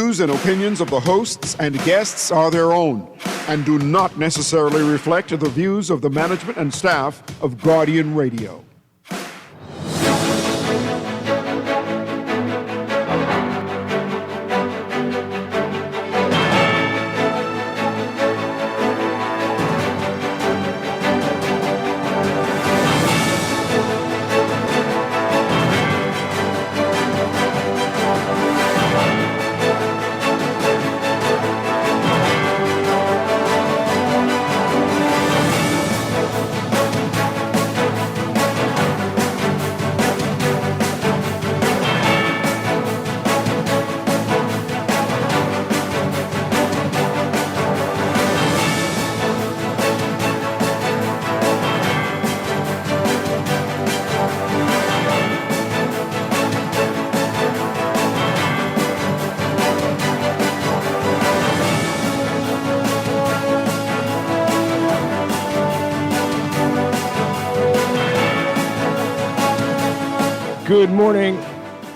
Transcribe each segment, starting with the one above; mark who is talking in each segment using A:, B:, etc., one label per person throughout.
A: views and opinions of the hosts and guests are their own and do not necessarily reflect the views of the management and staff of Guardian Radio.
B: Good morning.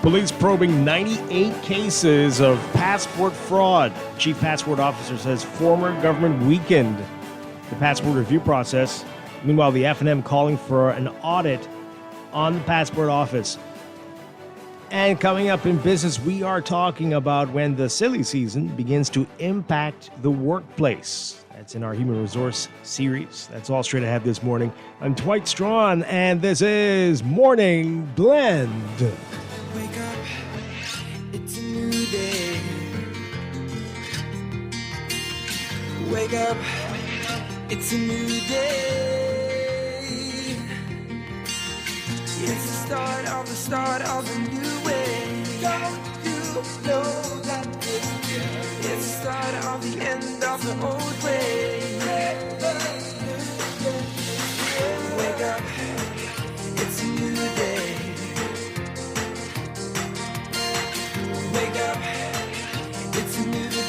B: Police probing 98 cases of passport fraud. Chief Passport Officer says former government weakened the passport review process. Meanwhile, the F&M calling for an audit on the passport office. And coming up in business, we are talking about when the silly season begins to impact the workplace. That's in our Human Resource series. That's all straight ahead this morning. I'm Dwight Strachan, and this is Morning Blend.
C: Wake up, it's a new day. Wake up, it's a new day. It's the start of a new way. Don't you know that it's the start of the end of the old way. Wake up, it's a new day. Wake up, it's a new day.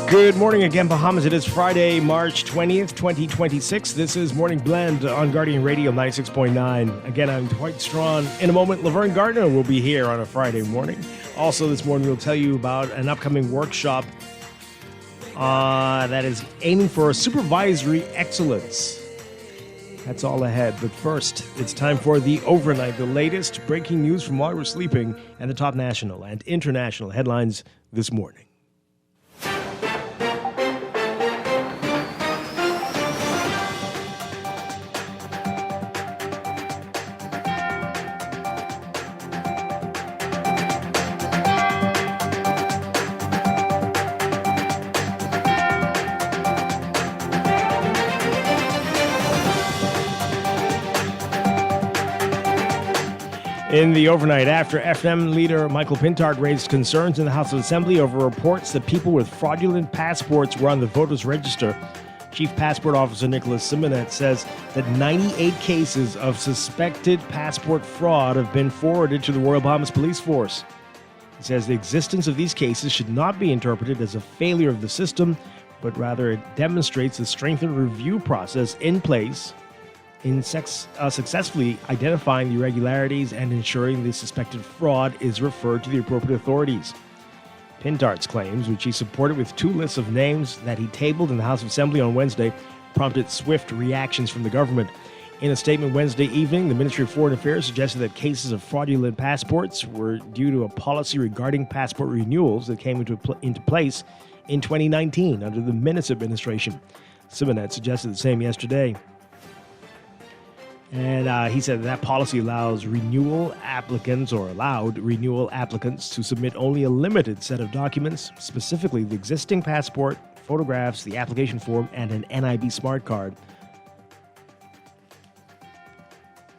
B: Good morning again, Bahamas. It is Friday, March 20th, 2026. This is Morning Blend on Guardian Radio 96.9. Again, I'm Dwight Strachan. In a moment, Laverne Gardner will be here on a Friday morning. Also this morning, we'll tell you about an upcoming workshop that is aiming for supervisory excellence. That's all ahead. But first, it's time for the Overnight, the latest breaking news from while we're sleeping, and the top national and international headlines this morning. In the overnight, after FM leader Michael Pintard raised concerns in the House of Assembly over reports that people with fraudulent passports were on the voters' register, Chief Passport Officer Nicholas Simonet says that 98 cases of suspected passport fraud have been forwarded to the Royal Bahamas Police Force. He says the existence of these cases should not be interpreted as a failure of the system, but rather it demonstrates the strengthened review process in place in successfully identifying the irregularities and ensuring the suspected fraud is referred to the appropriate authorities. Pintard's claims, which he supported with two lists of names that he tabled in the House of Assembly on Wednesday, prompted swift reactions from the government. In a statement Wednesday evening, the Ministry of Foreign Affairs suggested that cases of fraudulent passports were due to a policy regarding passport renewals that came into place in 2019 under the Minutes administration. Simonet suggested the same yesterday. And he said that policy allowed renewal applicants to submit only a limited set of documents, specifically the existing passport, photographs, the application form, and an NIB smart card.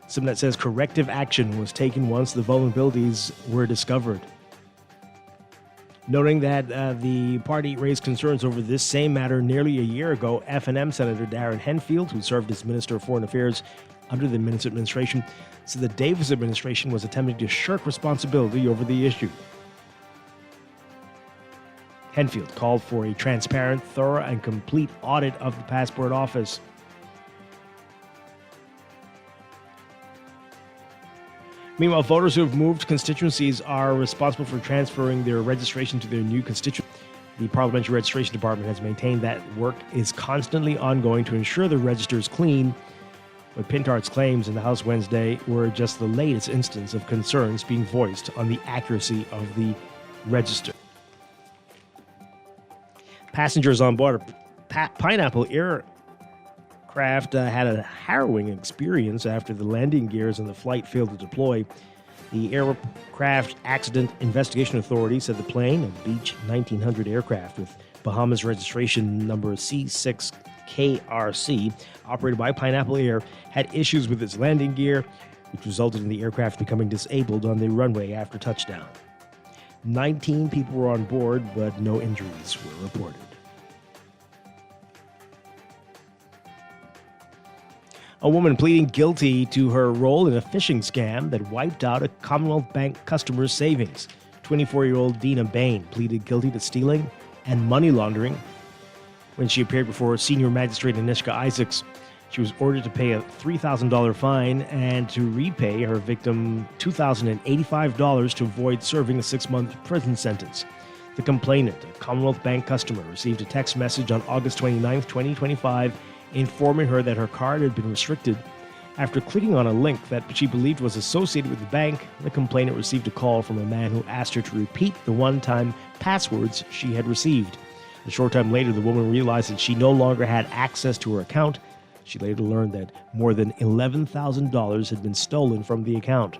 B: Simonet says corrective action was taken once the vulnerabilities were discovered. Noting that the party raised concerns over this same matter nearly a year ago, F&M Senator Darren Henfield, who served as Minister of Foreign Affairs under the Minutes administration, said the Davis administration was attempting to shirk responsibility over the issue. Henfield called for a transparent, thorough, and complete audit of the passport office. Meanwhile, voters who have moved constituencies are responsible for transferring their registration to their new constituency. The Parliamentary Registration Department has maintained that work is constantly ongoing to ensure the register is clean, but Pintard's claims in the House Wednesday were just the latest instance of concerns being voiced on the accuracy of the register. Passengers on board a Pineapple aircraft had a harrowing experience after the landing gears on the flight failed to deploy. The Aircraft Accident Investigation Authority said the plane, a Beech 1900 aircraft with Bahamas registration number C6KRC, operated by Pineapple Air, had issues with its landing gear, which resulted in the aircraft becoming disabled on the runway after touchdown. 19 people were on board, but no injuries were reported. A woman pleading guilty to her role in a phishing scam that wiped out a Commonwealth Bank customer's savings. 24-year-old Dina Bain pleaded guilty to stealing and money laundering when she appeared before senior magistrate Anishka Isaacs. She was ordered to pay a $3,000 fine and to repay her victim $2,085 to avoid serving a 6-month prison sentence. The complainant, a Commonwealth Bank customer, received a text message on August 29, 2025, informing her that her card had been restricted. After clicking on a link that she believed was associated with the bank, the complainant received a call from a man who asked her to repeat the one-time passwords she had received. A short time later, the woman realized that she no longer had access to her account. She later learned that more than $11,000 had been stolen from the account.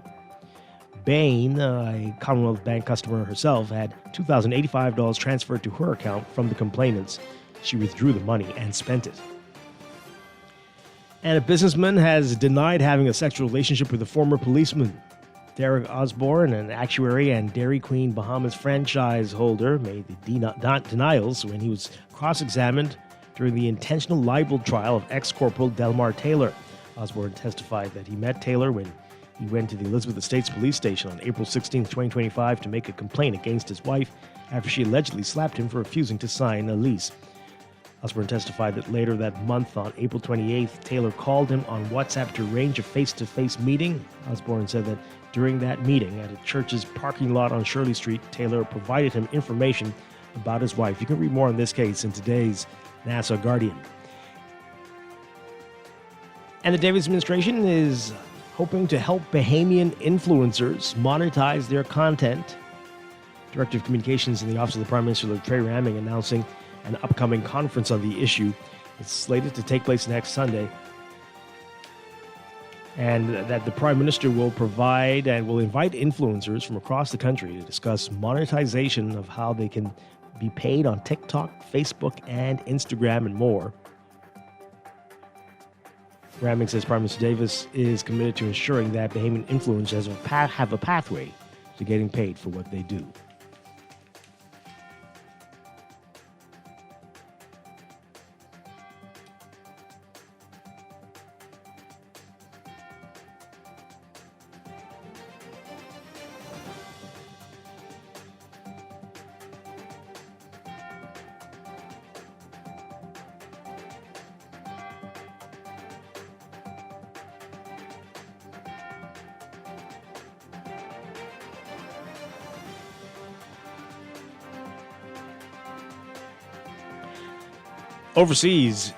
B: Bain, a Commonwealth Bank customer herself, had $2,085 transferred to her account from the complainant's. She withdrew the money and spent it. And a businessman has denied having a sexual relationship with a former policeman. Derek Osborne, an actuary and Dairy Queen Bahamas franchise holder, made the denials when he was cross-examined during the intentional libel trial of ex-corporal Delmar Taylor. Osborne testified that he met Taylor when he went to the Elizabeth Estates police station on April 16, 2025 to make a complaint against his wife after she allegedly slapped him for refusing to sign a lease. Osborne testified that later that month, on April 28th, Taylor called him on WhatsApp to arrange a face-to-face meeting. Osborne said that during that meeting at a church's parking lot on Shirley Street, Taylor provided him information about his wife. You can read more on this case in today's Nassau Guardian. And the Davis administration is hoping to help Bahamian influencers monetize their content. Director of Communications in the Office of the Prime Minister, Trey Ramming, announcing an upcoming conference on the issue. It's slated to take place next Sunday. And that the Prime Minister will provide and will invite influencers from across the country to discuss monetization of how they can be paid on TikTok, Facebook, and Instagram, and more. Ramming says Prime Minister Davis is committed to ensuring that Bahamian influencers have a pathway to getting paid for what they do. Overseas,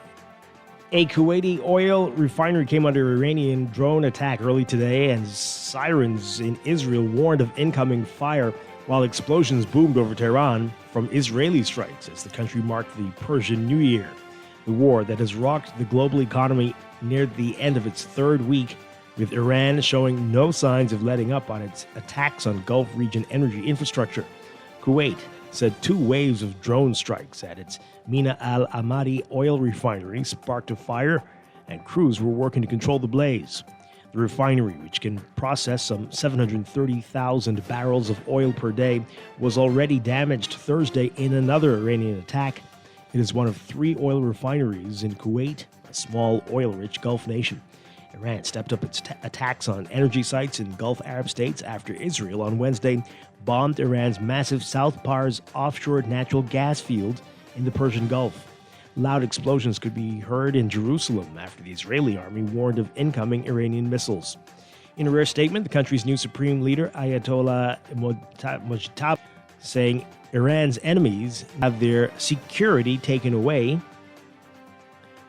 B: a Kuwaiti oil refinery came under Iranian drone attack early today, and sirens in Israel warned of incoming fire, while explosions boomed over Tehran from Israeli strikes as the country marked the Persian New Year. The war that has rocked the global economy neared the end of its third week, with Iran showing no signs of letting up on its attacks on Gulf region energy infrastructure. Kuwait said 2 waves of drone strikes at its Mina Al Amadi oil refinery sparked a fire, and crews were working to control the blaze. The refinery, which can process some 730,000 barrels of oil per day, was already damaged Thursday in another Iranian attack. It is one of 3 oil refineries in Kuwait, a small oil-rich Gulf nation. Iran stepped up its attacks on energy sites in Gulf Arab states after Israel on Wednesday bombed Iran's massive South Pars offshore natural gas field in the Persian Gulf. Loud explosions could be heard in Jerusalem after the Israeli army warned of incoming Iranian missiles. In a rare statement, the country's new supreme leader, Ayatollah Mojtaba, saying Iran's enemies have their security taken away.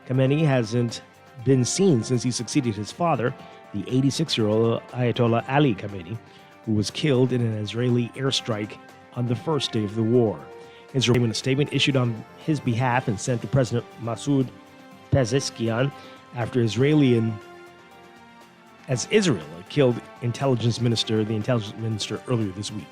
B: Khamenei hasn't been seen since he succeeded his father, the 86-year-old Ayatollah Ali Khamenei, who was killed in an Israeli airstrike on the first day of the war. Israel, in a statement issued on his behalf and sent to President Masoud Pezeshkian after Israel killed the intelligence minister earlier this week.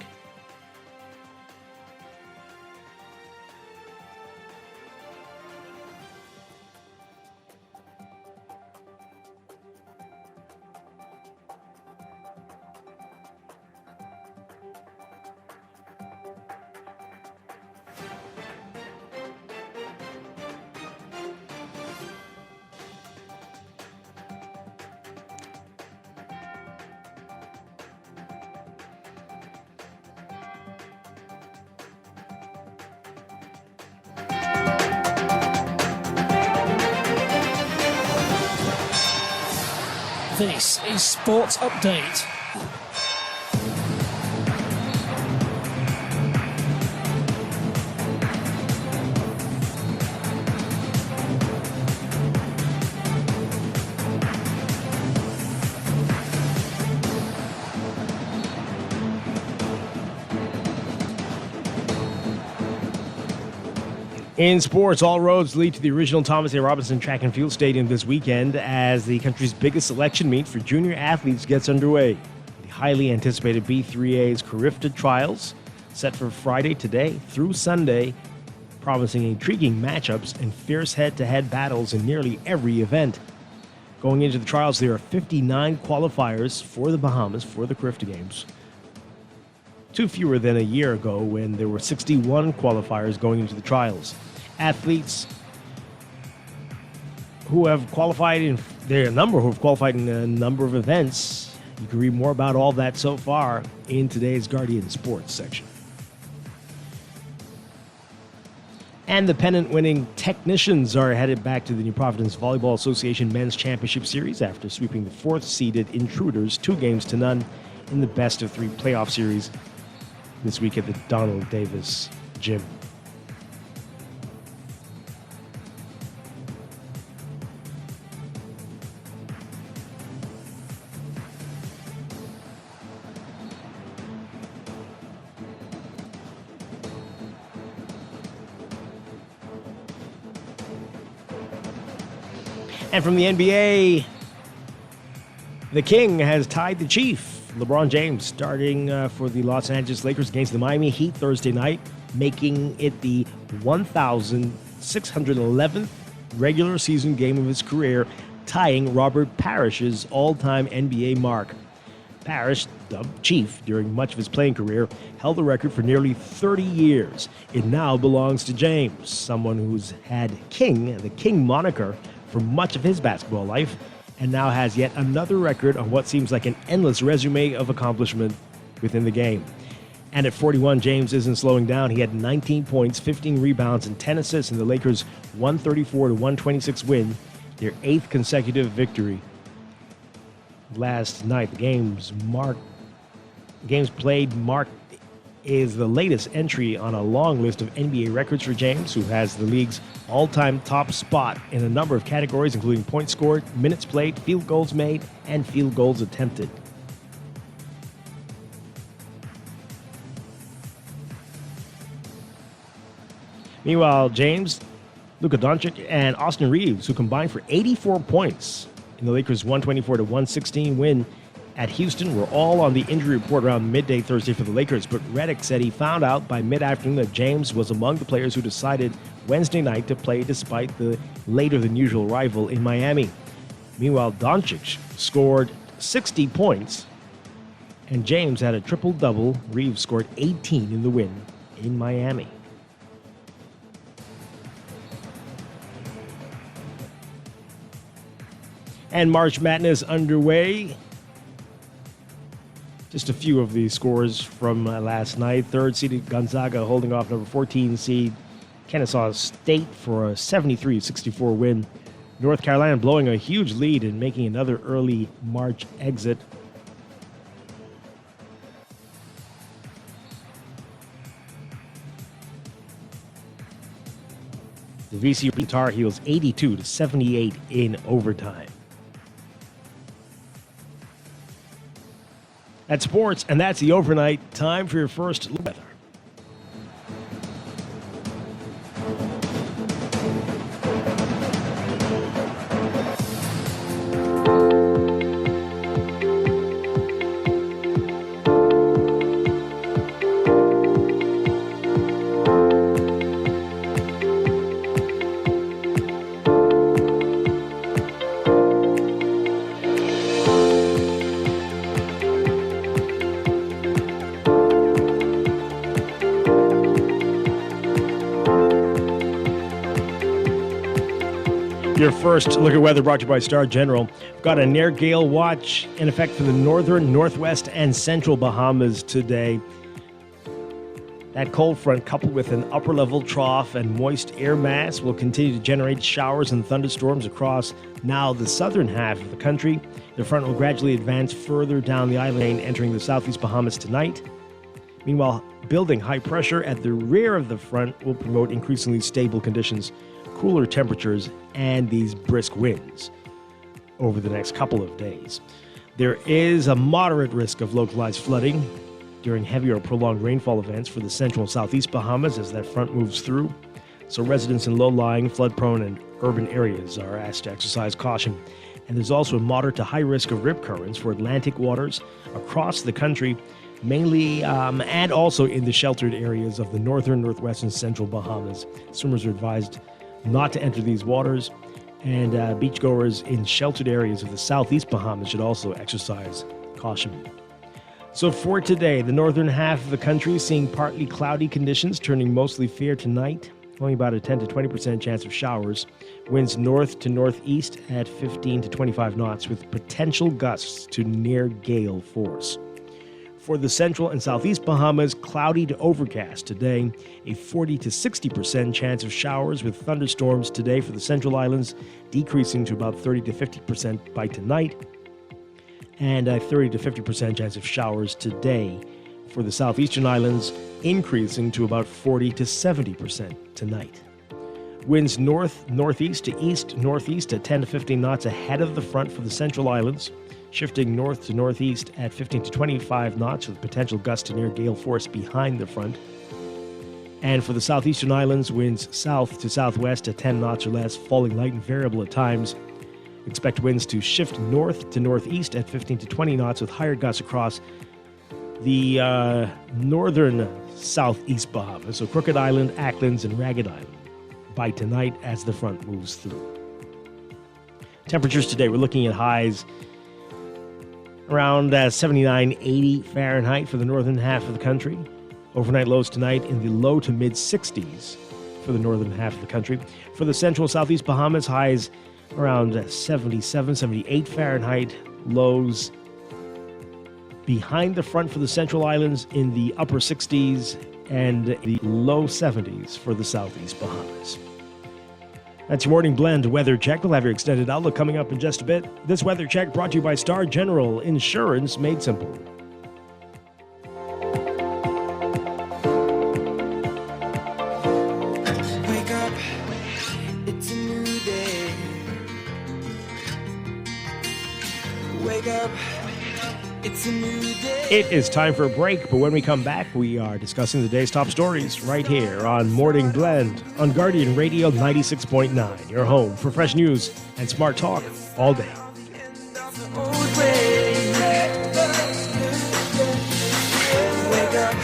D: This is Sports Update.
B: In sports, all roads lead to the original Thomas A. Robinson Track and Field Stadium this weekend as the country's biggest selection meet for junior athletes gets underway. The highly anticipated B3A's Carifta Trials, set for Friday today through Sunday, promising intriguing matchups and fierce head-to-head battles in nearly every event. Going into the trials, there are 59 qualifiers for the Bahamas for the Carifta Games. Two fewer than a year ago when there were 61 qualifiers going into the trials. Athletes who have qualified in a number of events. You can read more about all that so far in today's Guardian Sports section. And the pennant-winning Technicians are headed back to the New Providence Volleyball Association Men's Championship Series after sweeping the fourth-seeded Intruders 2-0 in the best-of-3 playoff series this week at the Donald Davis Gym. And from the NBA, the King has tied the Chief. LeBron James starting for the Los Angeles Lakers against the Miami Heat Thursday night, making it the 1,611th regular season game of his career, tying Robert Parrish's all-time NBA mark. Parrish, dubbed Chief during much of his playing career, held the record for nearly 30 years. It now belongs to James, someone who's had the King moniker for much of his basketball life, and now has yet another record on what seems like an endless resume of accomplishment within the game. And at 41, James isn't slowing down. He had 19 points, 15 rebounds, and 10 assists in the Lakers' 134-126 win, their 8th consecutive victory. Last night, the games played marked is the latest entry on a long list of NBA records for James, who has the league's all-time top spot in a number of categories, including points scored, minutes played, field goals made, and field goals attempted. Meanwhile, James, Luka Doncic, and Austin Reeves, who combined for 84 points in the Lakers' 124-116 win at Houston, were all on the injury report around midday Thursday for the Lakers, but Redick said he found out by mid-afternoon that James was among the players who decided Wednesday night to play despite the later-than-usual arrival in Miami. Meanwhile, Doncic scored 60 points, and James had a triple-double. Reeves scored 18 in the win in Miami. And March Madness underway. Just a few of the scores from last night. Third-seeded Gonzaga holding off number 14 seed Kennesaw State for a 73-64 win. North Carolina blowing a huge lead and making another early March exit. The VCU Tar Heels 82-78 in overtime. That's sports, and that's the overnight. Time for your first weather. Your first look at weather brought to you by Star General. We've got a near gale watch in effect for the northern, northwest, and central Bahamas today. That cold front, coupled with an upper-level trough and moist air mass, will continue to generate showers and thunderstorms across now the southern half of the country. The front will gradually advance further down the island chain, entering the southeast Bahamas tonight. Meanwhile, building high pressure at the rear of the front will promote increasingly stable conditions, cooler temperatures, and these brisk winds over the next couple of days. There is a moderate risk of localized flooding during heavy or prolonged rainfall events for the central and southeast Bahamas as that front moves through. So residents in low-lying, flood-prone, and urban areas are asked to exercise caution. And there's also a moderate to high risk of rip currents for Atlantic waters across the country, mainly and also in the sheltered areas of the northern, northwest, and central Bahamas. Swimmers are advised not to enter these waters, and beachgoers in sheltered areas of the southeast Bahamas should also exercise caution. So for today, the northern half of the country seeing partly cloudy conditions, turning mostly fair tonight. Only about a 10 to 20% chance of showers. Winds north to northeast at 15 to 25 knots with potential gusts to near gale force. For the central and southeast Bahamas, cloudy to overcast today. A 40 to 60% chance of showers with thunderstorms today for the central islands, decreasing to about 30 to 50% by tonight. And a 30 to 50% chance of showers today for the southeastern islands, increasing to about 40 to 70% tonight. Winds north-northeast to east-northeast at 10 to 15 knots ahead of the front for the central islands, shifting north to northeast at 15 to 25 knots with potential gusts to near gale force behind the front. And for the southeastern islands, winds south to southwest at 10 knots or less, falling light and variable at times. Expect winds to shift north to northeast at 15 to 20 knots with higher gusts across the northern southeast Bahamas, so Crooked Island, Acklands, and Ragged Island by tonight as the front moves through. Temperatures today, we're looking at highs around 79, 80 Fahrenheit for the northern half of the country. Overnight lows tonight in the low to mid 60s for the northern half of the country. For the central southeast Bahamas, highs around 77, 78 Fahrenheit. Lows behind the front for the central islands in the upper 60s and the low 70s for the southeast Bahamas. That's your morning blend weather check. We'll have your extended outlook coming up in just a bit. This weather check brought to you by Star General, insurance made simple.
C: Wake up, it's a new day. Wake up, it's a new day.
B: It is time for a break, but when we come back, we are discussing the day's top stories right here on Morning Blend on Guardian Radio 96.9, your home for fresh news and smart talk all day.
C: The end of the old way. Wake up,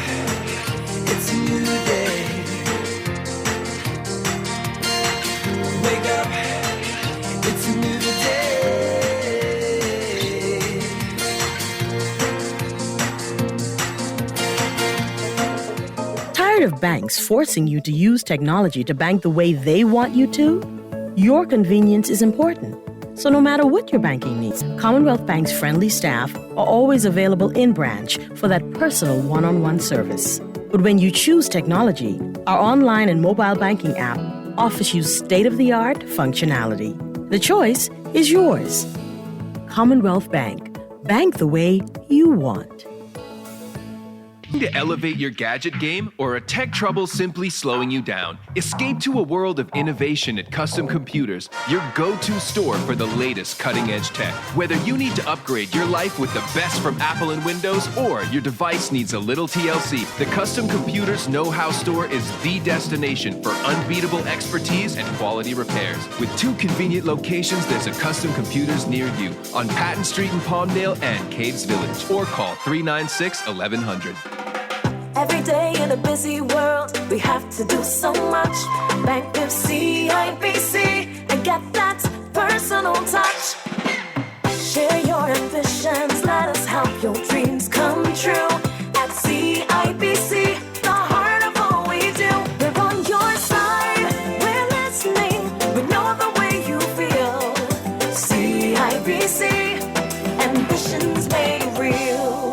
C: it's a new day. Wake up, it's a new day.
E: Tired of banks forcing you to use technology to bank the way they want you to? Your convenience is important. So no matter what your banking needs, Commonwealth Bank's friendly staff are always available in branch for that personal one-on-one service. But when you choose technology, our online and mobile banking app offers you state-of-the-art functionality. The choice is yours. Commonwealth Bank. Bank the way you want.
F: To elevate your gadget game or a tech trouble simply slowing you down? Escape to a world of innovation at Custom Computers, your go-to store for the latest cutting-edge tech. Whether you need to upgrade your life with the best from Apple and Windows or your device needs a little TLC, the Custom Computers Know-How Store is the destination for unbeatable expertise and quality repairs. With 2 convenient locations, there's a Custom Computers near you on Patton Street in Palmdale and Caves Village, or call 396-1100.
G: Every day in a busy world, we have to do so much. Bank with CIBC and get that personal touch. Share your ambitions, let us help your dreams come true. At CIBC, the heart of all we do. We're on your side, we're listening, we know the way you feel. CIBC, ambitions made real.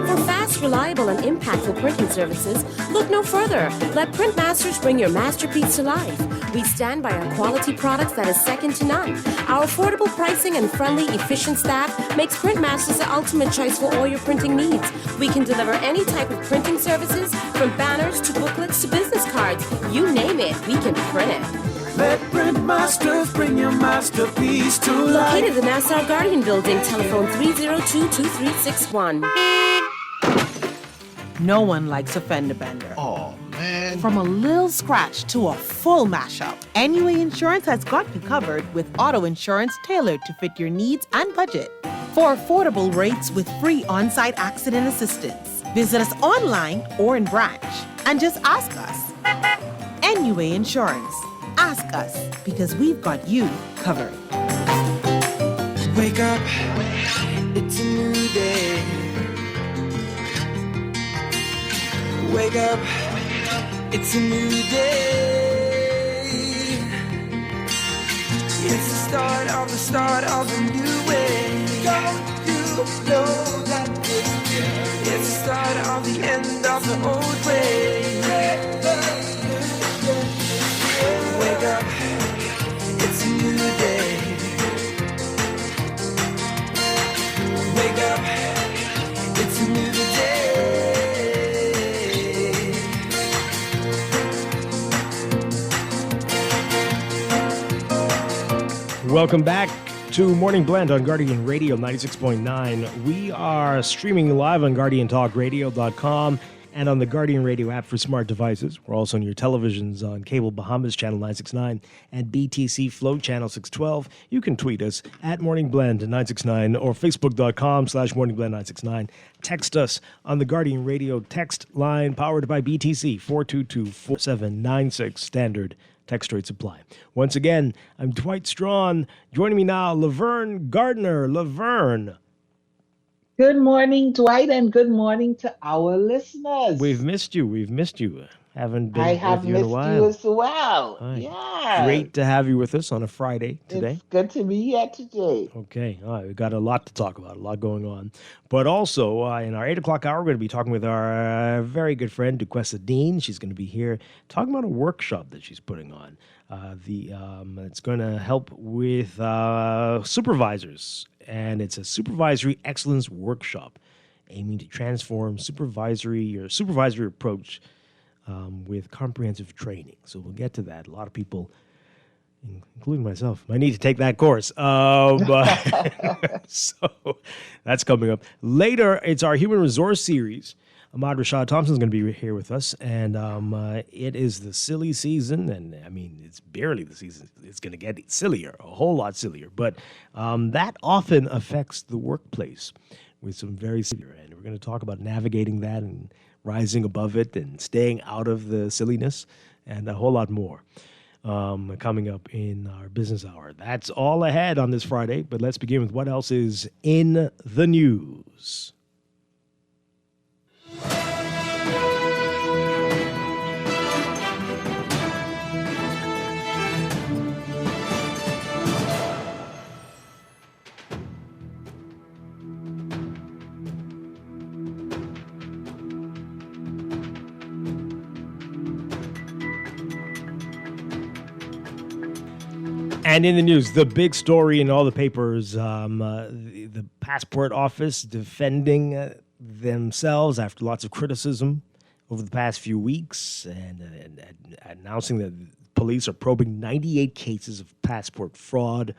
H: For fast, reliable, and impactful printing services, look no further. Let Printmasters bring your masterpiece to life. We stand by our quality products that is second to none. Our affordable pricing and friendly, efficient staff makes Printmasters the ultimate choice for all your printing needs. We can deliver any type of printing services, from banners to booklets to business cards. You name it, we can print it.
C: Let Printmasters bring your masterpiece to life.
H: Located in the Nassau Guardian Building, telephone 302-2361.
I: No one likes a fender bender.
J: Oh, man.
I: From a little scratch to a full mashup, NUA Insurance has got you covered with auto insurance tailored to fit your needs and budget. For affordable rates with free on-site accident assistance, visit us online or in branch and just ask us. NUA Insurance. Ask us, because we've got you covered.
C: Wake up, it's a new day. Wake up, it's a new day. It's the start of a new way. Don't you know that it's the start of the end of the old way. Wake up, it's a new day. Wake up, it's a new day.
B: Welcome back to Morning Blend on Guardian Radio 96.9. We are streaming live on GuardianTalkRadio.com and on the Guardian Radio app for smart devices. We're also on your televisions on Cable Bahamas Channel 969 and BTC Flow Channel 612. You can tweet us at Morning Blend 969 or Facebook.com/Morning Blend 969. Text us on the Guardian Radio text line powered by BTC 422-4796 standard. Text rate supply. Once again, I'm Dwight Strachan. Joining me now, Laverne Gardner. Laverne.
K: Good morning, Dwight, and good morning to our listeners.
B: We've missed you. Haven't been with you in a while.
K: I have missed you as well.
B: Right.
K: Yeah.
B: Great to have you with us on a Friday today.
K: It's good to be here today.
B: Okay. All right. We've got a lot to talk about, a lot going on. But also, in our 8 o'clock hour, we're going to be talking with our very good friend, Duquesa Dean. She's going to be here talking about a workshop that she's putting on. It's going to help with supervisors. And it's a supervisory excellence workshop aiming to transform supervisory approach with comprehensive training. So we'll get to that. A lot of people, including myself, might need to take that course. So that's coming up. Later, it's our human resource series. Ahmad Rashad Thompson is going to be here with us, and it is the silly season, and I mean, it's barely the season. It's going to get sillier, a whole lot sillier, but that often affects the workplace with some very severe, and we're going to talk about navigating that and rising above it and staying out of the silliness and a whole lot more coming up in our business hour. That's all ahead on this Friday, but let's begin with what else is in the news. And in the news, the big story in all the papers, the passport office defending themselves after lots of criticism over the past few weeks and announcing that police are probing 98 cases of passport fraud,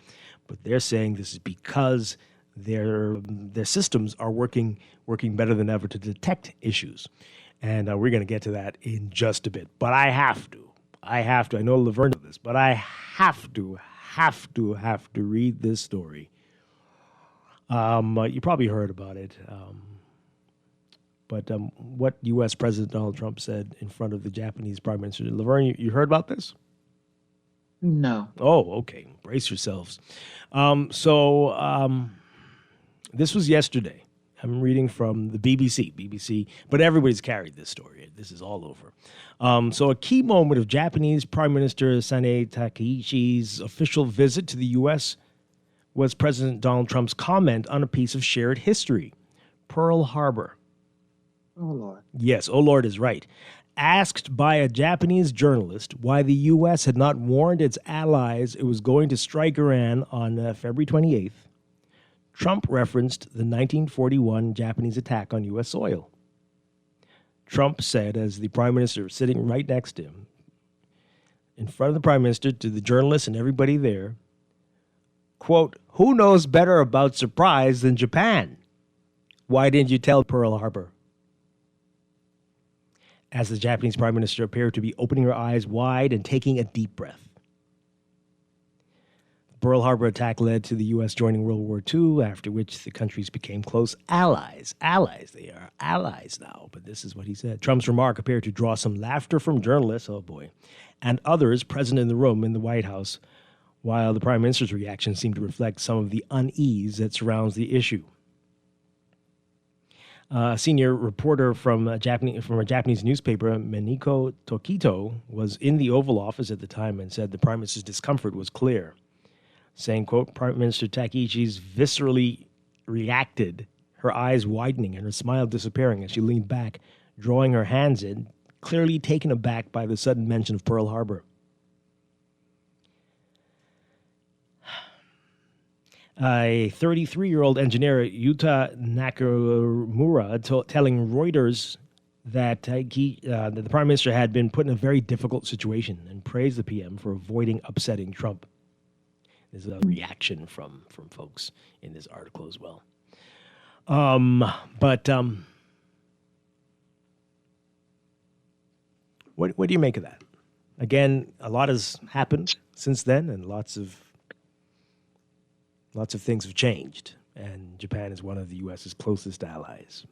B: but they're saying this is because their systems are working better than ever to detect issues. And we're going to get to that in just a bit. But I have to. I know Laverne knows this, but I have to read this story. You probably heard about it. But what U.S. President Donald Trump said in front of the Japanese Prime Minister. Laverne, you heard about this?
K: No.
B: Oh, okay. Brace yourselves. This was yesterday. I'm reading from the BBC, but everybody's carried this story. This is all over. So a key moment of Japanese Prime Minister Sanae Takaichi's official visit to the U.S. was President Donald Trump's comment on a piece of shared history, Pearl Harbor.
K: Oh, Lord.
B: Yes, oh, Lord is right. Asked by a Japanese journalist why the U.S. had not warned its allies it was going to strike Iran on February 28th, Trump referenced the 1941 Japanese attack on U.S. soil. Trump said, as the Prime Minister was sitting right next to him, in front of the Prime Minister, to the journalists and everybody there, quote, "Who knows better about surprise than Japan? Why didn't you tell Pearl Harbor?" As the Japanese Prime Minister appeared to be opening her eyes wide and taking a deep breath. The Pearl Harbor attack led to the U.S. joining World War II, after which the countries became close allies. They are allies now, but this is what he said. Trump's remark appeared to draw some laughter from journalists, oh boy, and others present in the room in the White House, while the Prime Minister's reaction seemed to reflect some of the unease that surrounds the issue. A senior reporter from a Japanese newspaper, Meniko Tokito, was in the Oval Office at the time and said the Prime Minister's discomfort was clear, saying, quote, "Prime Minister Takaichi's viscerally reacted, her eyes widening and her smile disappearing as she leaned back, drawing her hands in, clearly taken aback by the sudden mention of Pearl Harbor." A 33-year-old engineer, Yuta Nakamura, telling Reuters that the Prime Minister had been put in a very difficult situation and praised the PM for avoiding upsetting Trump. There's a reaction from folks in this article as well. What do you make of that? Again, a lot has happened since then, and lots of things have changed, and Japan is one of the U.S.'s closest allies.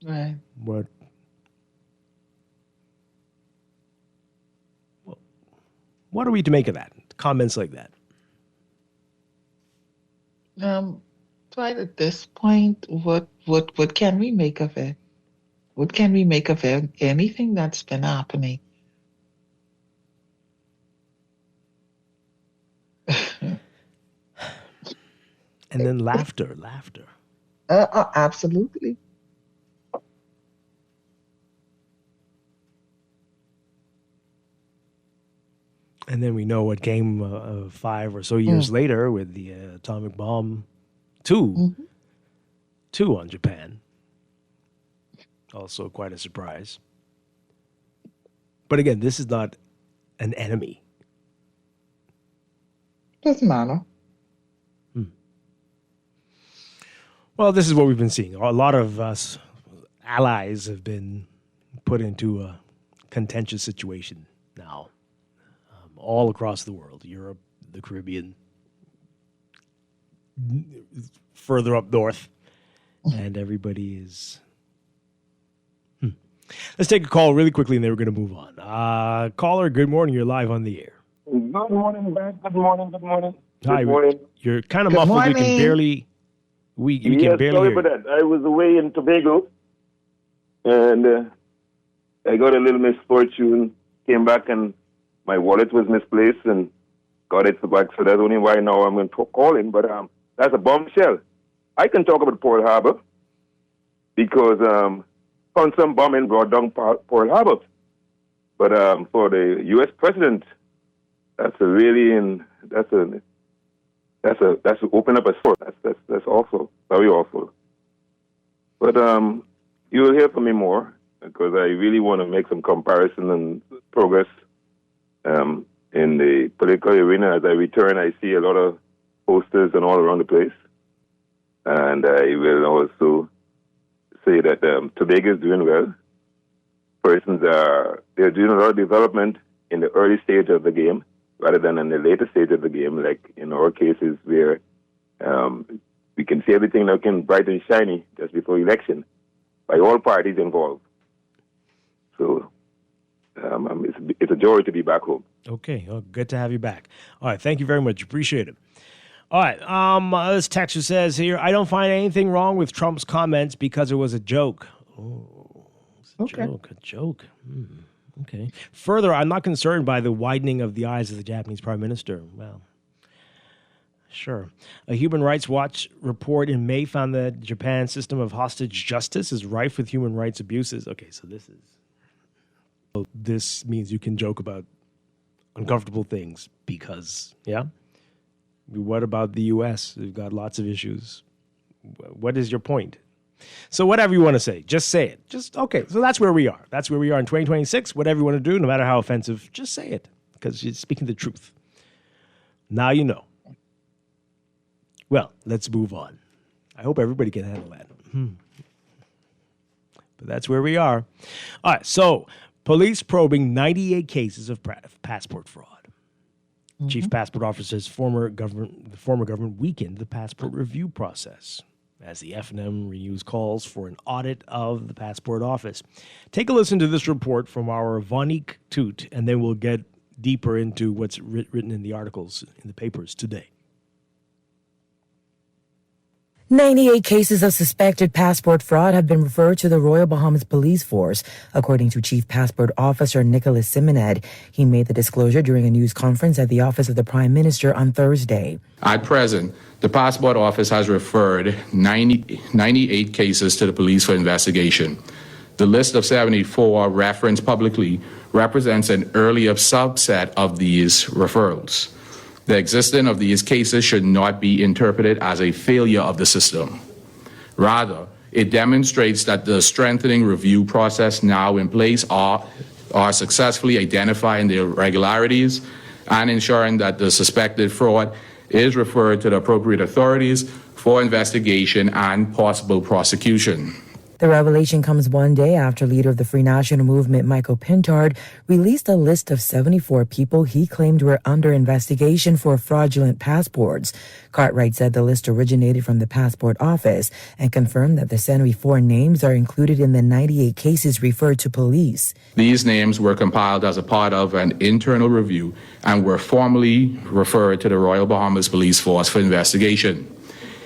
K: Right.
B: What are we to make of that? Comments like that.
K: Right at this point, what can we make of it? What can we make of it? Anything that's been happening?
B: And then laughter.
K: Absolutely.
B: And then we know what came 5 or so years later with the atomic bomb, two on Japan. Also quite a surprise. But again, this is not an enemy.
K: Doesn't matter.
B: Well, this is what we've been seeing. A lot of us allies have been put into a contentious situation now, all across the world, Europe, the Caribbean, further up north, and everybody is... Let's take a call really quickly, and then we're going to move on. Caller, good morning. You're live on the air.
J: Good morning, Ben. Good morning.
B: Hi.
J: Good morning.
B: You're kind of
K: Good
B: muffled.
K: morning.
B: We can barely... We can barely
J: sorry
B: hear
J: for that. I was away in Tobago, and I got a little misfortune. Came back, and my wallet was misplaced, and got it back. So that's only why now I'm going to call in. But that's a bombshell. I can talk about Pearl Harbor because found some bombing brought down Pearl Harbor. But for the U.S. president, that's open up a store. That's awful, very awful. But You will hear from me more because I really want to make some comparison and progress in the political arena. As I return, I see a lot of posters and all around the place. And I will also say that Tobago is doing well. They're doing a lot of development in the early stage of the game rather than in the later stage of the game, like in our cases where we can see everything looking bright and shiny just before election by all parties involved. So it's a joy to be back home.
B: Okay, well, good to have you back. All right, thank you very much. Appreciate it. All right, this texter says here, I don't find anything wrong with Trump's comments because it was a joke. Oh, it's a joke. Okay. Further, I'm not concerned by the widening of the eyes of the Japanese prime minister. Well, sure. A Human Rights Watch report in May found that Japan's system of hostage justice is rife with human rights abuses. Okay, so this means you can joke about uncomfortable things because, yeah? What about the U.S.? We've got lots of issues. What is your point? So whatever you want to say, just say it. Okay, so that's where we are. That's where we are in 2026. Whatever you want to do, no matter how offensive, just say it because you're speaking the truth. Now you know. Well, let's move on. I hope everybody can handle that. But that's where we are. All right, so police probing 98 cases of passport fraud. Chief Passport Officer's former government weakened the passport review process as the F&M renews calls for an audit of the passport office. Take a listen to this report from our Vonique Toot, and then we'll get deeper into what's written in the articles in the papers today.
L: 98 cases of suspected passport fraud have been referred to the Royal Bahamas Police Force, according to Chief Passport Officer Nicholas Simoned. He made the disclosure during a news conference at the Office of the Prime Minister on Thursday.
M: At present, the Passport Office has referred 98 cases to the police for investigation. The list of 74 referenced publicly represents an earlier subset of these referrals. The existence of these cases should not be interpreted as a failure of the system. Rather, it demonstrates that the strengthening review process now in place are successfully identifying the irregularities and ensuring that the suspected fraud is referred to the appropriate authorities for investigation and possible prosecution.
L: The revelation comes one day after leader of the Free National Movement, Michael Pintard, released a list of 74 people he claimed were under investigation for fraudulent passports. Cartwright said the list originated from the Passport Office and confirmed that the 74 names are included in the 98 cases referred to police.
M: These names were compiled as a part of an internal review and were formally referred to the Royal Bahamas Police Force for investigation.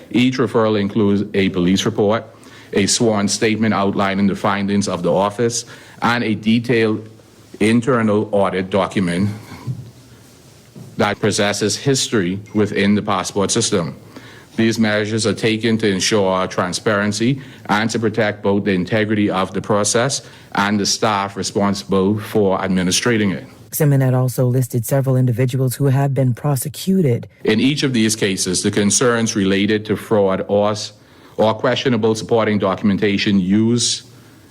M: Each referral includes a police report, a sworn statement outlining the findings of the office, and a detailed internal audit document that possesses history within the passport system. These measures are taken to ensure transparency and to protect both the integrity of the process and the staff responsible for administrating it.
L: Simoned also listed several individuals who have been prosecuted.
M: In each of these cases, the concerns related to fraud or questionable supporting documentation used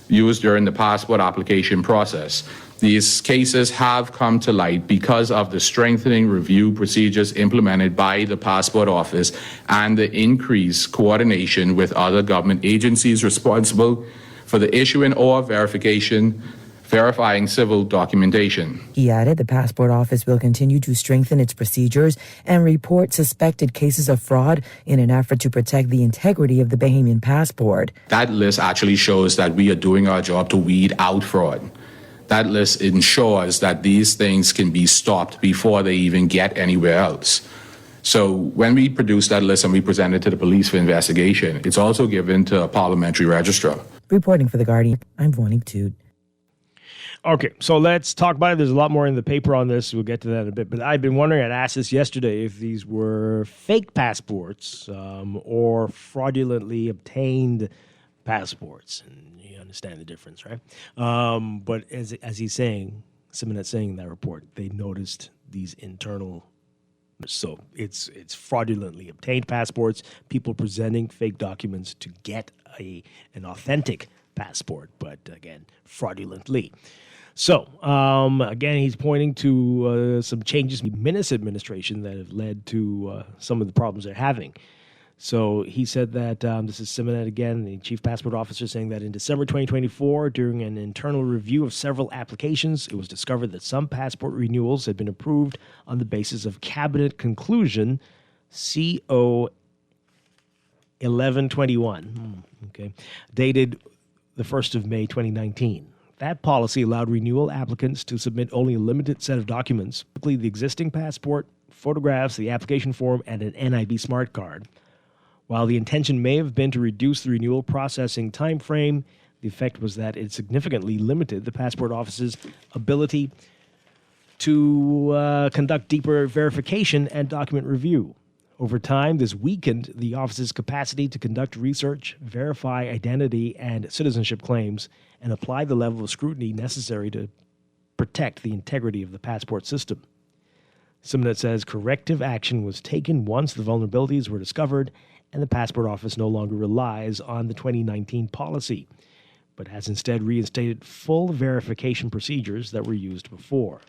M: during the passport application process. These cases have come to light because of the strengthening review procedures implemented by the Passport Office and the increased coordination with other government agencies responsible for the issuing or verifying civil documentation.
L: He added the Passport Office will continue to strengthen its procedures and report suspected cases of fraud in an effort to protect the integrity of the Bahamian passport.
M: That list actually shows that we are doing our job to weed out fraud. That list ensures that these things can be stopped before they even get anywhere else. So when we produce that list and we present it to the police for investigation, it's also given to a parliamentary registrar.
L: Reporting for The Guardian, I'm Vonique Toot.
B: Okay, so let's talk about it. There's a lot more in the paper on this. We'll get to that in a bit. But I've been wondering, I'd asked this yesterday, if these were fake passports or fraudulently obtained passports. And you understand the difference, right? But as he's saying, Simoned saying in that report, they noticed these internal. So it's fraudulently obtained passports, people presenting fake documents to get an authentic passport, but again, fraudulently. So, again, he's pointing to some changes in the Minnis administration that have led to some of the problems they're having. So he said that, this is Simonet again, the chief passport officer, saying that in December 2024, during an internal review of several applications, it was discovered that some passport renewals had been approved on the basis of Cabinet Conclusion CO 1121, dated the 1st of May 2019. That policy allowed renewal applicants to submit only a limited set of documents, typically the existing passport, photographs, the application form, and an NIB smart card. While the intention may have been to reduce the renewal processing time frame, the effect was that it significantly limited the passport office's ability to conduct deeper verification and document review. Over time, this weakened the office's capacity to conduct research, verify identity and citizenship claims, and apply the level of scrutiny necessary to protect the integrity of the passport system. Simonet says corrective action was taken once the vulnerabilities were discovered, and the passport office no longer relies on the 2019 policy, but has instead reinstated full verification procedures that were used before.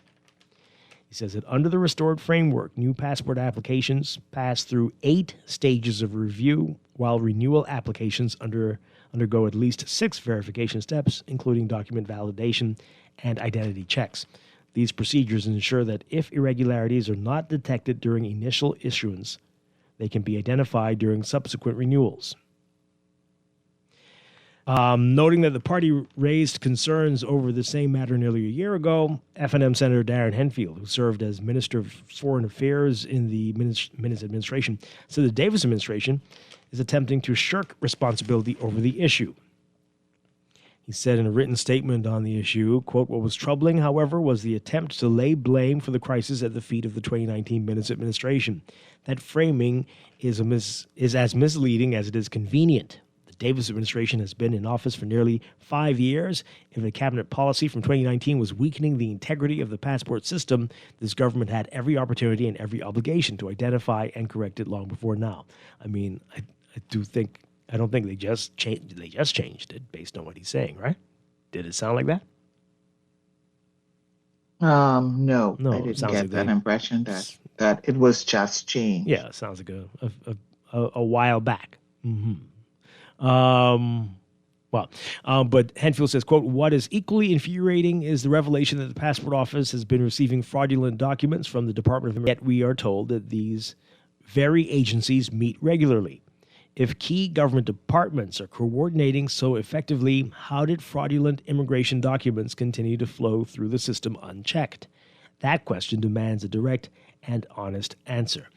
B: He says that under the restored framework, new passport applications pass through 8 stages of review, while renewal applications undergo at least 6 verification steps, including document validation and identity checks. These procedures ensure that if irregularities are not detected during initial issuance, they can be identified during subsequent renewals. Noting that the party raised concerns over the same matter nearly a year ago, F&M Senator Darren Henfield, who served as Minister of Foreign Affairs in the Minnis administration, said the Davis administration is attempting to shirk responsibility over the issue. He said in a written statement on the issue, quote, "What was troubling, however, was the attempt to lay blame for the crisis at the feet of the 2019 Minnis administration. That framing is as misleading as it is convenient. The Davis administration has been in office for nearly 5 years. If a cabinet policy from 2019 was weakening the integrity of the passport system, this government had every opportunity and every obligation to identify and correct it long before now." I mean, I don't think they just changed it based on what he's saying, right? Did it sound like that?
K: No, I didn't get
B: like
K: that impression that it was just changed.
B: Yeah, it sounds like a while back. Mm-hmm. But Henfield says, quote, "What is equally infuriating is the revelation that the Passport Office has been receiving fraudulent documents from the Department of, yet we are told that these very agencies meet regularly. If key government departments are coordinating so effectively, how did fraudulent immigration documents continue to flow through the system unchecked? That question demands a direct and honest answer."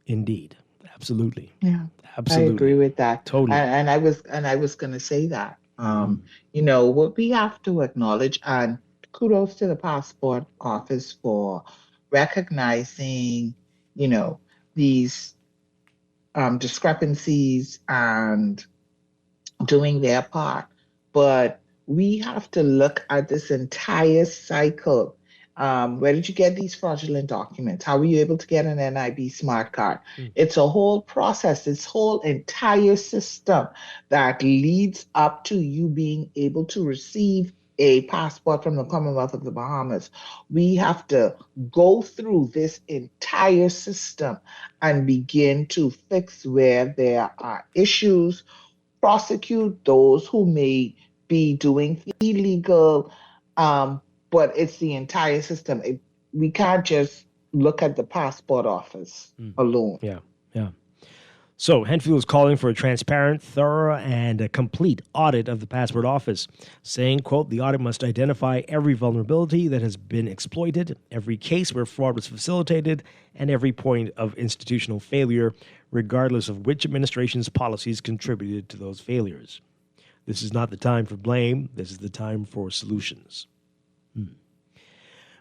B: Indeed. Absolutely.
K: Yeah.
B: Absolutely.
K: I agree with that.
B: Totally.
K: And I was going to say that, what we have to acknowledge, and kudos to the Passport Office for recognizing, these discrepancies and doing their part. But we have to look at this entire cycle. Where did you get these fraudulent documents? How were you able to get an NIB smart card? It's a whole process, this whole entire system that leads up to you being able to receive a passport from the Commonwealth of the Bahamas. We have to go through this entire system and begin to fix where there are issues, prosecute those who may be doing illegal, but it's the entire system. We can't just look at the Passport Office alone.
B: Yeah. So Henfield is calling for a transparent, thorough, and a complete audit of the Passport Office, saying, quote, "The audit must identify every vulnerability that has been exploited, every case where fraud was facilitated, and every point of institutional failure, regardless of which administration's policies contributed to those failures. This is not the time for blame. This is the time for solutions."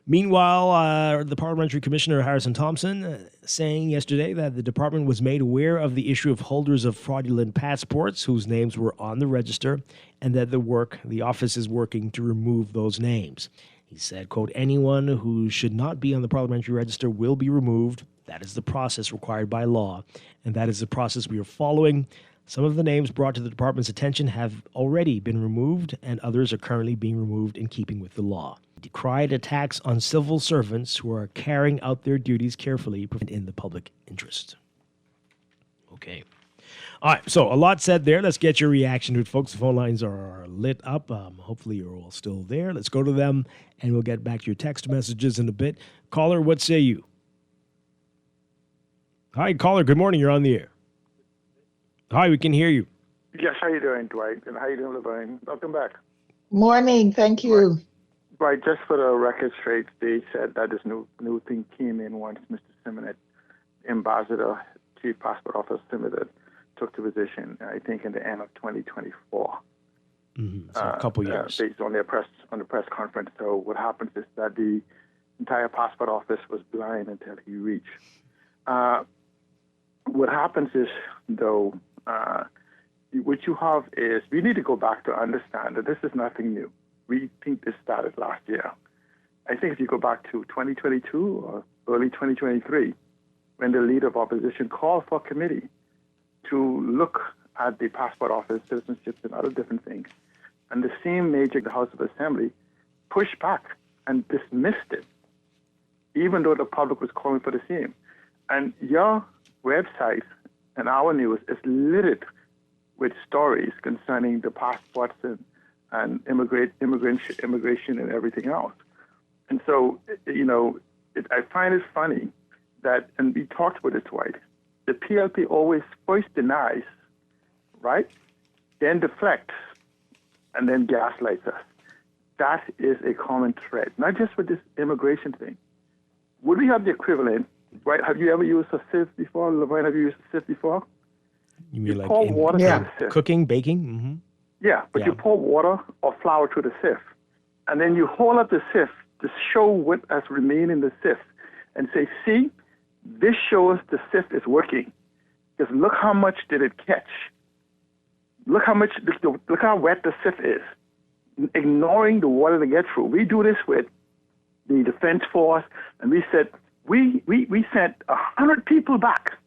B: Meanwhile, the Parliamentary Commissioner Harrison Thompson saying yesterday that the department was made aware of the issue of holders of fraudulent passports whose names were on the register, and that the office is working to remove those names. He said, quote, "Anyone who should not be on the parliamentary register will be removed. That is the process required by law, and that is the process we are following. Some of the names brought to the department's attention have already been removed, and others are currently being removed in keeping with the law. Decried attacks on civil servants who are carrying out their duties carefully in the public interest. Okay. All right, so a lot said there. Let's get your reaction to it, folks. The phone lines are lit up. Hopefully you're all still there. Let's go to them, and we'll get back to your text messages in a bit. Caller, what say you? Hi, caller. Good morning. You're on the air. Hi, we can hear you.
N: Yes, how you doing, Dwight? And how you doing, Levine? Welcome back.
K: Morning. Thank you.
N: Right, just for the record straight, they said that this new thing came in once Mr. Simonet, Ambassador, Chief Passport Officer Simonet, took the position, I think, in the end of 2024.
B: Mm-hmm. So a couple years.
N: Based on the press conference. So what happens is that the entire passport office was blind until he reached. What happens is, though, what you have is we need to go back to understand that this is nothing new. We think this started last year. I think if you go back to 2022 or early 2023, when the leader of opposition called for a committee to look at the passport office, citizenships, and other different things, and the same major, the House of Assembly, pushed back and dismissed it, even though the public was calling for the same. And your website and our news is littered with stories concerning the passports and immigration and everything else. And so, I find it funny that, and we talked about it, Dwight, the PLP always first denies, right, then deflects, and then gaslights us. That is a common thread, not just with this immigration thing. Would we have the equivalent, right? Have you ever used a sieve before? Levine, have you used a sieve before?
B: You mean
N: you
B: like
N: pour water through the sieve.
B: Cooking, baking? Mm-hmm.
N: Yeah, but you pour water or flour through the sieve, and then you hold up the sieve to show what has remained in the sieve and say, see, this shows the sieve is working. Because look how much did it catch. Look how wet the sieve is. Ignoring the water to get through. We do this with the Defense Force, and we said, we sent 100 people back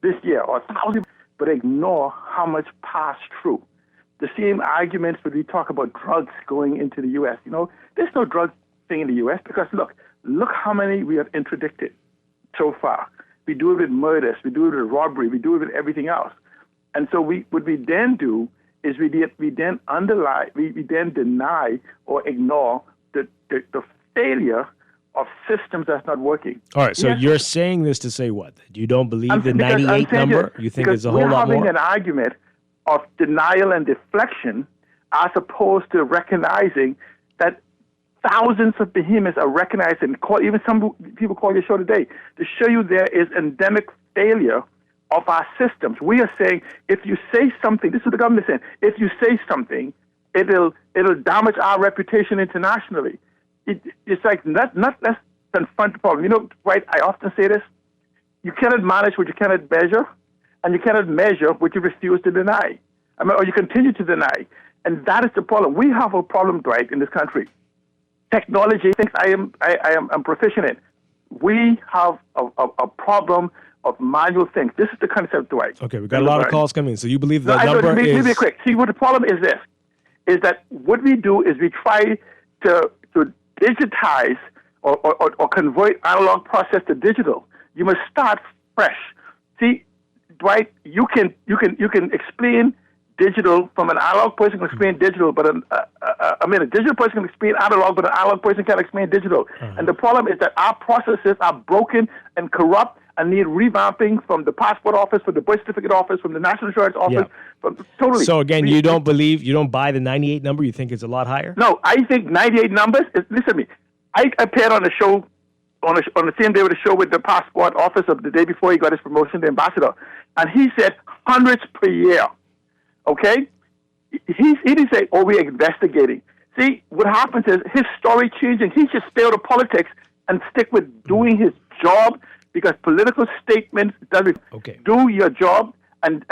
N: this year, or 1,000, but ignore how much passed through. The same arguments when we talk about drugs going into the U.S. There's no drug thing in the U.S. because, look how many we have interdicted so far. We do it with murders, we do it with robbery, we do it with everything else. And so what we then do is we then deny or ignore the failure of systems that's not working.
B: All right, so you're saying this to say what? You don't believe the 98 number? You think it's a whole lot more?
N: We're having an argument of denial and deflection as opposed to recognizing that thousands of behemoths are recognized, and even some people call your show today to show you there is endemic failure of our systems. We are saying if you say something, this is what the government is saying, if you say something, it'll damage our reputation internationally. It's like not less confront the problem. Right, I often say this, you cannot manage what you cannot measure, and you cannot measure what you refuse to deny. Or you continue to deny. And that is the problem. We have a problem, Dwight, in this country. Technology, things I'm proficient in. We have a problem of manual things. This is the concept, Dwight.
B: Okay, we've got a lot of calls coming. So you believe the number is...
N: Let me be quick. See, what the problem is this, is that what we do is we try to digitize or convert analog process to digital. You must start fresh. See, Dwight, you can explain digital from an analog person can explain digital, but a digital person can explain analog, but an analog person can't explain digital. And the problem is that our processes are broken and corrupt and need revamping from the passport office, from the birth certificate office, from the national insurance office. Totally.
B: So again, you don't buy the 98 number? You think it's a lot higher?
N: No, I think 98 numbers. Listen to me. I appeared on the show on the same day with the show with the passport office of the day before he got his promotion to ambassador, and he said hundreds per year. Okay, he didn't say, "Oh, we're investigating." See, what happens is his story changing. He should stay out of politics and stick with doing his job, because political statements doesn't do your job. And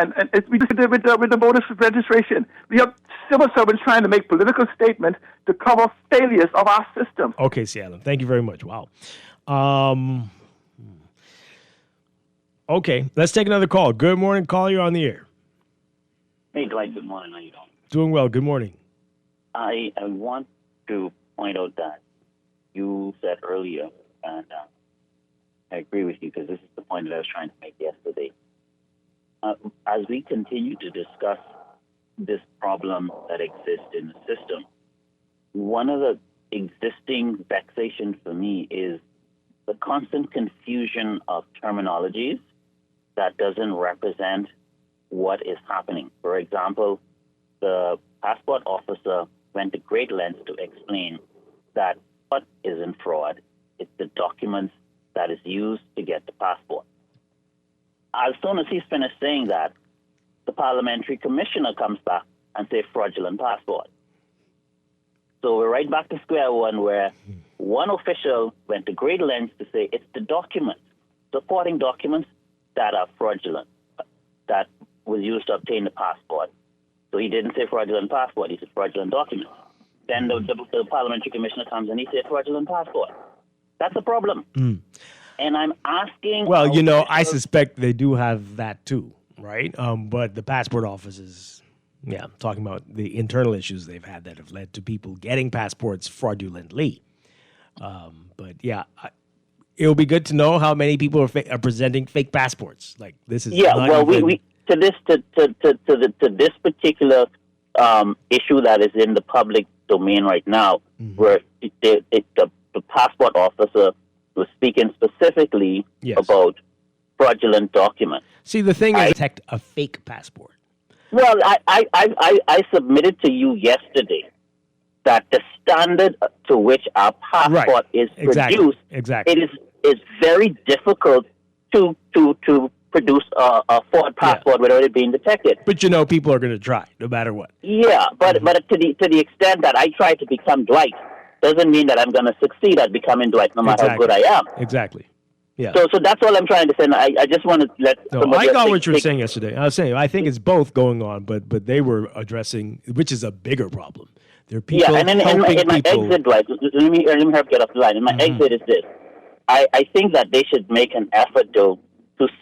N: we just did with the voter registration. We have civil servants trying to make political statements to cover failures of our system.
B: Okay, Seattle. Thank you very much. Wow. Okay, let's take another call. Good morning, caller. You're on the air.
O: Hey, Dwight, good morning. How you doing?
B: Doing well. Good morning.
O: I want to point out that you said earlier, and I agree with you because this is the point that I was trying to make yesterday. As we continue to discuss this problem that exists in the system, one of the existing vexations for me is the constant confusion of terminologies that doesn't represent what is happening. For example, the passport officer went to great lengths to explain that what isn't fraud, it's the documents that is used to get the passport. As soon as he's finished saying that, the parliamentary commissioner comes back and says fraudulent passport. So we're right back to square one where one official went to great lengths to say it's the documents, supporting documents that are fraudulent, that was used to obtain the passport. So he didn't say fraudulent passport, he said fraudulent documents. Then the parliamentary commissioner comes and he said fraudulent passport. That's a problem. And I'm asking...
B: Well, I suspect they do have that too, right? But the passport office is, talking about the internal issues they've had that have led to people getting passports fraudulently. But it'll be good to know how many people are presenting fake passports. Like this is
O: we to this particular issue that is in the public domain right now, where the passport officer was speaking specifically about fraudulent documents.
B: See, the thing is, detect a fake passport.
O: Well, I submitted to you yesterday that the standard to which our passport is produced, it is very difficult to produce a fraud passport without it being detected.
B: But people are going to try no matter what.
O: Yeah, but to the extent that I try to become Dwight doesn't mean that I'm going to succeed at becoming Dwight no matter how good I am.
B: Exactly. Yeah.
O: So that's all I'm trying to say. I just want to let.
B: I got what you were saying yesterday. I was saying I think it's both going on, but they were addressing, which is a bigger problem. There are people
O: and in my exit, Dwight, let me help get off the line. And my exit is this: I think that they should make an effort to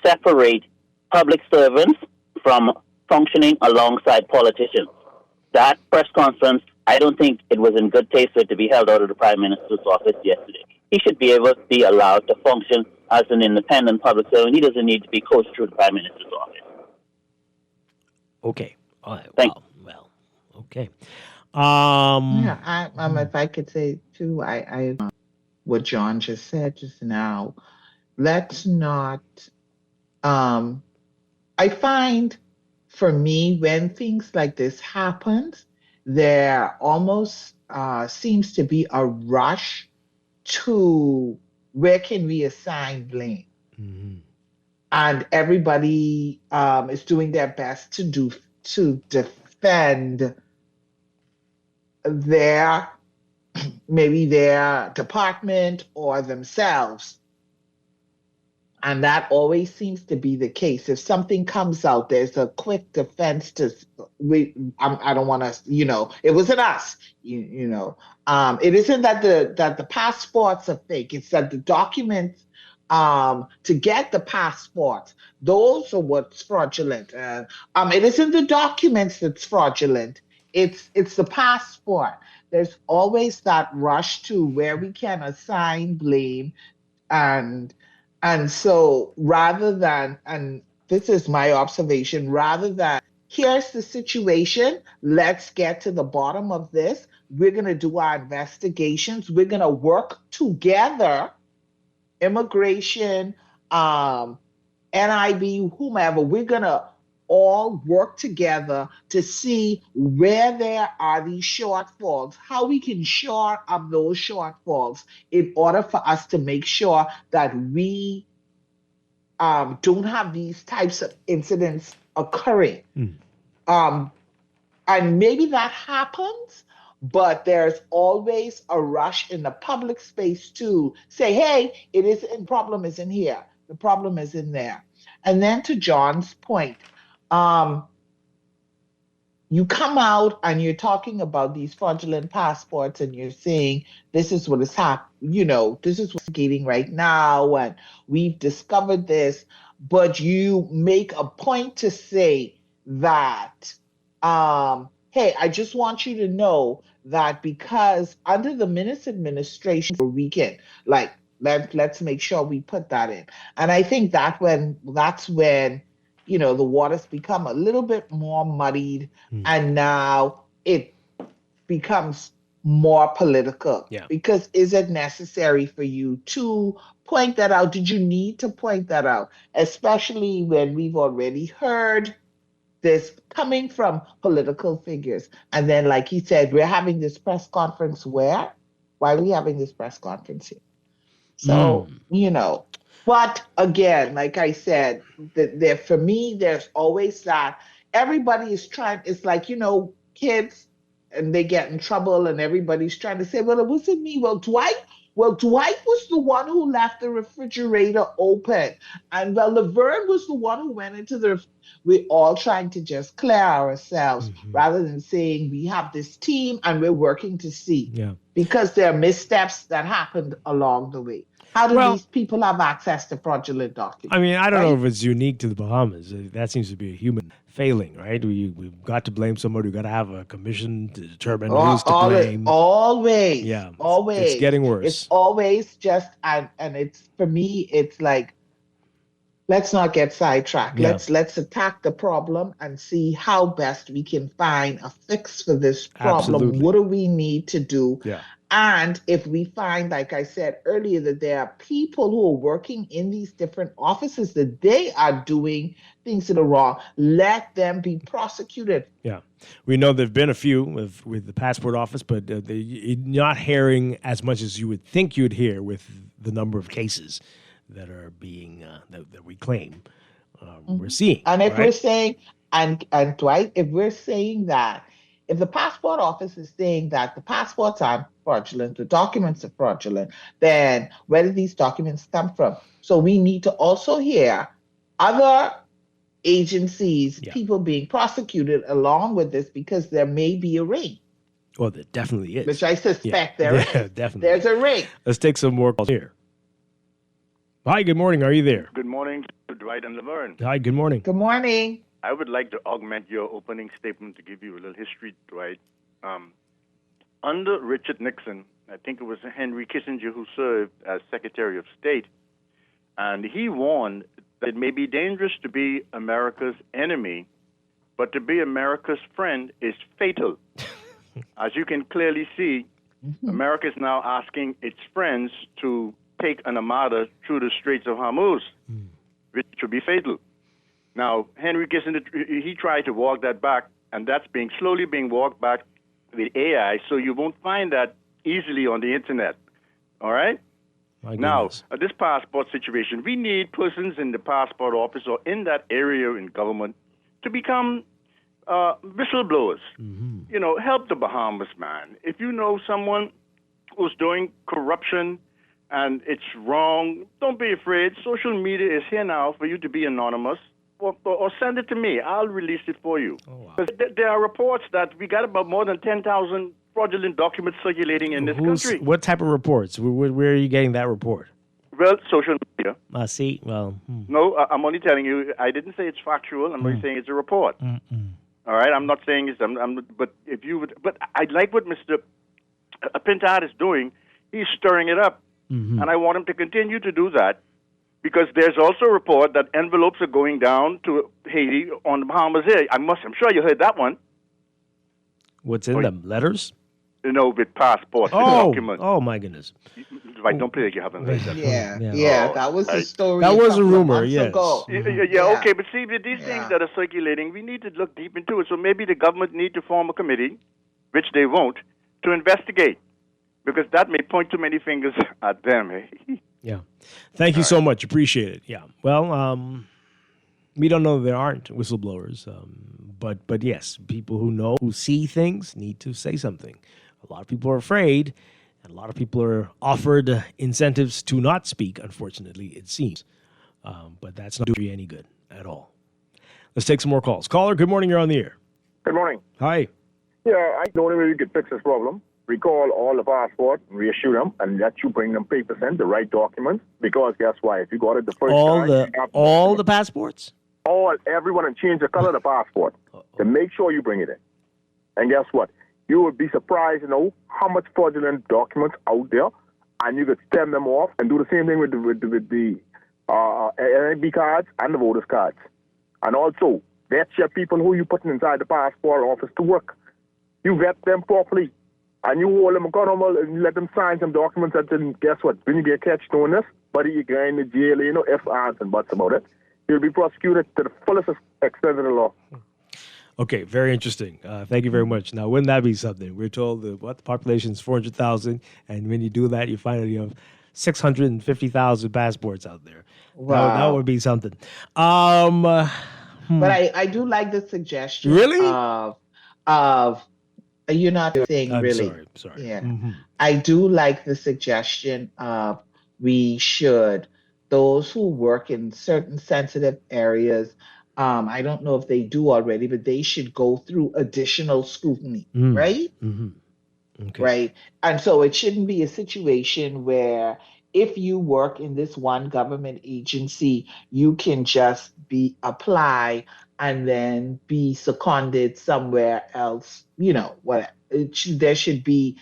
O: separate public servants from functioning alongside politicians. That press conference, I don't think it was in good taste for it to be held out of the Prime Minister's office yesterday. He should be able to be allowed to function as an independent public servant. He doesn't need to be coached through the Prime Minister's office.
B: Okay. All right. Well, okay.
K: If I could say too, I what John just said just now. Let's not. I find, for me, when things like this happens, there almost seems to be a rush to where can we assign blame, and everybody is doing their best to defend their department or themselves. And that always seems to be the case. If something comes out, there's a quick defense to, I don't want to, it wasn't us, It isn't that the passports are fake. It's that the documents to get the passports, those are what's fraudulent. It isn't the documents that's fraudulent. It's the passport. There's always that rush to where we can assign blame, and so rather than, and this is my observation, rather than here's the situation, let's get to the bottom of this. We're going to do our investigations. We're going to work together, immigration, NIB, whomever. We're going to all work together to see where there are these shortfalls, how we can shore up those shortfalls in order for us to make sure that we don't have these types of incidents occurring. And maybe that happens, but there's always a rush in the public space to say, hey, the problem isn't here. The problem is in there. And then to John's point, you come out and you're talking about these fraudulent passports and you're saying this is what is happening, this is what's getting right now and we've discovered this, but you make a point to say that hey, I just want you to know that because under the Minister administration, we can like let's make sure we put that in. And I think that's when the waters become a little bit more muddied, and now it becomes more political.
B: Yeah.
K: Because is it necessary for you to point that out? Did you need to point that out? Especially when we've already heard this coming from political figures. And then, like he said, we're having this press conference where? Why are we having this press conference here? So, but again, like I said, there for me, there's always that everybody is trying, it's like, kids and they get in trouble and everybody's trying to say, well, it wasn't me. Dwight was the one who left the refrigerator open. And Laverne was the one who went into we're all trying to just clear ourselves rather than saying we have this team and we're working to see.
B: Yeah.
K: Because there are missteps that happened along the way. How do these people have access to fraudulent documents?
B: I mean, I don't know if it's unique to the Bahamas. That seems to be a human failing, right? We've got to blame somebody. We've got to have a commission to determine who's to blame.
K: Always.
B: Yeah.
K: Always.
B: It's getting worse.
K: It's always just, and it's, for me, it's like, let's not get sidetracked.
B: Yeah.
K: Let's attack the problem and see how best we can find a fix for this problem.
B: Absolutely.
K: What do we need to do?
B: Yeah.
K: And if we find, like I said earlier, that there are people who are working in these different offices that they are doing things that are wrong, let them be prosecuted.
B: Yeah. We know there have been a few with the passport office, but you're not hearing as much as you would think you'd hear with the number of cases that are being, that we claim we're seeing.
K: And if
B: right?
K: we're saying, and Dwight, if we're saying that, if the passport office is saying that the passports are fraudulent, the documents are fraudulent, then where did these documents come from? So we need to also hear other agencies, people being prosecuted along with this, because there may be a ring.
B: Well, there definitely is.
K: Which I suspect there is.
B: Definitely.
K: There's a ring.
B: Let's take some more calls here. Hi, good morning. Are you there?
P: Good morning to Dwight and Laverne.
B: Hi, good morning.
K: Good morning.
P: I would like to augment your opening statement to give you a little history, Dwight. Under Richard Nixon, I think it was Henry Kissinger who served as Secretary of State, and he warned that it may be dangerous to be America's enemy, but to be America's friend is fatal. As you can clearly see, America is now asking its friends to take an armada through the Straits of Hormuz, which would be fatal. Now, Henry Kissinger, he tried to walk that back, and that's slowly being walked back with AI, so you won't find that easily on the internet. All right? Now, this passport situation, we need persons in the passport office or in that area in government to become whistleblowers. Help the Bahamas, man. If you know someone who's doing corruption and it's wrong, don't be afraid. Social media is here now for you to be anonymous. Or send it to me. I'll release it for you. There are reports that we got about more than 10,000 fraudulent documents circulating in this country.
B: What type of reports? Where are you getting that report?
P: Well, social media.
B: See, well...
P: No, I'm only telling you, I didn't say it's factual. I'm only saying it's a report. All right? I'm not saying it's... but if you would... But I like what Mr. Pintard is doing. He's stirring it up. And I want him to continue to do that. Because there's also a report that envelopes are going down to Haiti on the Bahamas here. I'm sure you heard that one.
B: What's in them? Letters?
P: With passports, with documents.
B: Oh, my goodness.
P: Right, don't play like you haven't heard that.
K: Yeah, that was the story.
B: That was a rumor, yes.
K: Ago.
P: Yeah, okay, but see, with these things that are circulating, we need to look deep into it. So maybe the government need to form a committee, which they won't, to investigate. Because that may point too many fingers at them.
B: Yeah. Thank you so much. Appreciate it. Yeah. Well, we don't know there aren't whistleblowers, but yes, people who see things need to say something. A lot of people are afraid, and a lot of people are offered incentives to not speak, unfortunately, it seems. But that's not doing you any good at all. Let's take some more calls. Caller, good morning. You're on the air.
Q: Good morning.
B: Hi.
Q: Yeah, the only way we could fix this problem, recall all the passports, reissue them, and let you bring them papers in, the right documents. Because guess what? If you got it the first time...
B: All the passports?
Q: everyone and change the color of the passport to make sure you bring it in. And guess what? You would be surprised to know how much fraudulent documents out there, and you could stem them off and do the same thing with the NIB cards and the voters cards. And also, vet your people who you putting inside the passport office to work. You vet them properly, and you hold them accountable and you let them sign some documents that then, guess what? When you get catched doing this, buddy, you go in the jail, you know, ifs, ands, and buts about it. You'll be prosecuted to the fullest extent of the law.
B: Okay, very interesting. Thank you very much. Now, wouldn't that be something? We're told the population is 400,000, and when you do that, you find that you have 650,000 passports out there.
K: Wow.
B: That would be something.
K: But I do like the suggestion.
B: Really?
K: Of you're not saying
B: I'm
K: really.
B: sorry.
K: Yeah. I do like the suggestion of we should, those who work in certain sensitive areas, I don't know if they do already, but they should go through additional scrutiny, right?
B: Okay.
K: Right. And so it shouldn't be a situation where if you work in this one government agency, you can just apply and then be seconded somewhere else. You know, there should be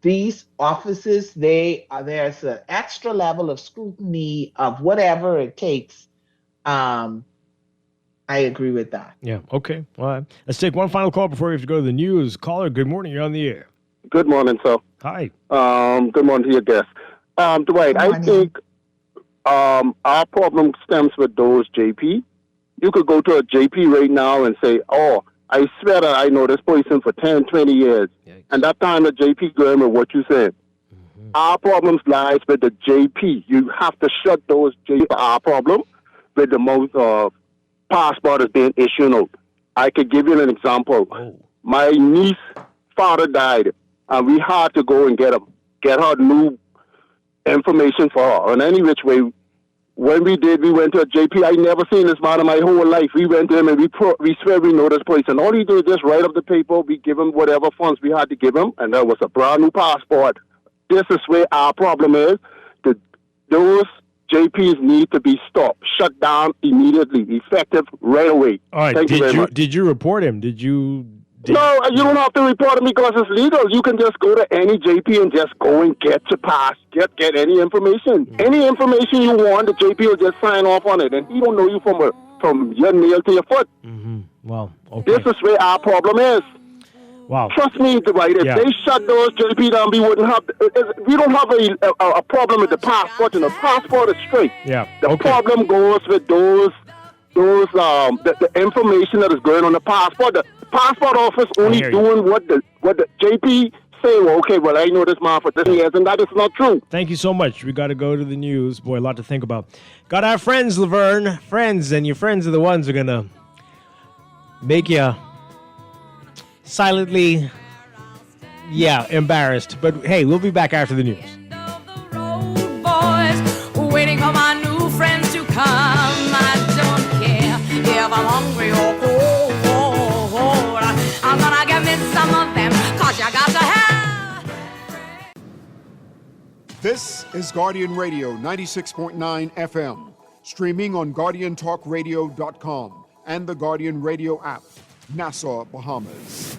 K: these offices, there's an extra level of scrutiny of whatever it takes. I agree with that.
B: Yeah, okay. All right. Let's take one final call before we have to go to the news. Caller, good morning. You're on the air.
R: Good morning, sir.
B: Hi.
R: Good morning to your guest. Dwight, I think our problem stems with those JP. You could go to a JP right now and say, oh, I swear that I know this person for 10, 20 years. Yikes. And that time the JP going with what you said. Our problems lies with the JP. You have to shut those JP. Our problem with the most passport is being issued out. I could give you an example. My niece father died, and we had to go and get her new information for her. And any which way, when we did, we went to a JP. I never seen this man in my whole life. We went to him and we swear we know this person. All he did was just write up the paper. We give him whatever funds we had to give him, and that was a brand new passport. This is where our problem is. Those JPs need to be stopped, shut down immediately, effective right away.
B: All right.
R: Thank you very much.
B: Did you report him?
R: No, you don't have to report him because it's legal. You can just go to any JP and just go and get your pass, get any information. Any information you want, the JP will just sign off on it, and he don't know you from your nail to your foot.
B: Well, okay.
R: This is where our problem is.
B: Wow.
R: Trust me, Dwight, if they shut those JP down, we don't have a problem with the passport, and the passport is straight.
B: Yeah.
R: The problem goes with the information that is going on the passport. The passport office only doing what the JP say. Well, okay, well, I know this man for 10 years, and that is not true.
B: Thank you so much. We got to go to the news. Boy, a lot to think about. Got our friends, Laverne. Friends, and your friends are the ones who are going to make you silently, embarrassed. But hey, we'll be back after the news.
C: Boys, waiting for my new friends to come. I don't care if I'm hungry or cold. I'm gonna give me some of them, 'cause you got to have.
A: This is Guardian Radio 96.9 FM, streaming on GuardianTalkRadio.com and the Guardian Radio app, Nassau, Bahamas.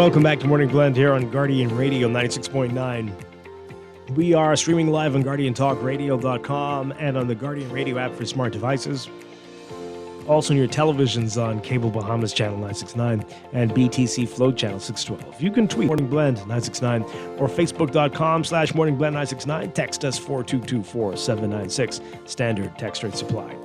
B: welcome back to Morning Blend here on Guardian Radio 96.9. We are streaming live on GuardianTalkRadio.com and on the Guardian Radio app for smart devices. Also on your televisions on Cable Bahamas Channel 969 and BTC Float Channel 612. You can tweet Morning Blend 969 or Facebook.com/Morning Blend 969. Text us 4224796. Standard text rate supply.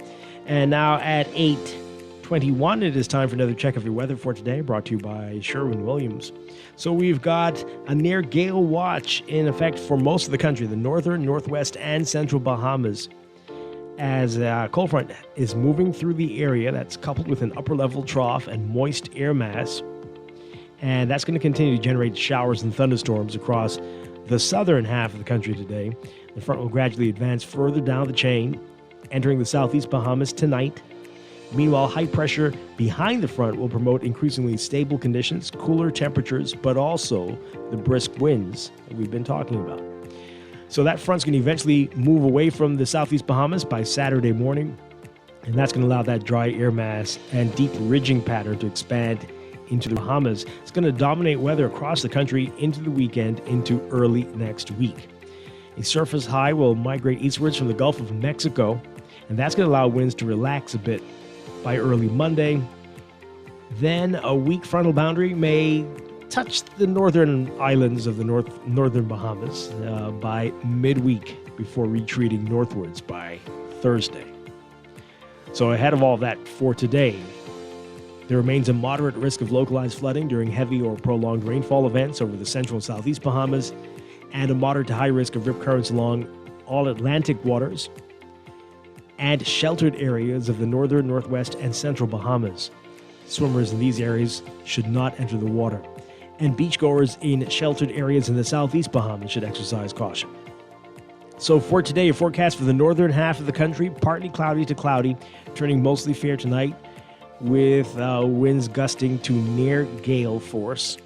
B: And now at 8:21, it is time for another check of your weather for today, brought to you by Sherwin-Williams. So we've got a near gale watch in effect for most of the country, the northern, northwest, and central Bahamas, as a cold front is moving through the area. That's coupled with an upper-level trough and moist air mass. And that's going to continue to generate showers and thunderstorms across the southern half of the country today. The front will gradually advance further down the chain, entering the southeast Bahamas tonight. Meanwhile, high pressure behind the front will promote increasingly stable conditions, cooler temperatures, but also the brisk winds that we've been talking about. So that front's going to eventually move away from the southeast Bahamas by Saturday morning, and that's going to allow that dry air mass and deep ridging pattern to expand into the Bahamas. It's going to dominate weather across the country into the weekend, into early next week. A surface high will migrate eastwards from the Gulf of Mexico, and that's going to allow winds to relax a bit by early Monday. Then a weak frontal boundary may touch the northern islands of the northern Bahamas by midweek before retreating northwards by Thursday. So ahead of all that for today, there remains a moderate risk of localized flooding during heavy or prolonged rainfall events over the central and southeast Bahamas, and a moderate to high risk of rip currents along all Atlantic waters and sheltered areas of the northern, northwest, and central Bahamas. Swimmers in these areas should not enter the water, and beachgoers in sheltered areas in the southeast Bahamas should exercise caution. So for today, a forecast for the northern half of the country, partly cloudy to cloudy, turning mostly fair tonight, with winds gusting to near gale force.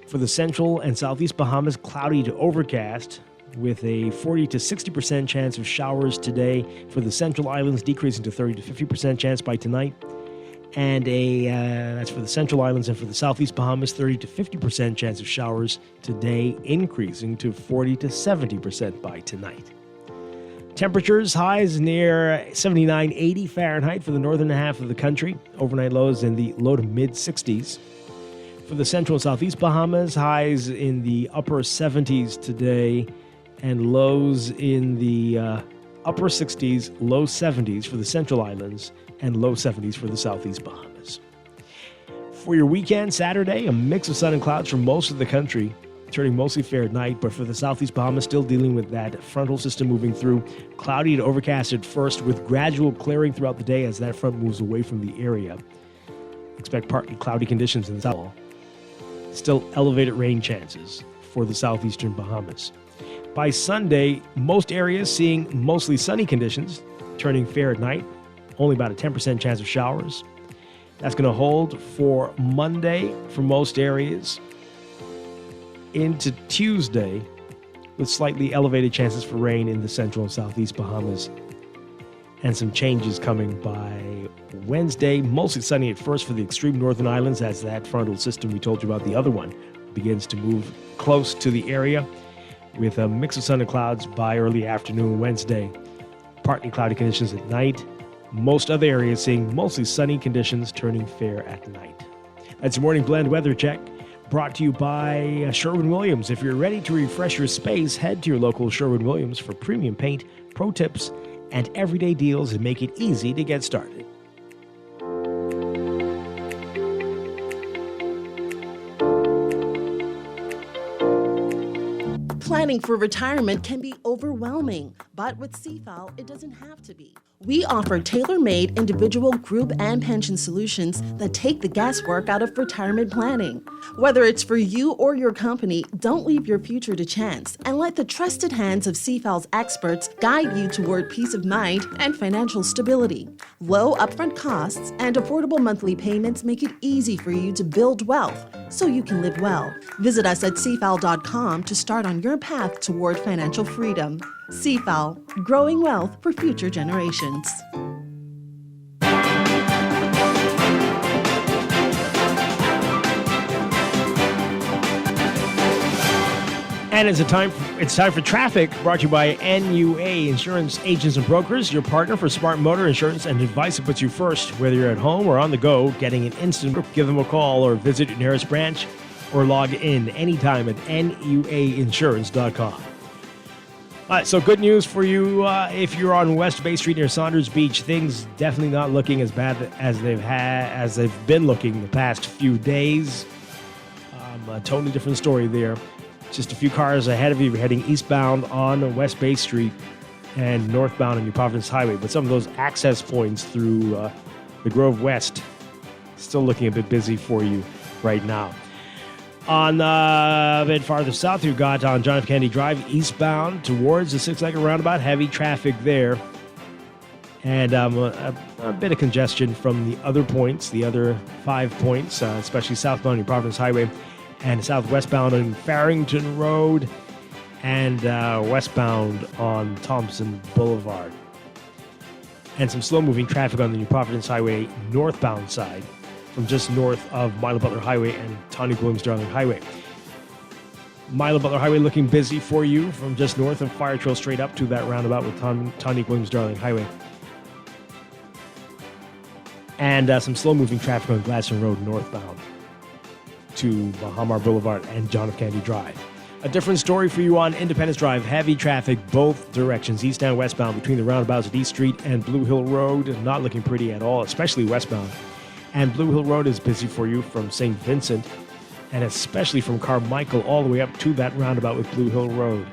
B: For the central and southeast Bahamas, cloudy to overcast, with a 40 to 60% chance of showers today. For the central islands, decreasing to 30 to 50% chance by tonight. And that's for the central islands, and for the southeast Bahamas, 30 to 50% chance of showers today, increasing to 40 to 70% by tonight. Temperatures highs near 79, 80 Fahrenheit for the northern half of the country. Overnight lows in the low to mid 60s. For the central and southeast Bahamas, highs in the upper 70s today, and lows in the upper 60s, low 70s for the central islands, and low 70s for the southeast Bahamas. For your weekend, Saturday, a mix of sun and clouds for most of the country, turning mostly fair at night, but for the southeast Bahamas, still dealing with that frontal system moving through. Cloudy to overcast at first, with gradual clearing throughout the day as that front moves away from the area. Expect partly cloudy conditions in the south. Still elevated rain chances for the southeastern Bahamas. By Sunday, most areas seeing mostly sunny conditions, turning fair at night. Only about a 10% chance of showers. That's going to hold for Monday for most areas. Into Tuesday, with slightly elevated chances for rain in the central and southeast Bahamas. And some changes coming by Wednesday. Mostly sunny at first for the extreme northern islands as that frontal system we told you about, the other one, begins to move close to the area, with a mix of sun and clouds by early afternoon Wednesday. Partly cloudy conditions at night. Most other areas seeing mostly sunny conditions, turning fair at night. That's your Morning Blend weather check, brought to you by Sherwin-Williams. If you're ready to refresh your space, head to your local Sherwin-Williams for premium paint, pro tips, and everyday deals that make it easy to get started.
S: Planning for retirement can be overwhelming, but with CFAL, it doesn't have to be. We offer tailor-made individual, group, and pension solutions that take the guesswork out of retirement planning. Whether it's for you or your company, don't leave your future to chance and let the trusted hands of CFAL's experts guide you toward peace of mind and financial stability. Low upfront costs and affordable monthly payments make it easy for you to build wealth so you can live well. Visit us at cfal.com to start on your path toward financial freedom. CFAL, growing wealth for future generations.
B: And it's time for traffic, brought to you by NUA Insurance Agents and Brokers, your partner for smart motor insurance and advice that puts you first. Whether you're at home or on the go, getting an instant, give them a call or visit your nearest branch or log in anytime at nuainsurance.com. So good news for you if you're on West Bay Street near Saunders Beach. Things definitely not looking as bad as they've been looking the past few days. A totally different story there. Just a few cars ahead of you heading eastbound on West Bay Street and northbound on New Providence Highway. But some of those access points through the Grove West still looking a bit busy for you right now. On a bit farther south, you've got on John F. Kennedy Drive eastbound towards the six-legged roundabout. Heavy traffic there. And a bit of congestion from the other points, the other 5 points, especially southbound New Providence Highway and southwestbound on Farrington Road and westbound on Thompson Boulevard. And some slow-moving traffic on the New Providence Highway northbound side from just north of Milo Butler Highway and Tawny Williams Darling Highway. Milo Butler Highway looking busy for you from just north of Fire Trail straight up to that roundabout with Tawny Williams Darling Highway. And some slow-moving traffic on Gladstone Road northbound to Bahamar Boulevard and John F. Kennedy Drive. A different story for you on Independence Drive. Heavy traffic both directions, east and westbound, between the roundabouts at East Street and Blue Hill Road. Not looking pretty at all, especially westbound. And Blue Hill Road is busy for you from St. Vincent and especially from Carmichael all the way up to that roundabout with Blue Hill Road.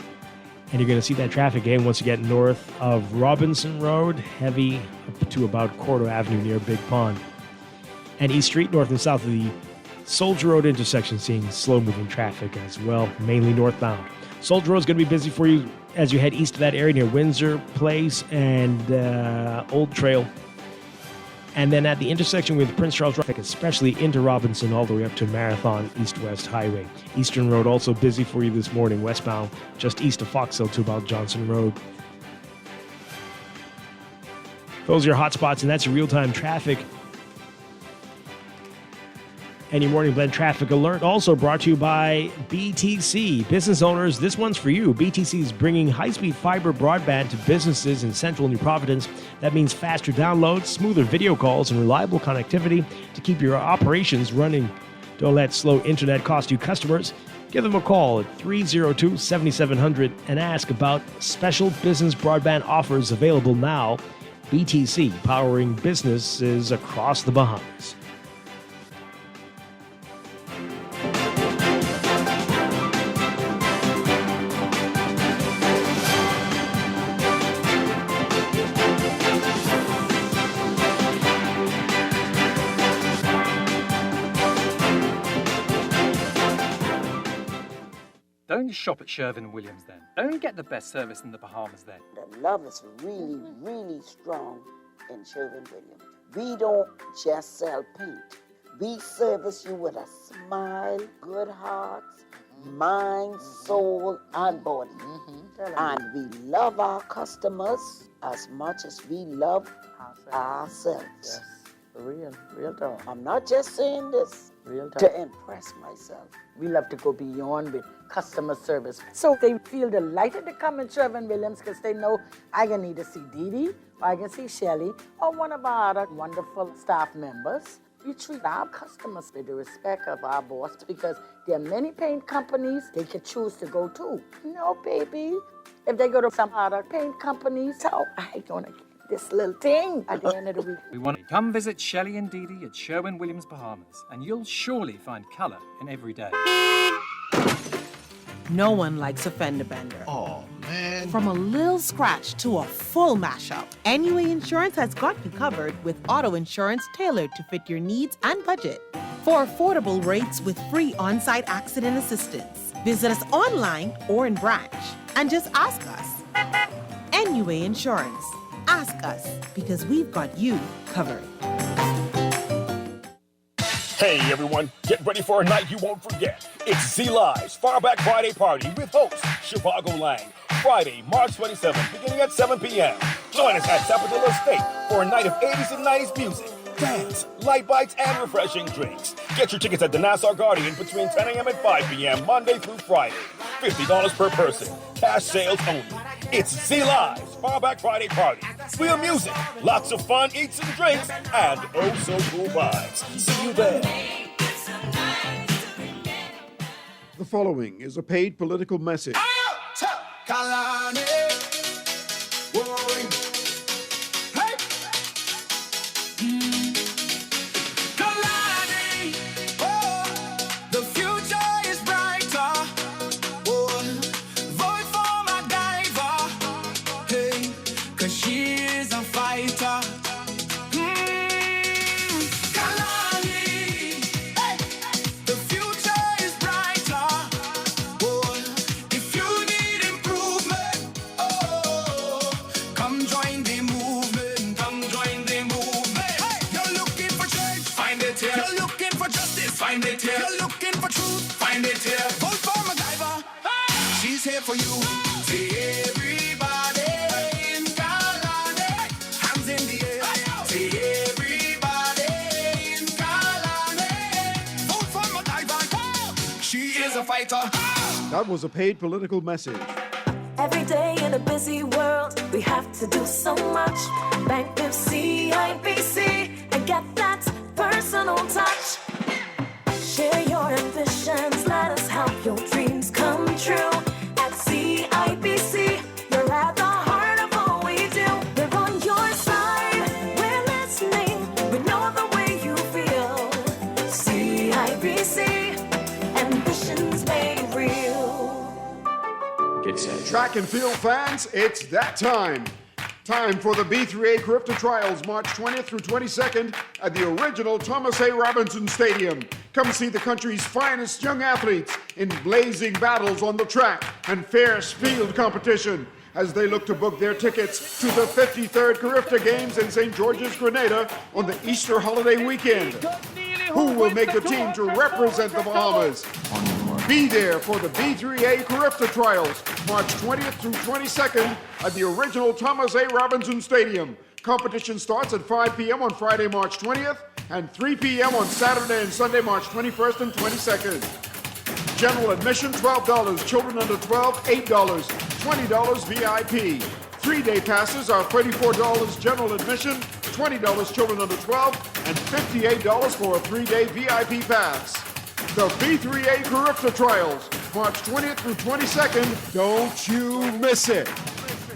B: And you're going to see that traffic again once you get north of Robinson Road, heavy up to about Cordo Avenue near Big Pond. And East Street, north and south of the Soldier Road intersection, seeing slow-moving traffic as well, mainly northbound. Soldier Road is going to be busy for you as you head east of that area near Windsor Place and Old Trail. And then at the intersection with Prince Charles traffic, especially into Robinson all the way up to Marathon East-West Highway. Eastern Road also busy for you this morning, westbound, just east of Fox Hill to about Johnson Road. Those are your hot spots, and that's your real-time traffic. And your Morning Blend Traffic Alert also brought to you by BTC. Business owners, this one's for you. BTC is bringing high-speed fiber broadband to businesses in central New Providence. That means faster downloads, smoother video calls, and reliable connectivity to keep your operations running. Don't let slow internet cost you customers. Give them a call at 302-7700 and ask about special business broadband offers available now. BTC, powering businesses across the Bahamas.
T: Don't shop at Sherwin-Williams then. Don't get the best service in the Bahamas then.
U: The love is really, really strong in Sherwin-Williams. We don't just sell paint. We service you with a smile, good hearts, mind, soul, and body. And we love our customers as much as we love ourselves.
V: Yes, real talk.
U: I'm not just saying this
V: Real talk.
U: to impress myself.
V: We love to go beyond with customer service. So they feel delighted to come in Sherwin-Williams because they know I can either see Dee Dee, or I can see Shelly, or one of our other wonderful staff members. We treat our customers with the respect of our boss because there are many paint companies they could choose to go to. No, baby. If they go to some other paint companies, so I gonna get this little thing at the end of the week.
T: We want to come visit Shelley and Dee Dee at Sherwin-Williams Bahamas, and you'll surely find colour in every day.
I: No one likes a fender bender.
W: Oh, man.
I: From a little scratch to a full mashup, NUA Insurance has got you covered with auto insurance tailored to fit your needs and budget. For affordable rates with free on-site accident assistance, visit us online or in branch and just ask us. NUA Insurance. Ask us because we've got you covered.
X: Hey everyone, get ready for a night you won't forget. It's Z-Live's Far Back Friday Party with host Shivago Lang. Friday, March 27th, beginning at 7 p.m. Join us at Sapodilla Estate for a night of 80s and 90s music. fans, light bites, and refreshing drinks. Get your tickets at the Nassau Guardian between 10 a.m. and 5 p.m. Monday through Friday. $50 per person. Cash sales only. It's Z Live's Farback Friday Party. Real music, lots of fun, eats and drinks, and oh so cool vibes. See you there.
A: The following is a paid political message.
D: Find it here. You're looking for truth. Find it here. Vote for MacGyver. She's here for you. See everybody in Kalani. Hands in the air. See everybody in Kalani. Vote for MacGyver. She is a fighter.
A: That was a paid political message.
G: Every day in a busy world, we have to do so much. Bank with CIBC and get that personal touch. Share your ambitions, let us help your dreams come true. At CIBC, you're at the heart of all we do. We're on your side, we're listening, we know the way you feel. CIBC, ambitions made real.
A: Get set. Track and field fans, it's that time. Time for the B3A Carifta Trials, March 20th through 22nd at the original Thomas A. Robinson Stadium. Come see the country's finest young athletes in blazing battles on the track and fierce field competition as they look to book their tickets to the 53rd Carifta Games in St. George's, Grenada on the Easter holiday weekend. Who will make the team to represent the Bahamas? Be there for the B3A Carifta Trials, March 20th through 22nd at the original Thomas A. Robinson Stadium. Competition starts at 5 p.m. on Friday, March 20th and 3 p.m. on Saturday and Sunday, March 21st and 22nd. General admission, $12. Children under 12, $8. $20 VIP. 3-day passes are $34 general admission, $20 children under 12, and $58 for a 3-day VIP pass. The B3A Carifta Trials, March 20th through 22nd. Don't you miss it.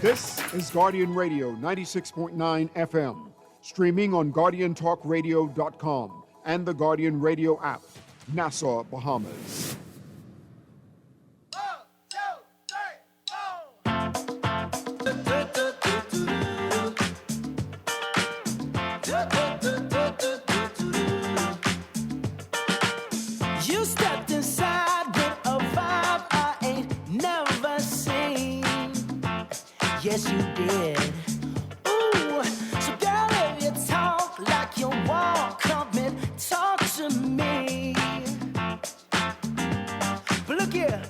A: This is Guardian Radio 96.9 FM, streaming on GuardianTalkRadio.com and the Guardian Radio app, Nassau, Bahamas.
D: You stepped inside with a vibe I ain't never seen. Yes, you did. Ooh, so girl, if you talk like you walk, come and talk to me. But look here,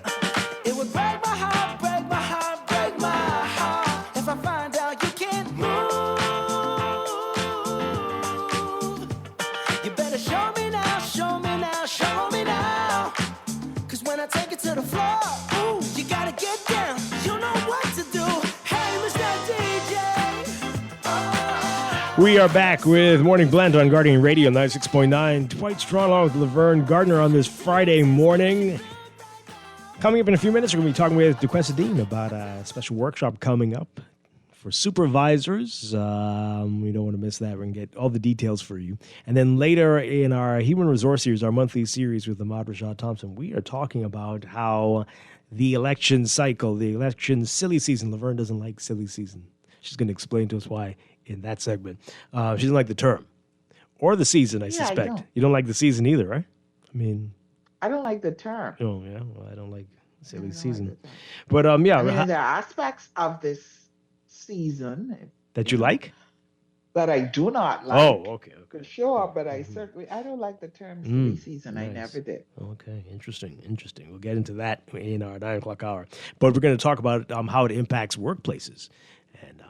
D: it would break my heart, break my heart, break my heart if I find out you can't move. You better show me now, show me now, show me now. Cause when I take it to the floor, ooh, you gotta get down. You know what to do. Hey, Mr. DJ.
B: We are back with Morning Blend on Guardian Radio 96.9. Dwight Strong along with Laverne Gardner on this Friday morning. Coming up in a few minutes, we're going to be talking with DeQuesta Dean about a special workshop coming up for supervisors. We don't want to miss that. We're going to get all the details for you. And then later in our Human Resource Series, our monthly series with Ahmad Rashad Thompson, we are talking about how the election cycle, the election silly season, Laverne doesn't like silly season. She's going to explain to us why in that segment. She doesn't like the term or the season, I suspect. You don't like the season either, right? I mean,
K: I don't like the term.
B: Oh, yeah. Well, I don't like silly season. But, yeah.
K: I mean, there are aspects of this season
B: that you like?
K: that I do not like.
B: Oh, okay.
K: For sure, but I don't like the term silly season.
B: Nice.
K: I never did.
B: Okay, interesting. We'll get into that in our 9 o'clock hour. But we're going to talk about how it impacts workplaces. And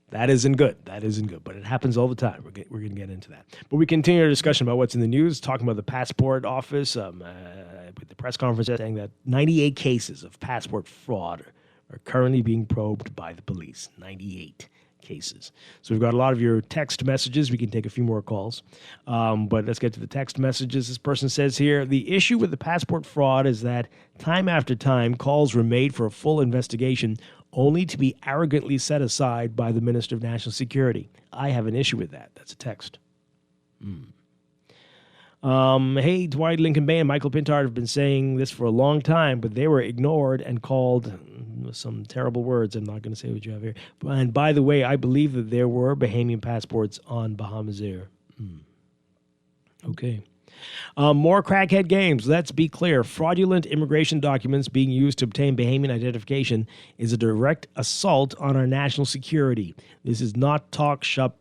B: That isn't good. That isn't good. But it happens all the time. We're going to get into that. But we continue our discussion about what's in the news, talking about the passport office, with the press conference saying that 98 cases of passport fraud are currently being probed by the police. 98 cases. So we've got a lot of your text messages. We can take a few more calls. But let's get to the text messages. This person says here, the issue with the passport fraud is that time after time, calls were made for a full investigation only to be arrogantly set aside by the Minister of National Security. I have an issue with that. That's a text. Hey, Dwight, Lincoln Bay, and Michael Pintard have been saying this for a long time, but they were ignored and called some terrible words. I'm not going to say what you have here. And by the way, I believe that there were Bahamian passports on Bahamas Air. Okay. More crackhead games. Let's be clear. Fraudulent immigration documents being used to obtain Bahamian identification is a direct assault on our national security. This is not talk shop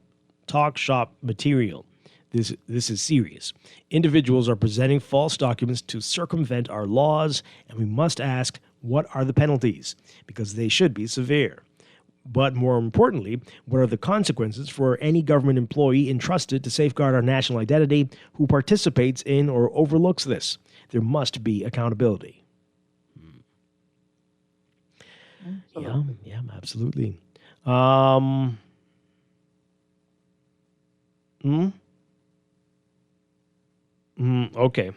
B: material. This is serious. Individuals are presenting false documents to circumvent our laws, and we must ask, what are the penalties? Because they should be severe. But more importantly, what are the consequences for any government employee entrusted to safeguard our national identity who participates in or overlooks this? There must be accountability. Yeah, absolutely. Okay.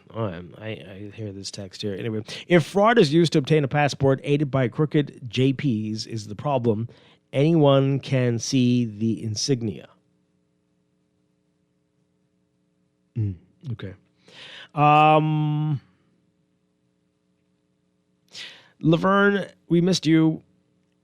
B: I hear this text here. Anyway, if fraud is used to obtain a passport aided by crooked JPs is the problem, anyone can see the insignia. Okay. Laverne, we missed you.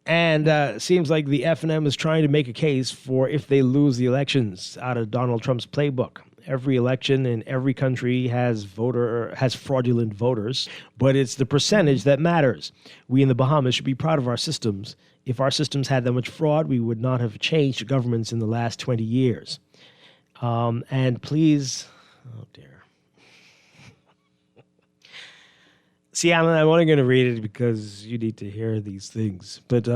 B: And seems like the F&M is trying to make a case for if they lose the elections out of Donald Trump's playbook. Every election in every country has fraudulent voters, but it's the percentage that matters. We in the Bahamas should be proud of our systems. If our systems had that much fraud, we would not have changed governments in the last 20 years. And please, oh dear. See, Alan, I'm only going to read it because you need to hear these things. But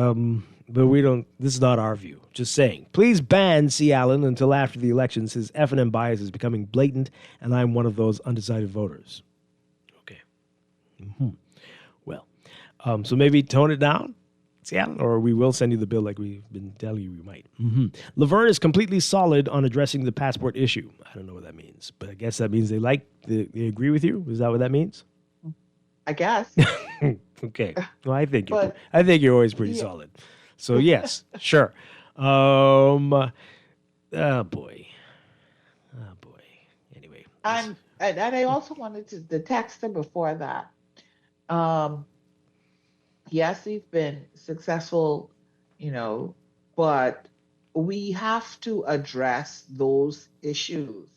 B: we don't, this is not our view. Just saying. Please ban C. Allen until after the elections. His F&M bias is becoming blatant, and I'm one of those undecided voters. Okay. Well, so maybe tone it down, C. Allen, or we will send you the bill like we've been telling you we might. Laverne is completely solid on addressing the passport issue. I don't know what that means, but I guess that means they agree with you. Is that what that mees?
K: I guess.
B: Okay. Well, I think you're always pretty solid. So yes, sure. Oh boy. Anyway.
K: And I also wanted to the texter before that. Yes, we've been successful, but we have to address those issues.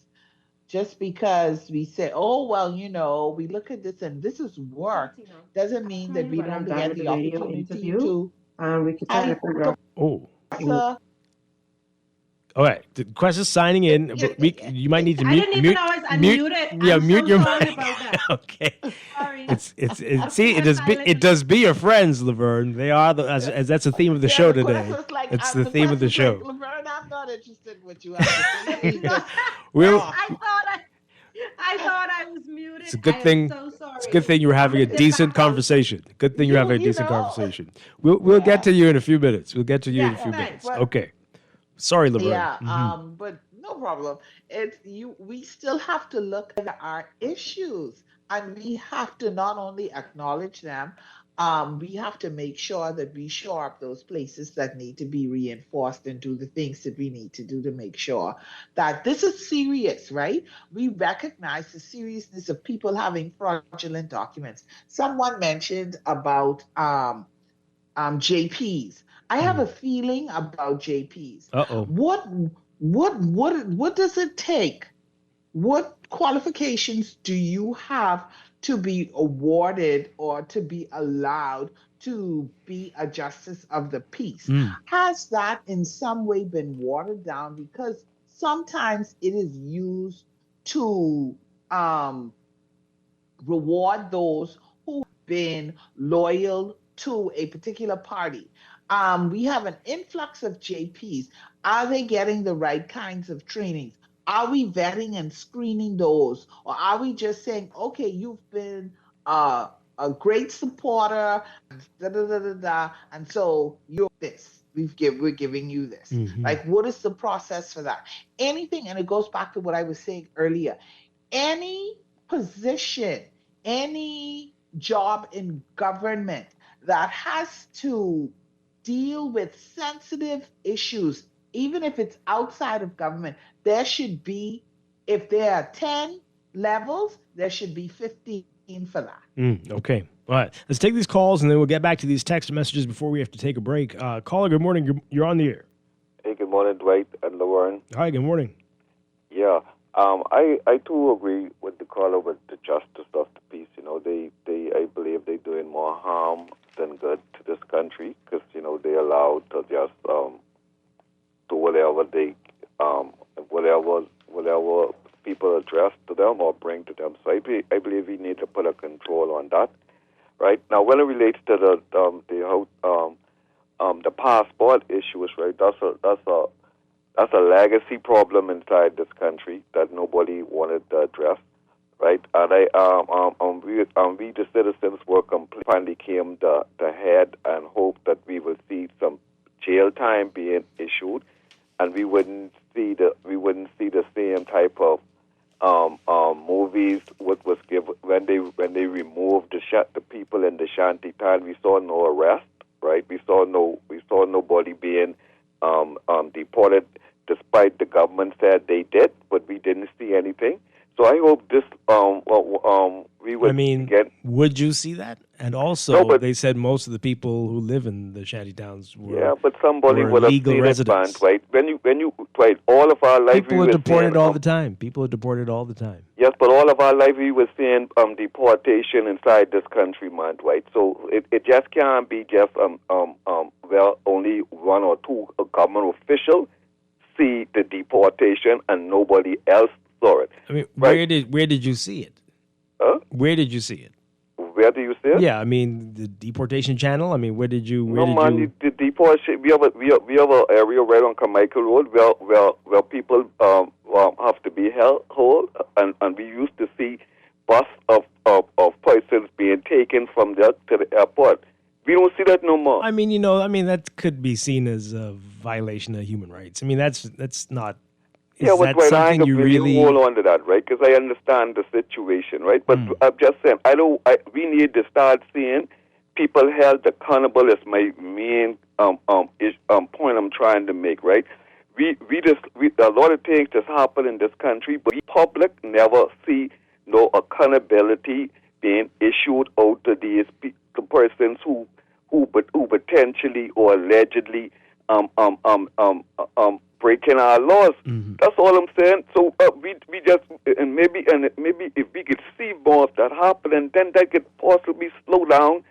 K: Just because we say, oh, well, we look at this and this is work, doesn't mean that we don't get the opportunity to.
B: All right. The Quest is signing in. You might need to mute.
E: I didn't even know I was unmuted.
B: Yeah,
E: I'm
B: mute
E: so
B: your
E: sorry
B: mic.
E: about that.
B: Okay.
E: Sorry.
B: See, it does be your friends, Laverne. They are as that's the theme of the show today. It's the theme of the show.
K: Laverne, I'm not interested in what you have to say.
E: I thought I was muted.
B: It's a good thing.
E: So sorry.
B: It's a good thing you were having a decent conversation. Good thing you're having a decent conversation. We'll get to you in a few minutes. We'll get to you in a few minutes.
K: Well,
B: okay. Sorry, Laverne.
K: Yeah. But no problem. We still have to look at our issues, and we have to not only acknowledge them. We have to make sure that we shore up those places that need to be reinforced and do the things that we need to do to make sure that this is serious, right? We recognize the seriousness of people having fraudulent documents. Someone mentioned about JPs. I have a feeling about JPs. What does it take? What qualifications do you have to be awarded or to be allowed to be a justice of the peace? Has that in some way been watered down? Because sometimes it is used to reward those who've been loyal to a particular party. We have an influx of JPs. Are they getting the right kinds of trainings? Are we vetting and screening those? Or are we just saying, okay, you've been a great supporter, da da da da da, and so you're this. We're giving you this. Like, what is the process for that? Anything, and it goes back to what I was saying earlier. Any position, any job in government that has to deal with sensitive issues, even if it's outside of government, there should be, if there are 10 levels, there should be 15 for that.
B: Okay. All right. Let's take these calls, and then we'll get back to these text messages before we have to take a break. Caller, good morning. You're on the air.
F: Hey, good morning, Dwight and Lauren.
B: Hi, good morning.
F: Yeah, I too agree with the caller with the justice of the peace. You know, I believe they're doing more harm than good to this country because, you know, they allowed to just do whatever whatever people address to them or bring to them. So I believe we need to put a control on that. Right now, when it relates to the passport issues, right? That's a legacy problem inside this country that nobody wanted to address, right? And we the citizens finally came to head and hope that we will see some jail time being issued, and we wouldn't see the same type of movies what was given when they removed the people in the shanty town. We saw no arrest, right? We saw nobody being deported, despite the government said they did, but we didn't see anything. So I hope this we would get.
B: Would you see that? And also, they said most of the people who live in the shantytowns were
F: but somebody would have
B: legal
F: seen
B: residents.
F: it, right? When you right, all of our life
B: People are deported all the time. People are deported all the time.
F: Yes, but all of our life we were seeing deportation inside this country, man, right? So it just can't be just only one or two government officials see the deportation and nobody else saw it.
B: I mean,
F: right?
B: where did you see it?
F: Huh?
B: Where did you see it?
F: Where do you see it?
B: Yeah, I mean the deportation channel. I mean, where did you?
F: The deportation. We have a area right on Carmichael Road where people have to be held, and we used to see bus of persons being taken from there to the airport. We don't see that no more.
B: I mean, that could be seen as a violation of human rights. I mean, that's not.
F: Yeah, but right, I ain't really hold on to that, right? Because I understand the situation, right? But I'm just saying, we need to start seeing people held accountable. Is my main point I'm trying to make, right? We a lot of things just happen in this country, but the public never see no accountability being issued out to these the persons who potentially or allegedly breaking our laws. That's all I'm saying. So we just and maybe if we could see more of that happening, then that could possibly slow down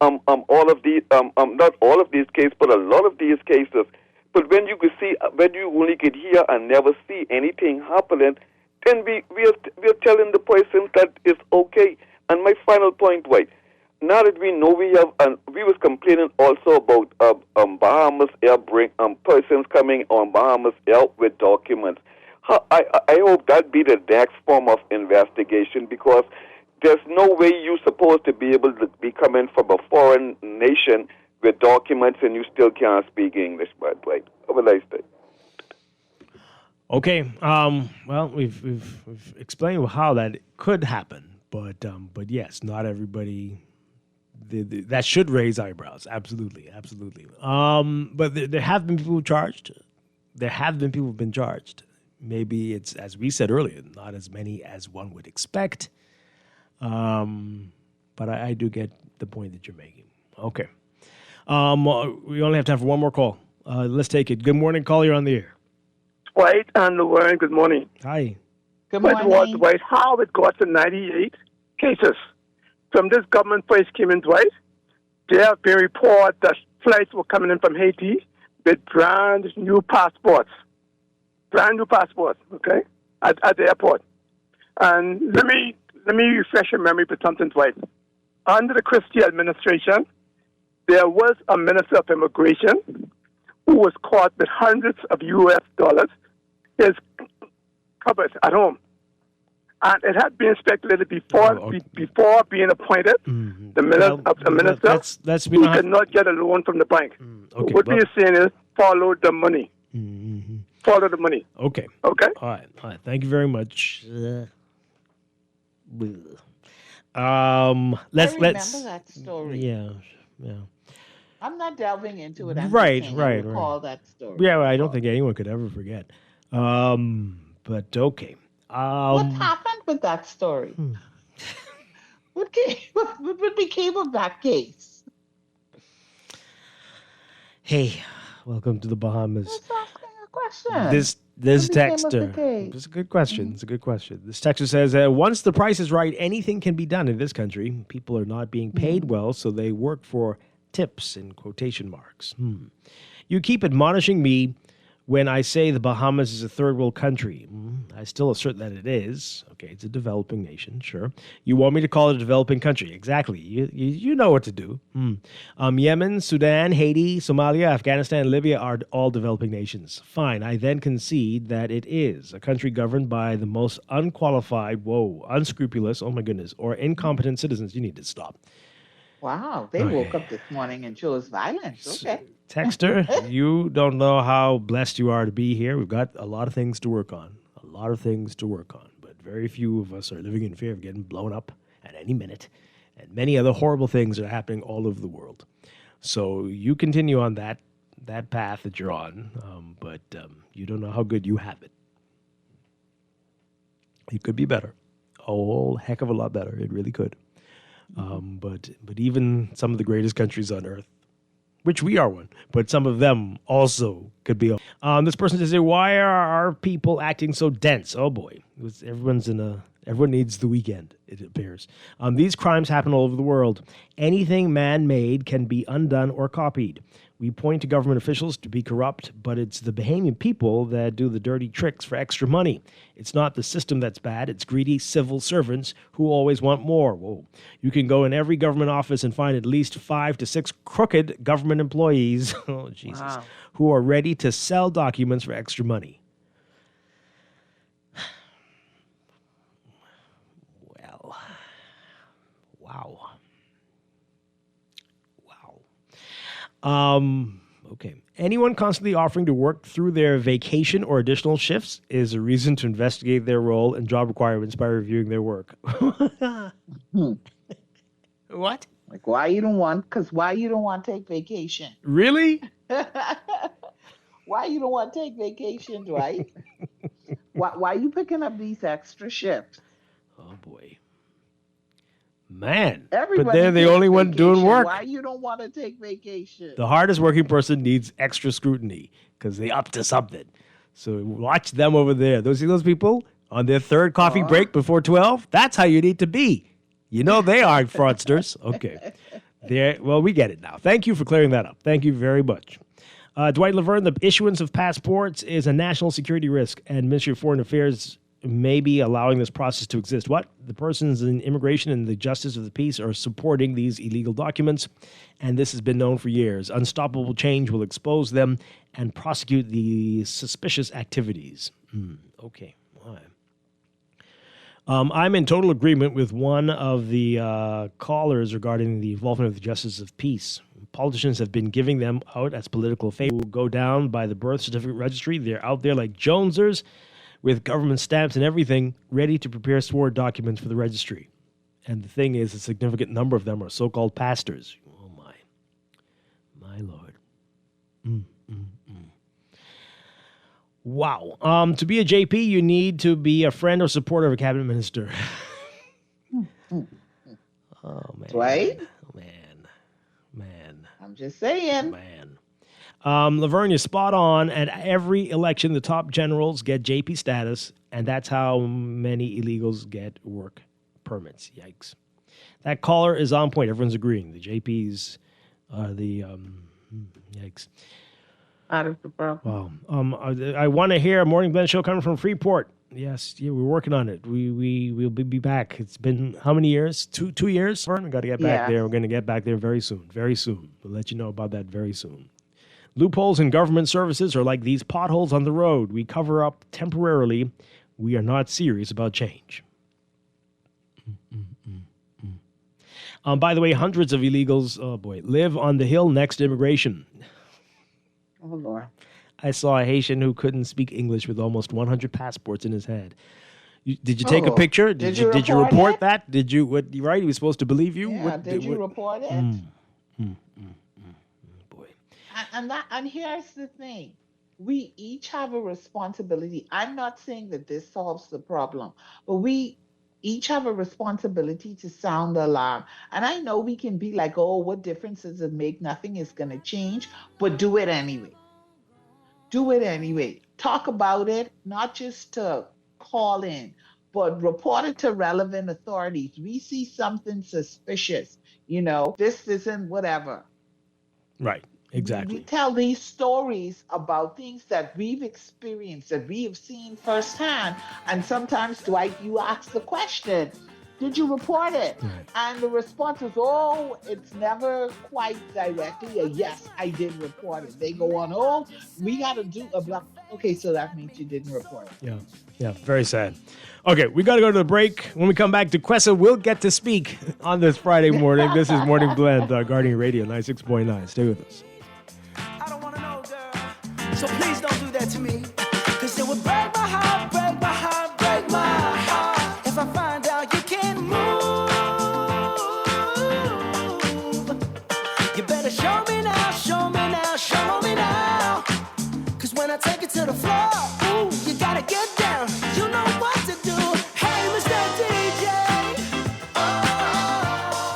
F: all of these not all of these cases, but a lot of these cases. But when you only could hear and never see anything happening, then we're telling the persons that it's okay. And my final point, Dwight, now that we know we have, and we was complaining also about Bahamas Air persons coming on Bahamas Air with documents. I hope that be the next form of investigation, because there's no way you're supposed to be able to be coming from a foreign nation with documents and you still can't speak English, right? Have a nice day.
B: Okay. Well, we've explained how that could happen, but yes, not everybody. That should raise eyebrows. Absolutely. But there have been people charged. There have been people who've been charged. Maybe it's, as we said earlier, not as many as one would expect. But I do get the point that you're making. Okay. We only have time for one more call. Let's take it. Good morning, caller. You're on the air.
H: Dwight and Lauren, good morning.
B: Hi.
H: Good morning. Dwight, how it got to 98 cases. From this government first came in, Dwight, there have been reports that flights were coming in from Haiti with brand new passports, okay, at the airport. And let me refresh your memory with something, Dwight. Under the Christie administration, there was a minister of immigration who was caught with hundreds of U.S. dollars, his cupboard at home. And it had been speculated before being appointed, the minister who could not get a loan from the bank.
B: Okay,
H: What we are saying is follow the money. Follow the money.
B: Okay.
H: Okay.
B: All right. Thank you very much. Let's
K: I remember that story.
B: Yeah.
K: I'm not delving into it. I'm
B: Right.
K: just saying I recall that story.
B: Yeah, well, I don't think anyone could ever forget. But okay.
K: What happened with that story? What became of that case?
B: Hey, welcome to the Bahamas.
K: Just asking a question.
B: This
K: What became of the
B: texter.
K: case?
B: It's a good question. It's a good question. This texter says, once the price is right, anything can be done in this country. People are not being paid well, so they work for tips in quotation marks. You keep admonishing me when I say the Bahamas is a third world country. I still assert that it is. Okay, it's a developing nation, sure. You want me to call it a developing country. Exactly. You know what to do. Yemen, Sudan, Haiti, Somalia, Afghanistan, Libya are all developing nations. Fine, I then concede that it is a country governed by the most unqualified, unscrupulous, oh my goodness, or incompetent citizens. You need to stop.
K: Wow, they woke up this morning and chose violence. Okay.
B: Texter, you don't know how blessed you are to be here. We've got a lot of things to work on. But very few of us are living in fear of getting blown up at any minute. And many other horrible things are happening all over the world. So you continue on that path that you're on, but you don't know how good you have it. It could be better. A whole heck of a lot better. It really could. But even some of the greatest countries on earth, which we are one, but some of them also could be. This person says, why are our people acting so dense? Oh boy, everyone needs the weekend, it appears. These crimes happen all over the world. Anything man-made can be undone or copied. We point to government officials to be corrupt, but it's the Bahamian people that do the dirty tricks for extra money. It's not the system that's bad. It's greedy civil servants who always want more. Whoa. You can go in every government office and find at least 5 to 6 crooked government employees, oh Jesus, who are ready to sell documents for extra money. Well, wow. Okay. Anyone constantly offering to work through their vacation or additional shifts is a reason to investigate their role and job requirements by reviewing their work. What?
K: Like why you don't want to take vacation?
B: Really?
K: Why you don't want to take vacation, Dwight? why you picking up these extra shifts?
B: Oh boy. Man,
K: Everybody
B: but they're the
K: takes
B: only one doing
K: vacation.
B: work.
K: Why you don't want to take vacation?
B: The hardest working person needs extra scrutiny because they up to something. So watch them over there. See those people on their third coffee break before 12? That's how you need to be. You know they aren't fraudsters. Okay. Well, we get it now. Thank you for clearing that up. Thank you very much. Dwight Laverne, the issuance of passports is a national security risk, and Ministry of Foreign Affairs may be allowing this process to exist. What? The persons in immigration and the justice of the peace are supporting these illegal documents, and this has been known for years. Unstoppable change will expose them and prosecute the suspicious activities. Okay. All right. I'm in total agreement with one of the callers regarding the involvement of the justice of peace. Politicians have been giving them out as political favor. Who go down by the birth certificate registry. They're out there like Jonesers, with government stamps and everything, ready to prepare sworn documents for the registry. And the thing is, a significant number of them are so-called pastors. Oh, my Lord. Wow. To be a JP, you need to be a friend or supporter of a cabinet minister. Oh, man.
K: Dwight?
B: Man.
K: I'm just saying.
B: Man. Laverne, you're spot on. At every election, the top generals get JP status, and that's how many illegals get work permits. Yikes. That caller is on point. Everyone's agreeing. The JPs are the... yikes.
K: Out of the problem.
B: Wow. I want to hear a Morning Blend show coming from Freeport. Yes, yeah, we're working on it. We'll be back. It's been how many years? 2 years. We got to get back there. We're going to get back there very soon. Very soon. We'll let you know about that very soon. Loopholes in government services are like these potholes on the road. We cover up temporarily. We are not serious about change. By the way, hundreds of illegals, live on the hill next to immigration.
K: Oh, Lord.
B: I saw a Haitian who couldn't speak English with almost 100 passports in his head. Did you take a picture? Did you report that? Did you? Right? He was supposed to believe you.
K: Yeah. Did you report it?
B: Boy.
K: And here's the thing: we each have a responsibility. I'm not saying that this solves the problem, but we each have a responsibility to sound the alarm. And I know we can be like, "Oh, what difference does it make? Nothing is going to change," but do it anyway. Do it anyway. Talk about it, not just to call in, but report it to relevant authorities. We see something suspicious, this isn't whatever.
B: Right, exactly.
K: We tell these stories about things that we've experienced, that we have seen firsthand. And sometimes, Dwight, you ask the question, did you report it?
B: Right.
K: And the response is, oh, it's never quite directly a yes, I did report it. They go on, oh, we got to do a blah. Okay, so that means you didn't report it.
B: Yeah, very sad. Okay, we got to go to the break. When we come back, DeQuessa will get to speak on this Friday morning. This is Morning Blend, Guardian Radio 96.9. Stay with us.
D: I don't want to know, girl. So please don't do that to me. Because it would break my heart, break my heart, break my heart. If I find out you can't move, you better show me now, show me now, show me now. Because when I take it to the floor, ooh, you got to get down. You know what to do. Hey, Mr. DJ.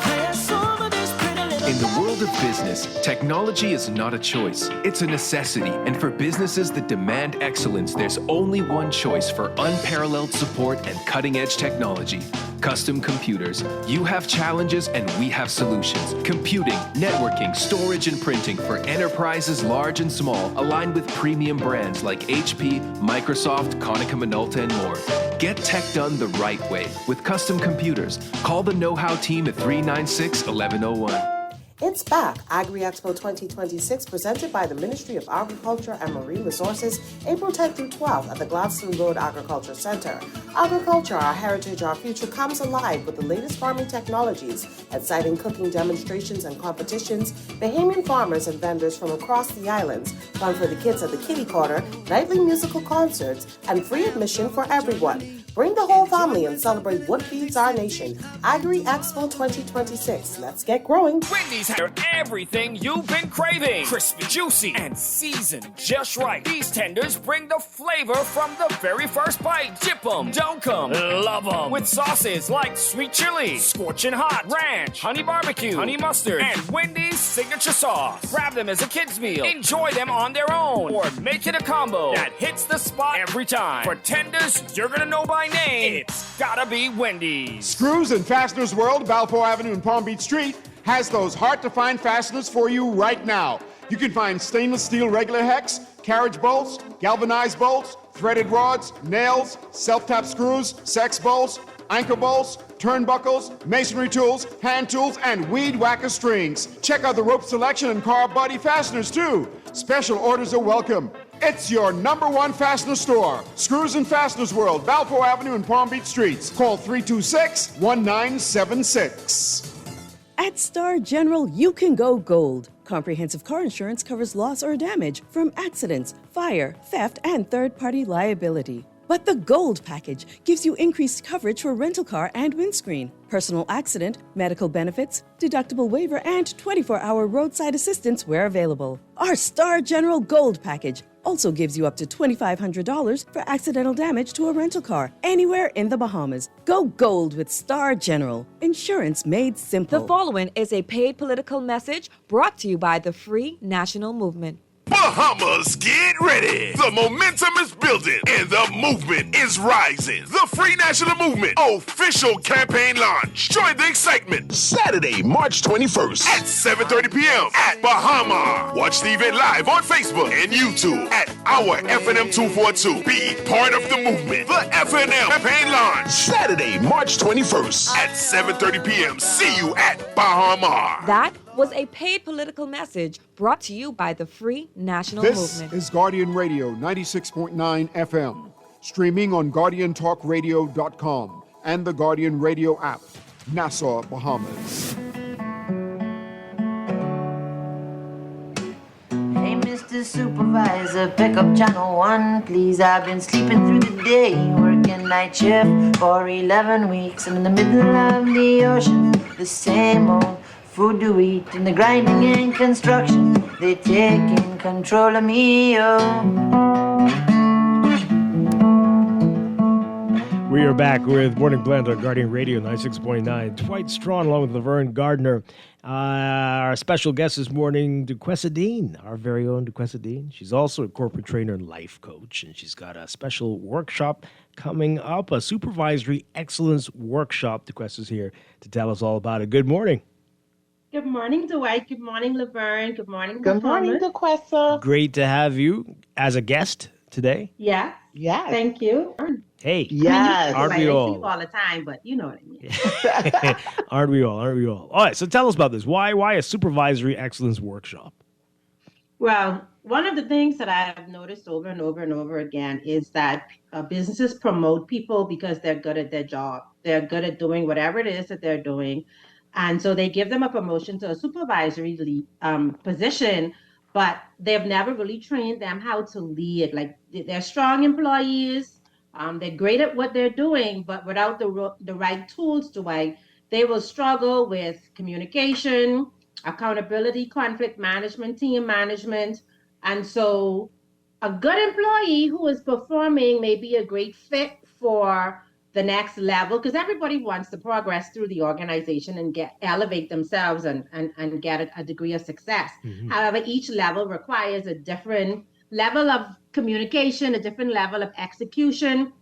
D: Play a song for this pretty little
J: In the world of business, technology is not a choice. It's a necessity. And for businesses that demand excellence, there's only one choice for unparalleled support and cutting-edge technology. Custom Computers. You have challenges and we have solutions. Computing, networking, storage, and printing for enterprises large and small, aligned with premium brands like HP, Microsoft, Konica Minolta, and more. Get tech done the right way with Custom Computers. Call the know-how team at 396-1101.
I: It's back, Agri-Expo 2026, presented by the Ministry of Agriculture and Marine Resources, April 10th through 12th at the Gladstone Road Agriculture Center. Agriculture, our heritage, our future, comes alive with the latest farming technologies, exciting cooking demonstrations and competitions, Bahamian farmers and vendors from across the islands, fun for the kids at the kiddie corner, nightly musical concerts, and free admission for everyone. Bring the whole family and celebrate what feeds our nation. Agri-Expo 2026. Let's get growing.
L: Wendy's have everything you've been craving. Crispy, juicy, and seasoned just right. These tenders bring the flavor from the very first bite. Dip 'em, dunk 'em, love 'em. With sauces like sweet chili, scorching hot, ranch, honey barbecue, honey mustard, and Wendy's signature sauce. Grab them as a kid's meal. Enjoy them on their own. Or make it a combo that hits the spot every time. For tenders you're gonna know by name, it's gotta be Wendy's.
A: Screws and Fasteners World, Balfour Avenue and Palm Beach Street, has those hard-to-find fasteners for you right now. You can find stainless steel regular hex, carriage bolts, galvanized bolts, threaded rods, nails, self-tap screws, sex bolts, anchor bolts, turnbuckles, masonry tools, hand tools, and weed whacker strings. Check out the rope selection and car body fasteners, too. Special orders are welcome. It's your #1 fastener store. Screws and Fasteners World, Balfour Avenue and Palm Beach Streets. Call 326-1976.
M: At Star General, you can go gold. Comprehensive car insurance covers loss or damage from accidents, fire, theft, and third-party liability. But the Gold package gives you increased coverage for rental car and windscreen, personal accident, medical benefits, deductible waiver, and 24-hour roadside assistance where available. Our Star General Gold package also gives you up to $2,500 for accidental damage to a rental car anywhere in the Bahamas. Go gold with Star General. Insurance made simple.
W: The following is a paid political message brought to you by the Free National Movement.
N: Bahamas, get ready. The momentum is building and the movement is rising. The Free National Movement official campaign launch. Join the excitement Saturday, March 21st at 7:30 p.m. at Bahama. Watch the event live on Facebook and YouTube at our FNM 242. Be part of the movement. The FNM campaign launch Saturday, March 21st at 7:30 p.m. See you at Bahama.
O: That was a paid political message brought to you by the Free National
A: This
O: Movement.
A: is Guardian Radio 96.9 FM, streaming on GuardianTalkRadio.com and the Guardian Radio app, Nassau, Bahamas.
P: Hey, Mr. Supervisor, pick up channel 1, please. I've been sleeping through the day, working night shift for 11 weeks. I'm in the middle of the ocean, the same old food to eat, and the grinding and construction, they taking control of me,
B: We are back with Morning Blend on Guardian Radio 96.9. Dwight Strachan along with Laverne Gardner. Our special guest this morning, Duquesa Dean, our very own Duquesa Dean. She's also a corporate trainer and life coach, and she's got a special workshop coming up, a supervisory excellence workshop. Duquesa's here to tell us all about it. Good morning.
E: Good morning, Dwight. Good morning, Laverne. Good morning,
K: Good morning, Duquesa.
B: Great to have you as a guest today.
E: Yeah.
K: Yes.
E: Thank you.
B: Hey,
K: yes.
B: Aren't we
E: I see
B: all?
E: you all the time, but you know what I mean.
B: Aren't we all? Aren't we all? All right, so tell us about this. Why a supervisory excellence workshop?
E: Well, one of the things that I've noticed over and over and over again is that businesses promote people because they're good at their job. They're good at doing whatever it is that they're doing. And so they give them a promotion to a supervisory position, but they've never really trained them how to lead. Like, they're strong employees. They're great at what they're doing, but without the right tools, they will struggle with communication, accountability, conflict management, team management. And so a good employee who is performing may be a great fit for the next level, because everybody wants to progress through the organization and elevate themselves and get a degree of success. Mm-hmm. However, each level requires a different level of communication, a different level of execution.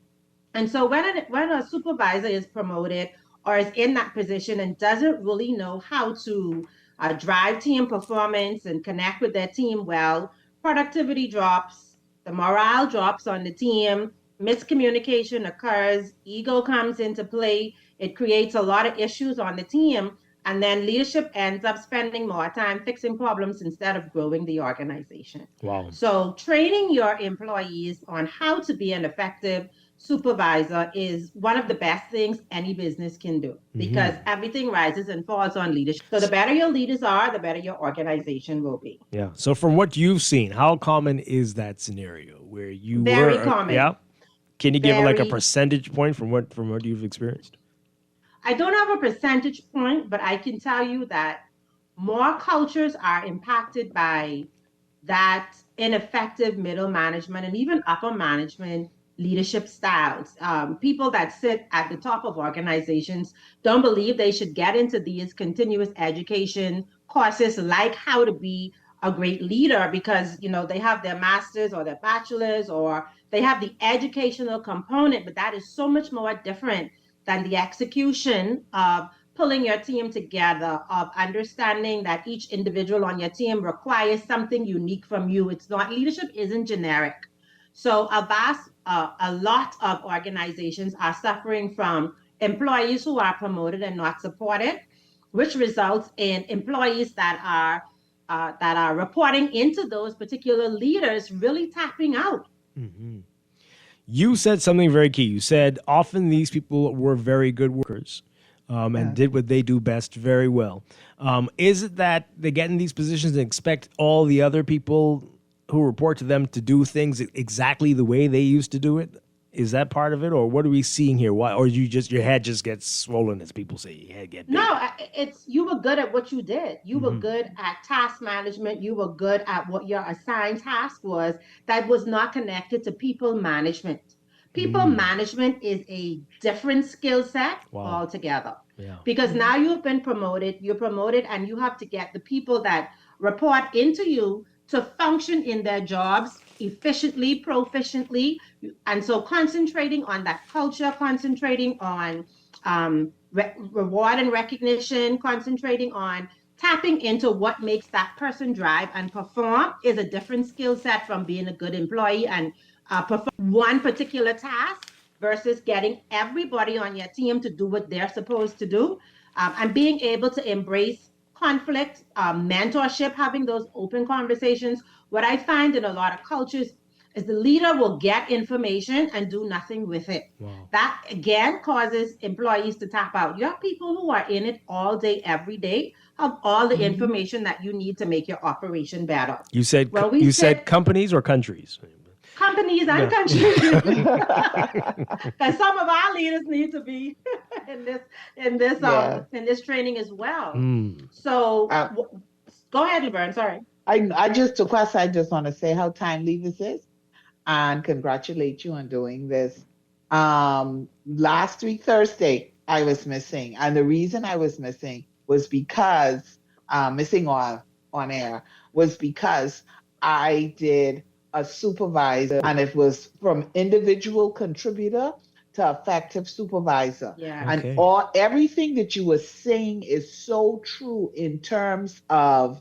E: And so when a supervisor is promoted or is in that position and doesn't really know how to drive team performance and connect with their team well, productivity drops, the morale drops on the team, miscommunication occurs, ego comes into play, it creates a lot of issues on the team, and then leadership ends up spending more time fixing problems instead of growing the organization.
B: Wow.
E: So training your employees on how to be an effective supervisor is one of the best things any business can do, because everything rises and falls on leadership. So the better your leaders are, the better your organization will be.
B: Yeah. So from what you've seen, how common is that scenario where you
E: Very
B: were?
E: common.
B: Yeah. Can you give like a
E: Very.
B: percentage point from what you've experienced?
E: I don't have a percentage point, but I can tell you that more cultures are impacted by that ineffective middle management and even upper management leadership styles. People that sit at the top of organizations don't believe they should get into these continuous education courses like how to be a great leader, because they have their master's or their bachelor's, or they have the educational component, but that is so much more different than the execution of pulling your team together, of understanding that each individual on your team requires something unique from you. It's not, leadership isn't generic. So a lot of organizations are suffering from employees who are promoted and not supported, which results in employees that are reporting into those particular leaders really tapping out.
B: Mm-hmm. You said something very key. You said often these people were very good workers and did what they do best very well. Is it that they get in these positions and expect all the other people who report to them to do things exactly the way they used to do it? Is that part of it, or what are we seeing here? Why, or your head just gets swollen, as people say, your head gets big?
E: No, it's you were good at what you did. You were good at task management. You were good at what your assigned task was. That was not connected to people management. People management is a different skill set altogether.
B: Yeah.
E: Because now you've been promoted, you're promoted, and you have to get the people that report into you to function in their jobs efficiently, proficiently. And so concentrating on that culture, concentrating on reward and recognition, concentrating on tapping into what makes that person drive and perform is a different skill set from being a good employee and perform one particular task versus getting everybody on your team to do what they're supposed to do, and being able to embrace conflict, mentorship, having those open conversations. What I find in a lot of cultures is the leader will get information and do nothing with it.
B: Wow.
E: That again causes employees to tap out. You have people who are in it all day, every day, have all the information that you need to make your operation better.
B: You said
E: Well,
B: you said companies or countries?
E: Companies and
B: Yeah.
E: countries, because some of our leaders need to be in this training as well. So go ahead, Laverne. Sorry.
K: I just to Quest, I just want to say how timely this is and congratulate you on doing this. Last week, Thursday, I was missing. And the reason I was missing was because missing on air was because I did a supervisor, and it was from individual contributor to effective supervisor.
E: Yeah.
K: And everything that you were saying is so true in terms of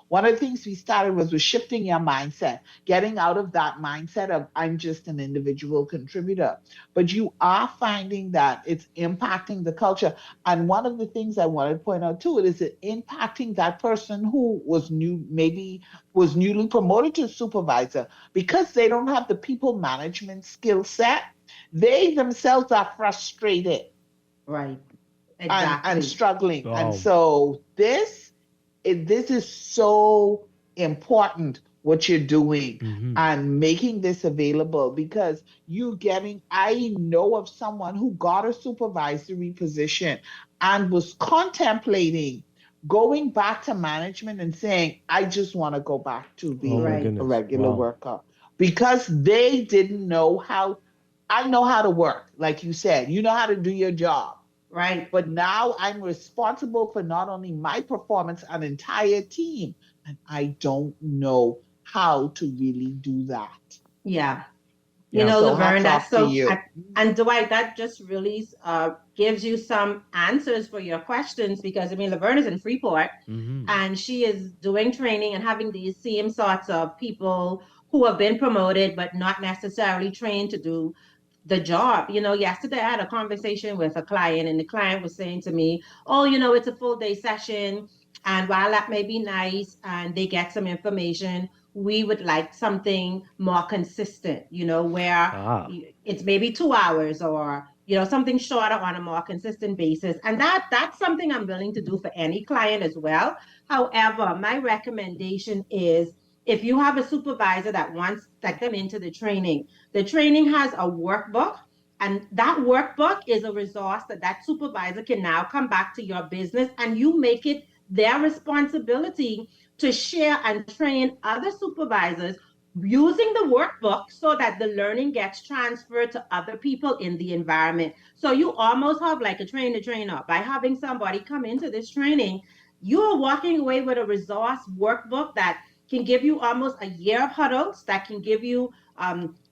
K: one of the things we started was shifting your mindset, getting out of that mindset of I'm just an individual contributor. But you are finding that it's impacting the culture. And one of the things I wanted to point out too, is it impacting that person who was newly promoted to supervisor because they don't have the people management skill set. They themselves are frustrated.
E: Right. Exactly.
K: And struggling.
B: Oh.
K: And so this is so important what you're doing and making this available, because I know of someone who got a supervisory position and was contemplating going back to management and saying, I just want to go back to being a regular worker, because they didn't know I know how to work. Like you said, you know how to do your job.
E: Right.
K: But now I'm responsible for not only my performance, an entire team, and I don't know how to really do that.
E: Yeah.
K: Yeah.
E: You know,
K: So
E: Laverne,
K: hats
E: that's
K: off to
E: so,
K: you.
E: and Dwight, that just really gives you some answers for your questions, because I mean, Laverne is in Freeport and she is doing training and having these same sorts of people who have been promoted but not necessarily trained to do the job. You know, yesterday I had a conversation with a client, and the client was saying to me, oh, you know, it's a full day session, and while that may be nice and they get some information, we would like something more consistent, you know, where it's maybe 2 hours or, you know, something shorter on a more consistent basis. And that's something I'm willing to do for any client as well. However, my recommendation is, if you have a supervisor that wants to get them into the training has a workbook, and that workbook is a resource that supervisor can now come back to your business, and you make it their responsibility to share and train other supervisors using the workbook, so that the learning gets transferred to other people in the environment. So you almost have like a train the trainer. By having somebody come into this training, you are walking away with a resource workbook that can give you almost a year of huddles, that can give you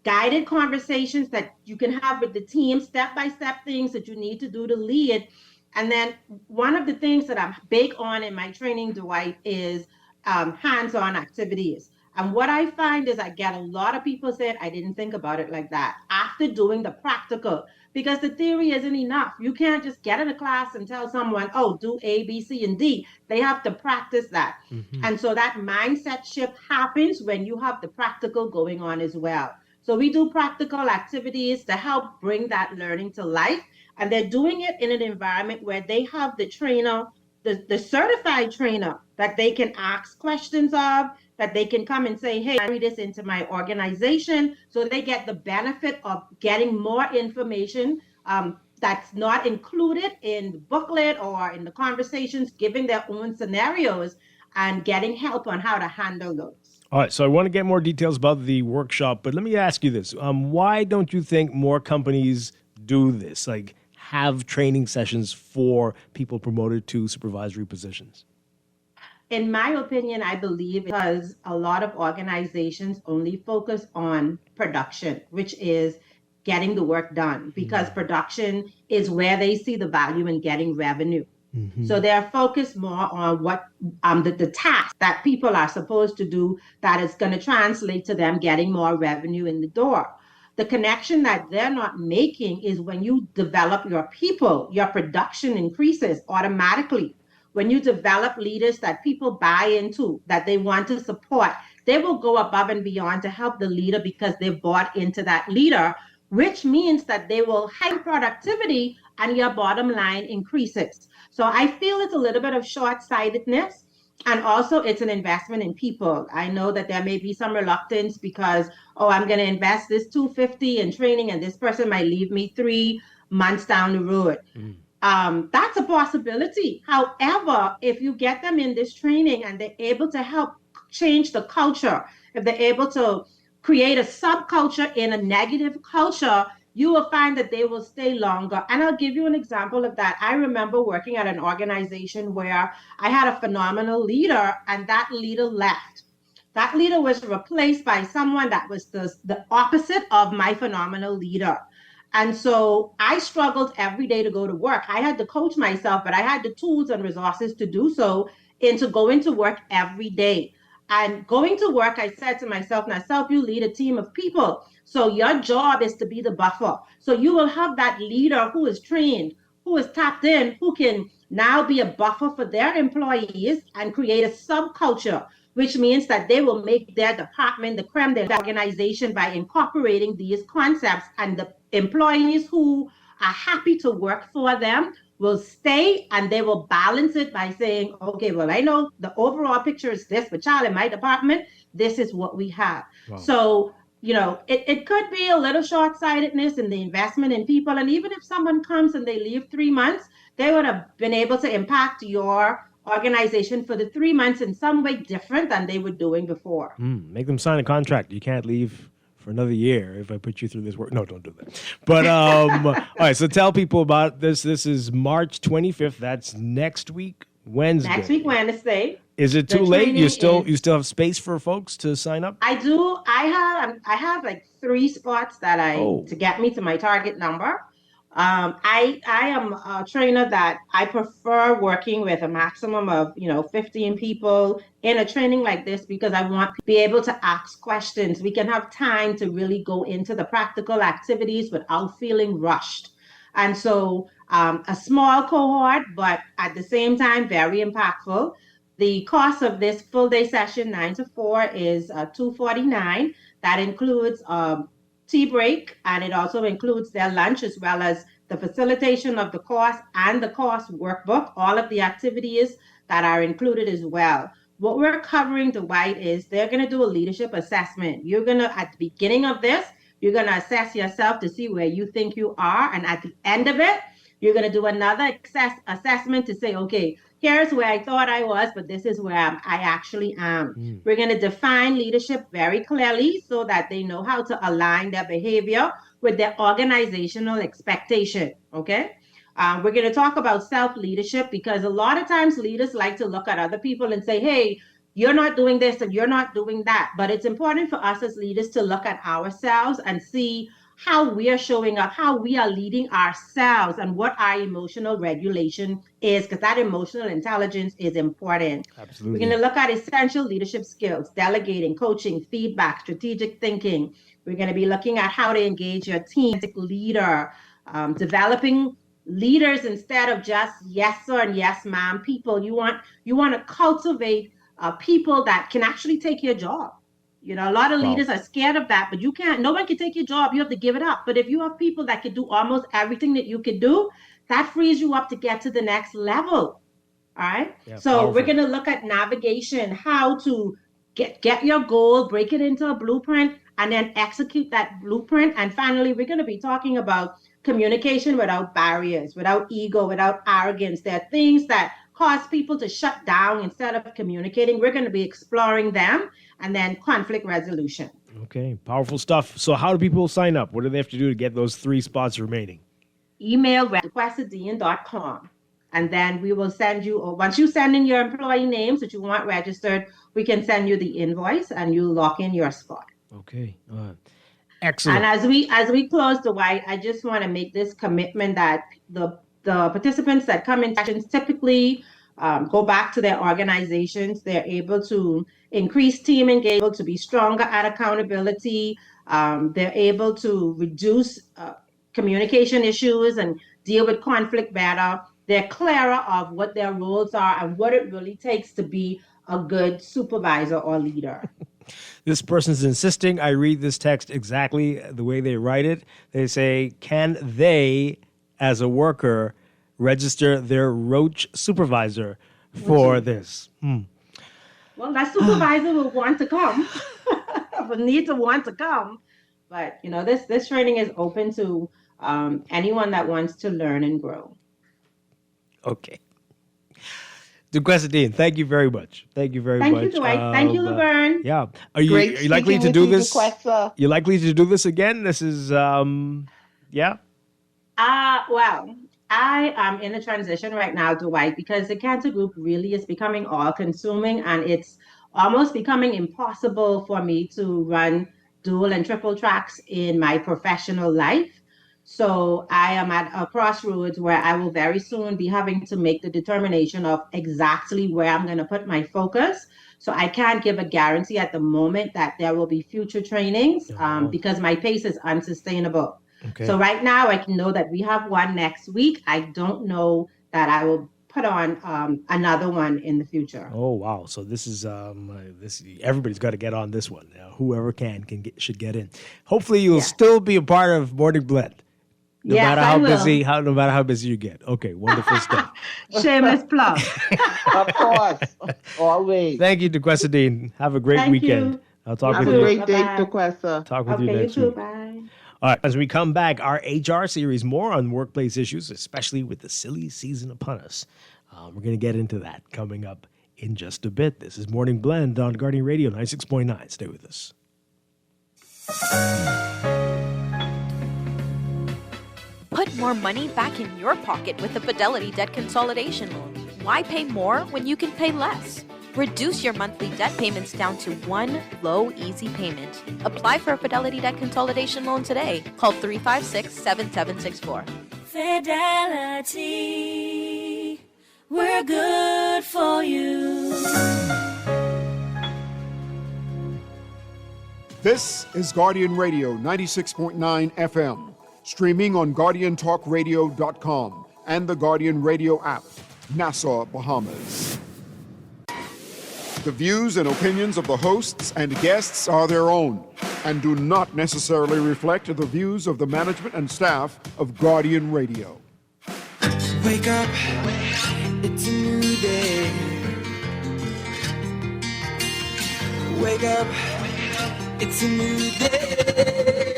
E: guided conversations that you can have with the team, step-by-step things that you need to do to lead. And then one of the things that I'm big on in my training, Dwight, is hands-on activities. And what I find is I get a lot of people saying, I didn't think about it like that, after doing the practical, because the theory isn't enough. You can't just get in a class and tell someone, oh, do A, B, C, and D. They have to practice that. And so that mindset shift happens when you have the practical going on as well. So we do practical activities to help bring that learning to life. And they're doing it in an environment where they have the trainer, the certified trainer, that they can ask questions of, that they can come and say, hey, I read this into my organization. So they get the benefit of getting more information that's not included in the booklet or in the conversations, giving their own scenarios and getting help on how to handle those.
B: All right, so I want to get more details about the workshop, but let me ask you this. Why don't you think more companies do this, like have training sessions for people promoted to supervisory positions?
E: in my opinion, I believe because a lot of organizations only focus on production, which is getting the work done, because production is where they see the value in getting revenue. So they're focused more on what the task that people are supposed to do that is going to translate to them getting more revenue in the door. The connection that they're not making is when you develop your people, your production increases automatically. When you develop leaders that people buy into, that they want to support, they will go above and beyond to help the leader because they've bought into that leader, which means that they will high productivity and your bottom line increases. So I feel it's a little bit of short-sightedness. And also it's an investment in people. I know that there may be some reluctance because, oh, I'm going to invest this $250 in training and this person might leave me 3 months down the road. That's a possibility. However, if you get them in this training and they're able to help change the culture, if they're able to create a subculture in a negative culture, you will find that they will stay longer. And I'll give you an example of that. I remember working at an organization where I had a phenomenal leader and that leader left. That leader was replaced by someone that was the opposite of my phenomenal leader. And so I struggled every day to go to work. I had to coach myself, but I had the tools and resources to do so and to go into work every day. And going to work, I said to myself, now, you lead a team of people. So your job is to be the buffer. So you will have that leader who is trained, who is tapped in, who can now be a buffer for their employees and create a subculture, which means that they will make their department the creme de la organization by incorporating these concepts, and the employees who are happy to work for them will stay, and they will balance it by saying, okay, well, I know the overall picture is this, but child, in my department, this is what we have. Wow. So, it could be a little short-sightedness in the investment in people. And even if someone comes and they leave 3 months, they would have been able to impact your organization for the 3 months in some way different than they were doing before.
B: Make them sign a contract. You can't leave for another year if I put you through this work. No, don't do that. But all right, so tell people about this. This is March 25th. That's next week, Wednesday.
E: Next week, Wednesday.
B: Is it too late? You still have space for folks to sign up?
E: I do. I have like 3 spots that to get me to my target number. I am a trainer that I prefer working with a maximum of 15 people in a training like this, because I want to be able to ask questions. We can have time to really go into the practical activities without feeling rushed. And so a small cohort, but at the same time very impactful. The cost of this full day session 9 to 4 is $249. That includes tea break, and it also includes their lunch, as well as the facilitation of the course and the course workbook, all of the activities that are included as well. What we're covering, Dwight, is they're going to do a leadership assessment. You're going to, at the beginning of this, you're going to assess yourself to see where you think you are. And at the end of it, you're going to do another assessment to say, okay, here's where I thought I was, but this is where I actually am. We're going to define leadership very clearly so that they know how to align their behavior with their organizational expectation, okay? We're going to talk about self-leadership, because a lot of times leaders like to look at other people and say, hey, you're not doing this and you're not doing that. But it's important for us as leaders to look at ourselves and see how we are showing up, how we are leading ourselves, and what our emotional regulation is, because that emotional intelligence is important.
B: Absolutely.
E: We're going to look at essential leadership skills: delegating, coaching, feedback, strategic thinking. We're going to be looking at how to engage your team, leader, developing leaders instead of just yes sir and yes ma'am people. You want to cultivate people that can actually take your job. A lot of leaders are scared of that, but no one can take your job. You have to give it up. But if you have people that can do almost everything that you can do, that frees you up to get to the next level. All right. Yeah, so powerful. We're going to look at navigation, how to get your goal, break it into a blueprint, and then execute that blueprint. And finally, we're going to be talking about communication without barriers, without ego, without arrogance. There are things that cause people to shut down instead of communicating. We're going to be exploring them, and then conflict resolution.
B: Okay, powerful stuff. So how do people sign up? What do they have to do to get those 3 spots remaining?
E: Email request@dean.com. And then we will send you, or once you send in your employee names that you want registered, we can send you the invoice and you lock in your spot.
B: Okay. Excellent.
E: And as we close, Dwight, I just want to make this commitment that the participants that come in sessions typically go back to their organizations. They're able to increase team engagement, to be stronger at accountability. They're able to reduce communication issues and deal with conflict better. They're clearer of what their roles are and what it really takes to be a good supervisor or leader.
B: This person's insisting I read this text exactly the way they write it. They say, can they, as a worker, register their roach supervisor for this?
E: Well, that supervisor will want to come, will need to want to come. But, this training is open to anyone that wants to learn and grow.
B: Okay. Duquesne, thank you very much. Thank you very much.
E: Thank you, Dwight. Thank you, Laverne.
B: Yeah. Are you likely to do this? You're likely to do this again? This is, yeah?
E: Well, I am in a transition right now, Dwight, because the cancer group really is becoming all-consuming, and it's almost becoming impossible for me to run dual and triple tracks in my professional life. So I am at a crossroads where I will very soon be having to make the determination of exactly where I'm going to put my focus. So I can't give a guarantee at the moment that there will be future trainings because my pace is unsustainable. Okay. So right now I can know that we have one next week. I don't know that I will put on another one in the future.
B: Oh, wow. So this is everybody's got to get on this one. Whoever should get in. Hopefully you'll still be a part of Morning Blend. No matter how busy you get. Okay, wonderful stuff.
E: Shameless plug.
K: Of course. Always.
B: Thank you, Duquesne. Have a great weekend.
E: You.
B: I'll talk with
K: you.
B: Have a
K: great day, Duquesne.
B: Talk with you next week.
E: Bye.
B: All right, as we come back, our HR series, more on workplace issues, especially with the silly season upon us. We're going to get into that coming up in just a bit. This is Morning Blend on Guardian Radio 96.9. Stay with us.
C: Put more money back in your pocket with a Fidelity debt consolidation loan. Why pay more when you can pay less? Reduce your monthly debt payments down to one low, easy payment. Apply for a Fidelity debt consolidation loan today. Call 356-7764.
G: Fidelity, we're good for you.
A: This is Guardian Radio 96.9 FM. Streaming on GuardianTalkRadio.com and the Guardian Radio app, Nassau, Bahamas. The views and opinions of the hosts and guests are their own and do not necessarily reflect the views of the management and staff of Guardian Radio.
D: Wake up, it's a new day. Wake up, it's a new day.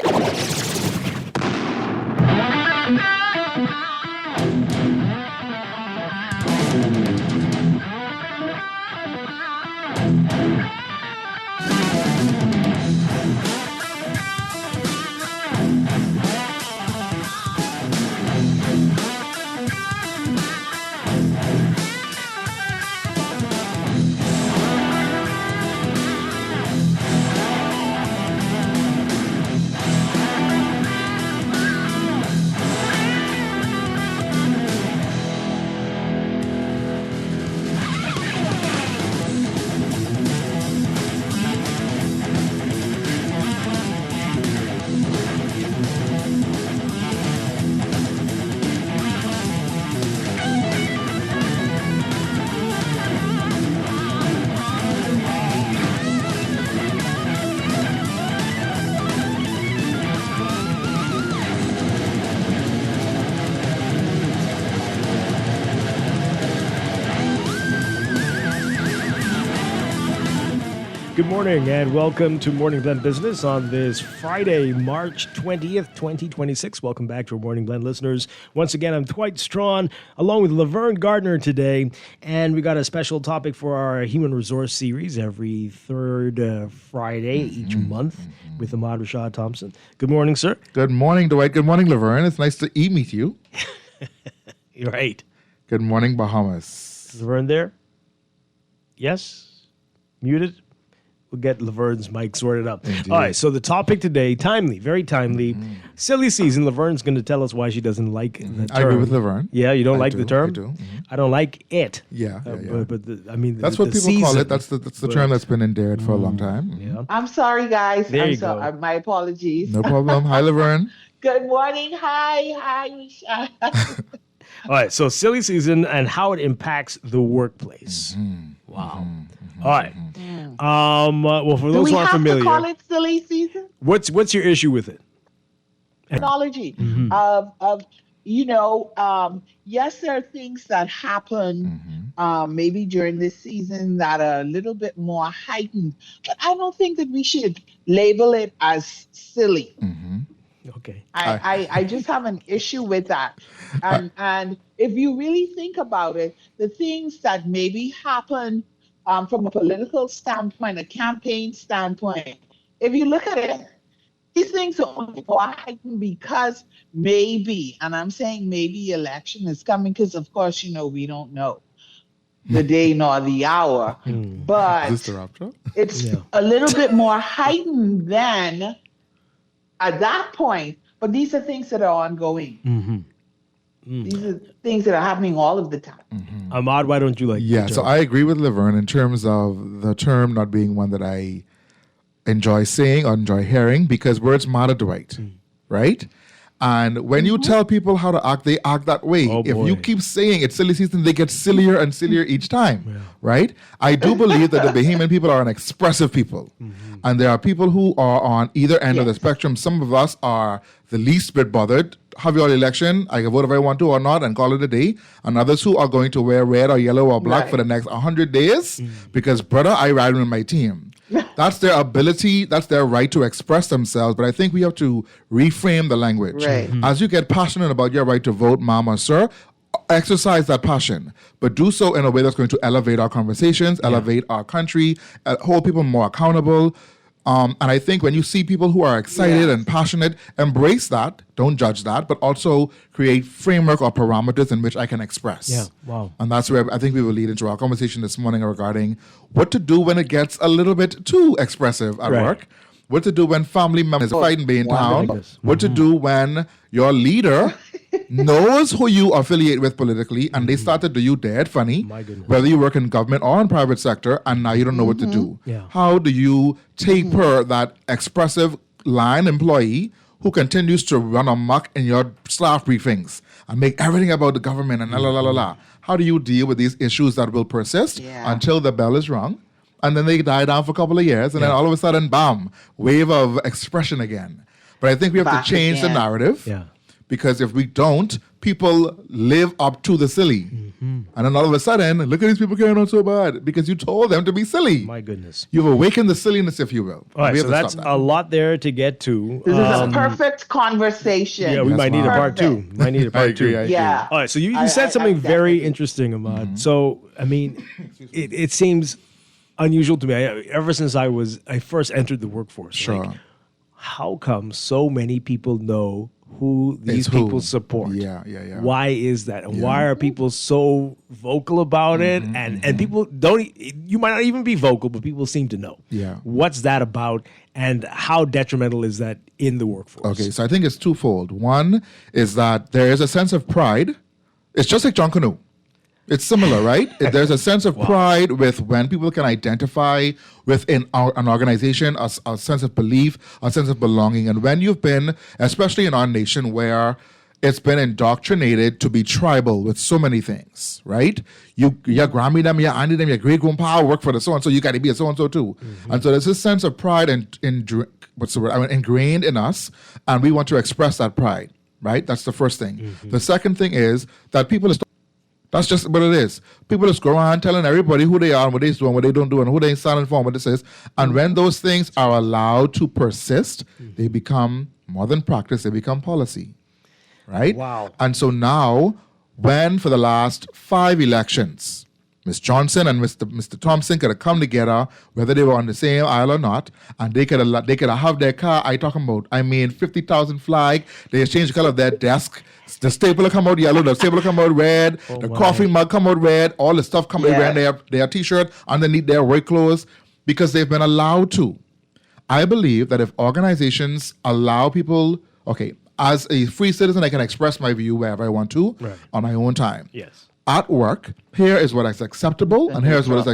B: Good morning and welcome to Morning Blend Business on this Friday, March 20th, 2026. Welcome back to our Morning Blend listeners. Once again, I'm Dwight Strachan along with Laverne Gardner today, and we got a special topic for our Human Resource series every third Friday each month with Ahmad Rashad Thompson. Good morning, sir.
Q: Good morning, Dwight. Good morning, Laverne. It's nice to meet you.
B: You're right.
Q: Good morning, Bahamas.
B: Is Laverne there? Yes? Muted? We'll get Laverne's mic sorted up.
Q: Indeed.
B: All right, so the topic today, timely, very timely. Silly season. Laverne's going to tell us why she doesn't like the term.
Q: I agree with Laverne.
B: Yeah, you don't
Q: I
B: like
Q: do,
B: the term?
Q: I do.
B: I don't like it.
Q: Yeah.
B: But I mean,
Q: That's
B: the
Q: what people
B: season,
Q: call it. That's the term that's been endeared for a long time.
B: Yeah.
K: I'm sorry, guys.
B: There
K: I'm
B: you
K: so,
B: go.
K: my apologies.
Q: No problem. Hi, Laverne.
K: Good morning. Hi.
B: All right, so silly season and how it impacts the workplace. Wow. All right. Well, for
K: Do
B: those
K: we
B: who aren't
K: have
B: familiar,
K: to call it silly season?
B: what's your issue with it?
K: Technology. Yes, there are things that happen maybe during this season that are a little bit more heightened, but I don't think that we should label it as silly.
B: Okay.
K: I just have an issue with that. And if you really think about it, the things that maybe happen from a political standpoint, a campaign standpoint, if you look at it, these things are only more heightened because maybe, and I'm saying maybe election is coming because, of course, we don't know the day nor the hour. But
Q: Is this the rapture?
K: it's a little bit more heightened than at that point. But these are things that are ongoing. These are things that are happening all of the time.
B: Ahmad, why don't you like
Q: Yeah,
B: the
Q: so
B: term?
Q: I agree with Laverne in terms of the term not being one that I enjoy saying or enjoy hearing because words matter, Dwight, right? And when you tell people how to act, they act that way. If you keep saying it's silly season, they get sillier and sillier each time, right? I do believe that the Bahamian people are an expressive people. And there are people who are on either end of the spectrum. Some of us are the least bit bothered. Have your election, I can vote if I want to or not, and call it a day. And others who are going to wear red or yellow or black for the next 100 days because, brother, I ride with my team. That's their ability, that's their right to express themselves. But I think we have to reframe the language.
K: Right.
Q: As you get passionate about your right to vote, ma'am or sir, exercise that passion, but do so in a way that's going to elevate our conversations, elevate our country, hold people more accountable. And I think when you see people who are excited and passionate, embrace that, don't judge that, but also create framework or parameters in which I can express.
B: Yeah, wow.
Q: And that's where I think we will lead into our conversation this morning regarding what to do when it gets a little bit too expressive at work, what to do when family members are fighting being town, what to do when your leader knows who you affiliate with politically and they start to do you dead funny, whether you work in government or in private sector, and now you don't know what to do. How do you taper that expressive line employee who continues to run amok in your staff briefings and make everything about the government and la la la la? How do you deal with these issues that will persist until the bell is rung? And then they die down for a couple of years, and then all of a sudden, bam, wave of expression again. But I think we have to change the narrative. Because if we don't, people live up to the silly. And then all of a sudden, look at these people carrying on so bad because you told them to be silly.
B: My goodness.
Q: You've awakened the silliness, if you will.
B: All right,
Q: We
B: so
Q: have to
B: that's
Q: stop that.
B: a lot there to get to.
K: This is a perfect conversation.
B: Yeah, we might need a part two. Might need a part two.
Q: I agree.
K: Yeah.
B: All right, so you said something very interesting, Ahmad. So, I mean, it seems unusual to me. Ever since I first entered the workforce,
Q: Sure.
B: like, how come so many people know who these
Q: It's who.
B: people support?
Q: Yeah.
B: Why is that? And why are people so vocal about it? And people don't, you might not even be vocal, but people seem to know.
Q: Yeah.
B: What's that about? And how detrimental is that in the workforce?
Q: Okay, so I think it's twofold. One is that there is a sense of pride. It's just like John Canoe. It's similar, right? There's a sense of pride with when people can identify within an organization, a sense of belief, a sense of belonging. And when you've been, especially in our nation where it's been indoctrinated to be tribal with so many things, right? Your Grammy them, your auntie them, your great grandpa work for the so-and-so, you got to be a so-and-so too. And so there's this sense of pride ingrained in us, and we want to express that pride, right? That's the first thing. The second thing is that people that's just what it is. People just go around telling everybody who they are and what they're doing, what they don't do, and who they standing for, and what this is. And when those things are allowed to persist, they become more than practice, they become policy. Right?
B: Wow.
Q: And so now, when for the last 5 elections, Ms. Johnson and Mr. Thompson could have come together, whether they were on the same aisle or not, and they could have their car. I mean, 50,000 flag. They exchange the color of their desk. The stapler come out yellow, the stapler come out red, the coffee mug come out red, all the stuff come out red, their t-shirt underneath their work clothes, because they've been allowed to. I believe that if organizations allow people, as a free citizen, I can express my view wherever I want to on my own time.
B: Yes.
Q: At work, here is what is acceptable, and here's what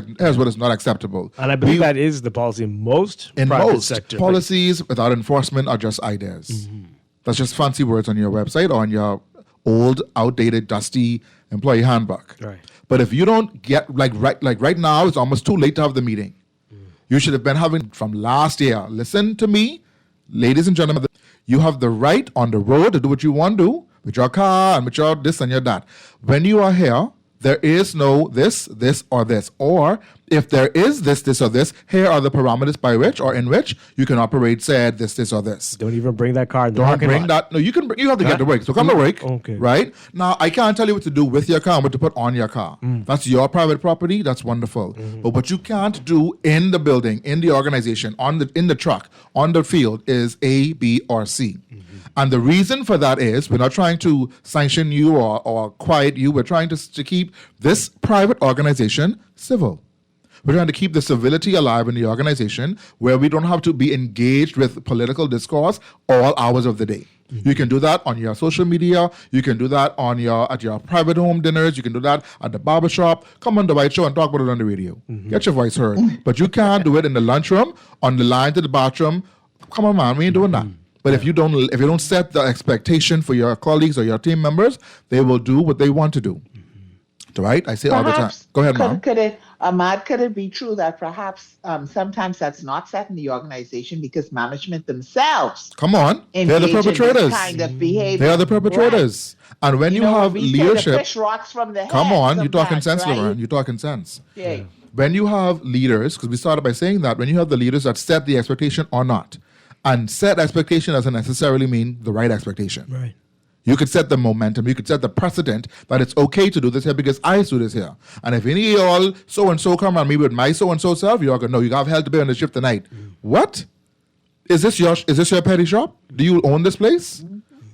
Q: is not acceptable.
B: And I believe that is the policy in most private sector
Q: policies without enforcement are just ideas. Mm-hmm. That's just fancy words on your website or on your old, outdated, dusty employee handbook.
B: Right.
Q: But if you don't get right now, it's almost too late to have the meeting. You should have been having from last year. Listen to me, ladies and gentlemen. You have the right on the road to do what you want to do with your car and with your this and your that. When you are here, there is no this, or this. Or if there is this, or this, here are the parameters by which or in which you can operate said this, or this.
B: Don't even bring that car in the
Q: Don't
B: parking
Q: bring
B: lot.
Q: that. No, you have to get to work. So come to work.
B: Okay.
Q: Right? Now, I can't tell you what to do with your car and what to put on your car. That's your private property. That's wonderful. But what you can't do in the building, in the organization, in the truck, on the field is A, B, or C. And the reason for that is we're not trying to sanction you or quiet you. We're trying to keep this private organization civil. We're trying to keep the civility alive in the organization where we don't have to be engaged with political discourse all hours of the day. You can do that on your social media. You can do that at your private home dinners. You can do that at the barbershop. Come on the White Show and talk about it on the radio. Get your voice heard. But you can't do it in the lunchroom, on the line to the bathroom. Come on, man, we ain't doing that. But if you don't set the expectation for your colleagues or your team members, they will do what they want to do. Right? I say all the time. Go ahead, Mom.
K: Could it be true that perhaps sometimes that's not set in the organization because management themselves
Q: they're the perpetrators.
K: Kind of behavior.
Q: They are the perpetrators. Right. And when you have leadership,
K: the fish rocks from the head.
Q: Come on, you're talking sense, right? Lauren. You're talking sense.
K: Yeah.
Q: When you have leaders, because we started by saying that, when you have the leaders that set the expectation or not, and set expectation doesn't necessarily mean the right expectation.
B: Right.
Q: You could set the momentum. You could set the precedent that it's okay to do this here because I do this here. And if any of y'all so-and-so come on me with my so-and-so self, you're going to know you have hell to pay on the shift tonight. What? Is this your petty shop? Do you own this place?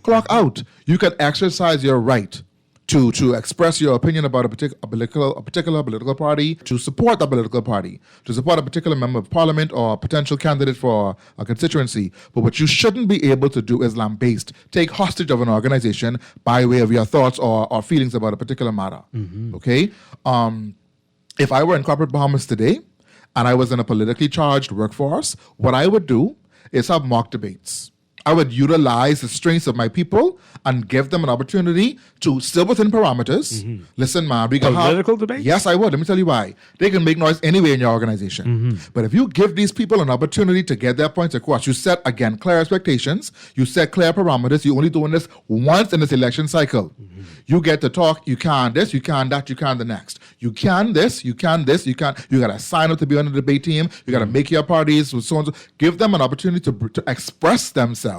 Q: Clock out. You can exercise your right to express your opinion about a particular political party, to support that political party, to support a particular member of parliament or a potential candidate for a constituency. But what you shouldn't be able to do is lambaste, take hostage of an organization by way of your thoughts or feelings about a particular matter. Okay? If I were in corporate Bahamas today and I was in a politically charged workforce, what I would do is have mock debates. I would utilize the strengths of my people and give them an opportunity to, still within parameters. Listen, man, we can have
B: political debates?
Q: Yes, I would. Let me tell you why. They can make noise anyway in your organization. But if you give these people an opportunity to get their points across, you set, again, clear expectations, you set clear parameters, you're only doing this once in this election cycle. You get to talk, you can this, you can that, you can the next. You can this, you can this, you got to sign up to be on the debate team, you got to make your parties, with so and so. Give them an opportunity to express themselves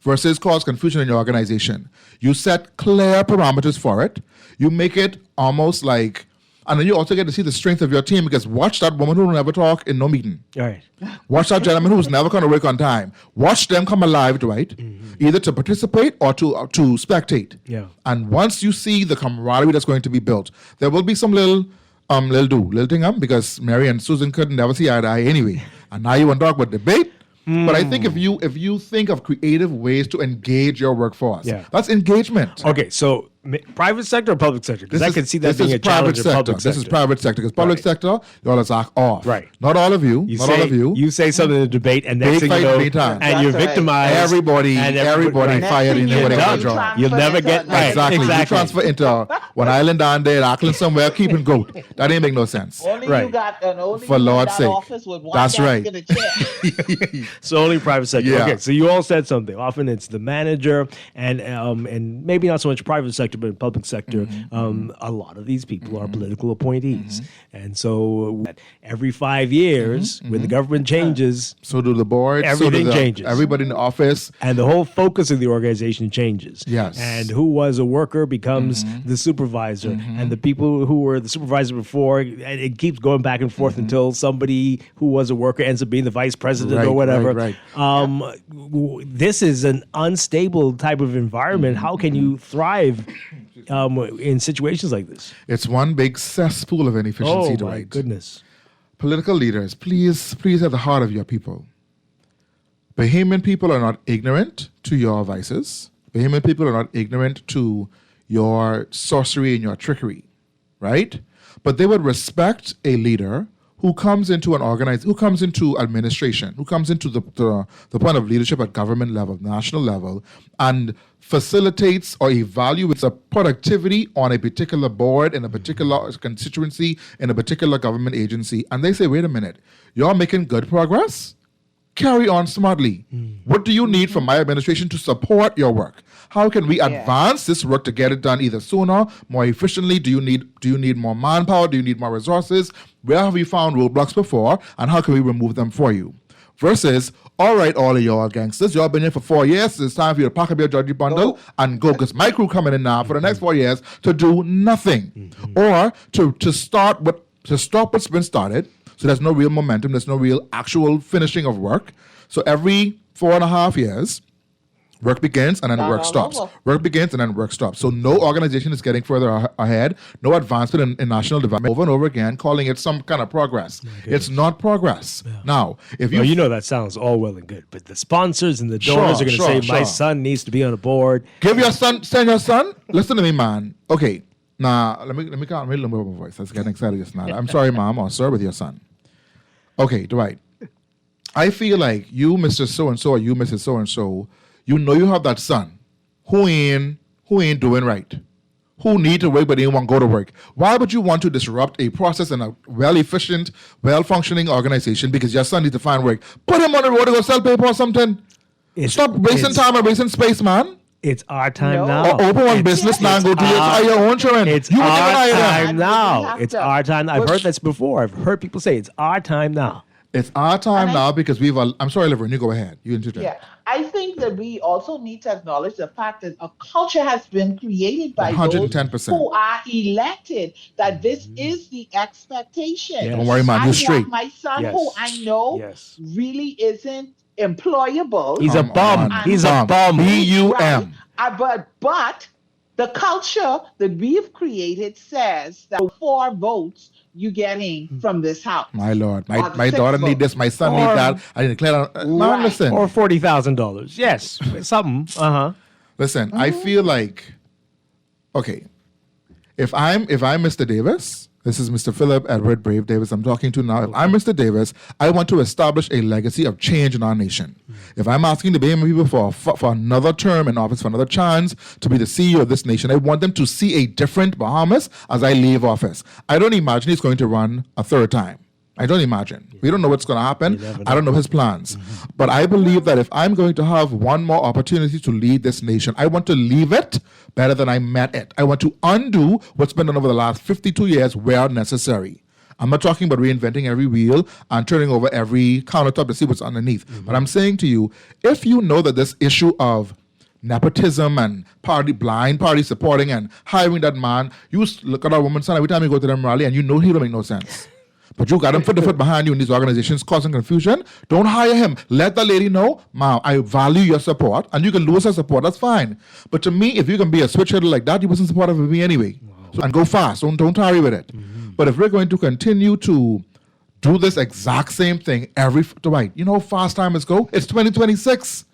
Q: versus cause confusion in your organization. You set clear parameters for it. You make it almost like, and then you also get to see the strength of your team because watch that woman who will never talk in no meeting.
B: All right.
Q: Watch that gentleman who's never going to work on time. Watch them come alive, Dwight, either to participate or to spectate.
B: Yeah.
Q: And once you see the camaraderie that's going to be built, there will be some little thing because Mary and Susan couldn't never see eye to eye anyway. And now you want to talk about debate? But I think if you think of creative ways to engage your workforce, that's engagement.
B: Okay, so private sector or public sector? Because I can see that being a challenge in public sector.
Q: This is private sector. Because public sector, y'all is off.
B: Right.
Q: Not all of you.
B: You say something in the debate, and next thing you know, and you're victimized.
Q: Everybody fired in their job.
B: You'll never get
Q: exactly. You transfer into one island down there, Auckland somewhere, keeping goat. That ain't make no sense.
K: You got
Q: for Lord's sake. That's right.
B: So only private sector.
Q: Yeah.
B: Okay, so you all said something. Often it's the manager, and maybe not so much private sector, leadership in the public sector, a lot of these people are political appointees. And so every 5 years, when the government changes,
Q: so do the board,
B: everything changes.
Q: Everybody in the office.
B: And the whole focus of the organization changes.
Q: Yes.
B: And who was a worker becomes the supervisor. And the people who were the supervisor before, and it keeps going back and forth until somebody who was a worker ends up being the vice president or whatever.
Q: Right.
B: This is an unstable type of environment. How can you thrive in situations like this?
Q: It's one big cesspool of inefficiency,
B: Oh,
Q: Dwight.
B: my goodness.
Q: Political leaders, please at the heart of your people. Bahamian people are not ignorant to your vices. Bahamian people are not ignorant to your sorcery and your trickery, right? But they would respect a leader who comes into who comes into administration, who comes into the point of leadership at government level, national level, and facilitates or evaluates a productivity on a particular board in a particular constituency in a particular government agency. And they say, wait a minute, you're making good progress? Carry on smartly. What do you need from my administration to support your work? How can we advance this work to get it done either sooner, more efficiently? Do you need more manpower? Do you need more resources? Where have you found roadblocks before, and how can we remove them for you? Versus, all right, all of y'all gangsters, y'all been here for 4 years. It's time for you to pack up your judgy bundle and go, because my crew coming in now for the next 4 years to do nothing, or to stop what's been started. So there's no real momentum. There's no real actual finishing of work. So every 4.5 years, work begins and then work stops. Work begins and then work stops. So no organization is getting further ahead. No advancement in national development. Over and over again, calling it some kind of progress. It's not progress. Yeah. Now, if you...
B: Well, you know that sounds all well and good, but the sponsors and the donors are going to say, my son needs to be on a board.
Q: Send your son? Listen to me, man. Okay. Now, let me calm my voice. Let's get excited just now. I'm sorry, mom or sir, with your son. Okay, Dwight. I feel like you, Mr. So-and-so, or you, Mrs. So-and-so, you know you have that son who ain't doing right, who need to work but didn't want to go to work. Why would you want to disrupt a process in a well-efficient, well-functioning organization because your son needs to find work? Put him on the road to go sell paper or something. Stop wasting time and wasting space, man.
B: It's our time now.
Q: Or open one business now and go do your own children.
B: It's our time now. It's our time. I've heard this before. I've heard people say it's our time now.
Q: It's our time now because I'm sorry, Laverne, you go ahead. You introduce.
K: Yeah, I think that we also need to acknowledge the fact that a culture has been created by
Q: 110%.
K: those who are elected, that this is the expectation.
Q: Yes. Don't worry, man, you're straight.
K: My son, who I know really isn't employable.
B: He's a bum. He's a bum.
Q: B-U-M.
K: Right? But the culture that we've created says that 4 votes you getting from this house.
Q: My Lord. My daughter need this. My son need that. I declare. Man, listen.
B: Or $40,000. Yes. Something.
Q: Listen, I feel like, okay, if I'm Mr. Davis, this is Mr. Philip Edward Brave Davis I'm talking to now. If I'm Mr. Davis, I want to establish a legacy of change in our nation. If I'm asking the Bahamian people for another term in office, for another chance to be the CEO of this nation, I want them to see a different Bahamas as I leave office. I don't imagine he's going to run a third time. I don't imagine. We don't know what's going to happen. I don't know his plans. But I believe that if I'm going to have one more opportunity to lead this nation, I want to leave it better than I met it. I want to undo what's been done over the last 52 years where necessary. I'm not talking about reinventing every wheel and turning over every countertop to see what's underneath. But I'm saying to you, if you know that this issue of nepotism and blind party supporting and hiring that man, you look at that woman's son every time you go to them rally and you know he don't make no sense. But you got him foot to foot behind you in these organizations causing confusion. Don't hire him. Let the lady know, Mom, I value your support, and you can lose her support. That's fine. But to me, if you can be a switch hitter like that, you wasn't supportive of me anyway. So, and go fast. Don't tarry with it. But if we're going to continue to do this exact same thing Dwight, you know how fast time is go? It's 2026.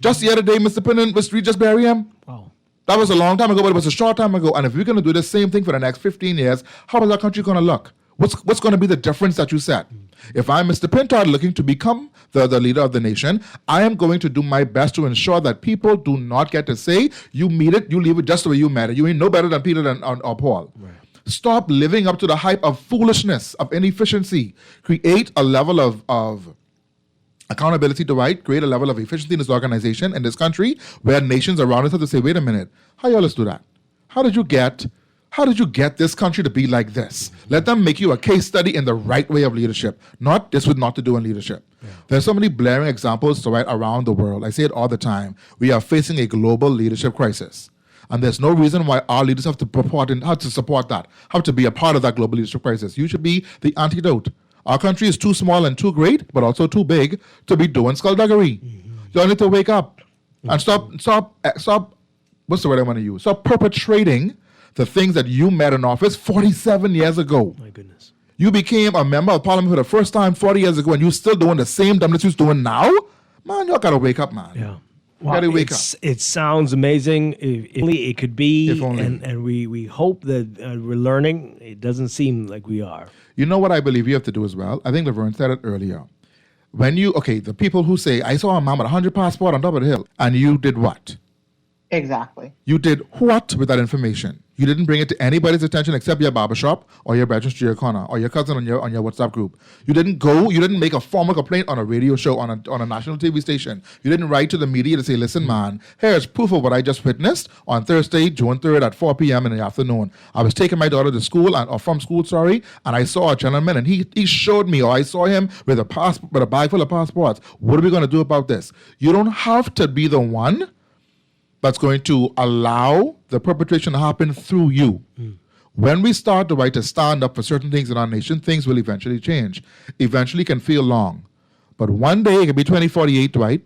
Q: Just the other day, Mr. Pinnan, we just bury him.
B: Wow.
Q: That was a long time ago, but it was a short time ago. And if we're going to do the same thing for the next 15 years, how is our country going to look? What's going to be the difference that you set? If I'm Mr. Pintard looking to become the leader of the nation, I am going to do my best to ensure that people do not get to say, you meet it, you leave it just the way you met it. You ain't no better than Peter or Paul. Right. Stop living up to the hype of foolishness, of inefficiency. Create a level of accountability, Dwight. Create a level of efficiency in this organization, in this country, where nations around us have to say, wait a minute, how y'all let's do that? How did you get this country to be like this? Let them make you a case study in the right way of leadership, not this with not to do in leadership. Yeah. There's so many blaring examples right around the world. I say it all the time. We are facing a global leadership crisis. And there's no reason why our leaders have to support that, have to be a part of that global leadership crisis. You should be the antidote. Our country is too small and too great, but also too big to be doing skullduggery. You all need to wake up and stop, what's the word I want to use? Stop perpetrating the things that you met in office 47 years ago.
B: My goodness. You
Q: became a member of parliament for the first time 40 years ago, and you're still doing the same dumbness you're doing now? Man, y'all got to wake up, man.
B: Yeah.
Q: Well, gotta wake up.
B: It sounds amazing. If only it could be, and we hope that we're learning. It doesn't seem like we are.
Q: You know what I believe you have to do as well? I think Laverne said it earlier. The people who say, I saw a man with 100 passport on top of the hill, and you did what?
K: Exactly.
Q: You did what with that information? You didn't bring it to anybody's attention except your barbershop or your brethren's street corner or your cousin on your WhatsApp group. You didn't make a formal complaint on a radio show on a national TV station. You didn't write to the media to say, listen, man, here's proof of what I just witnessed on Thursday, June 3rd at 4 p.m. in the afternoon. I was taking my daughter to school and I saw a gentleman and he showed me, or I saw him with a bag full of passports. What are we going to do about this? You don't have to be the one that's going to allow the perpetration to happen through you. When we start the right to stand up for certain things in our nation, things will eventually change. Eventually can feel long. But one day, it could be 2048, Dwight.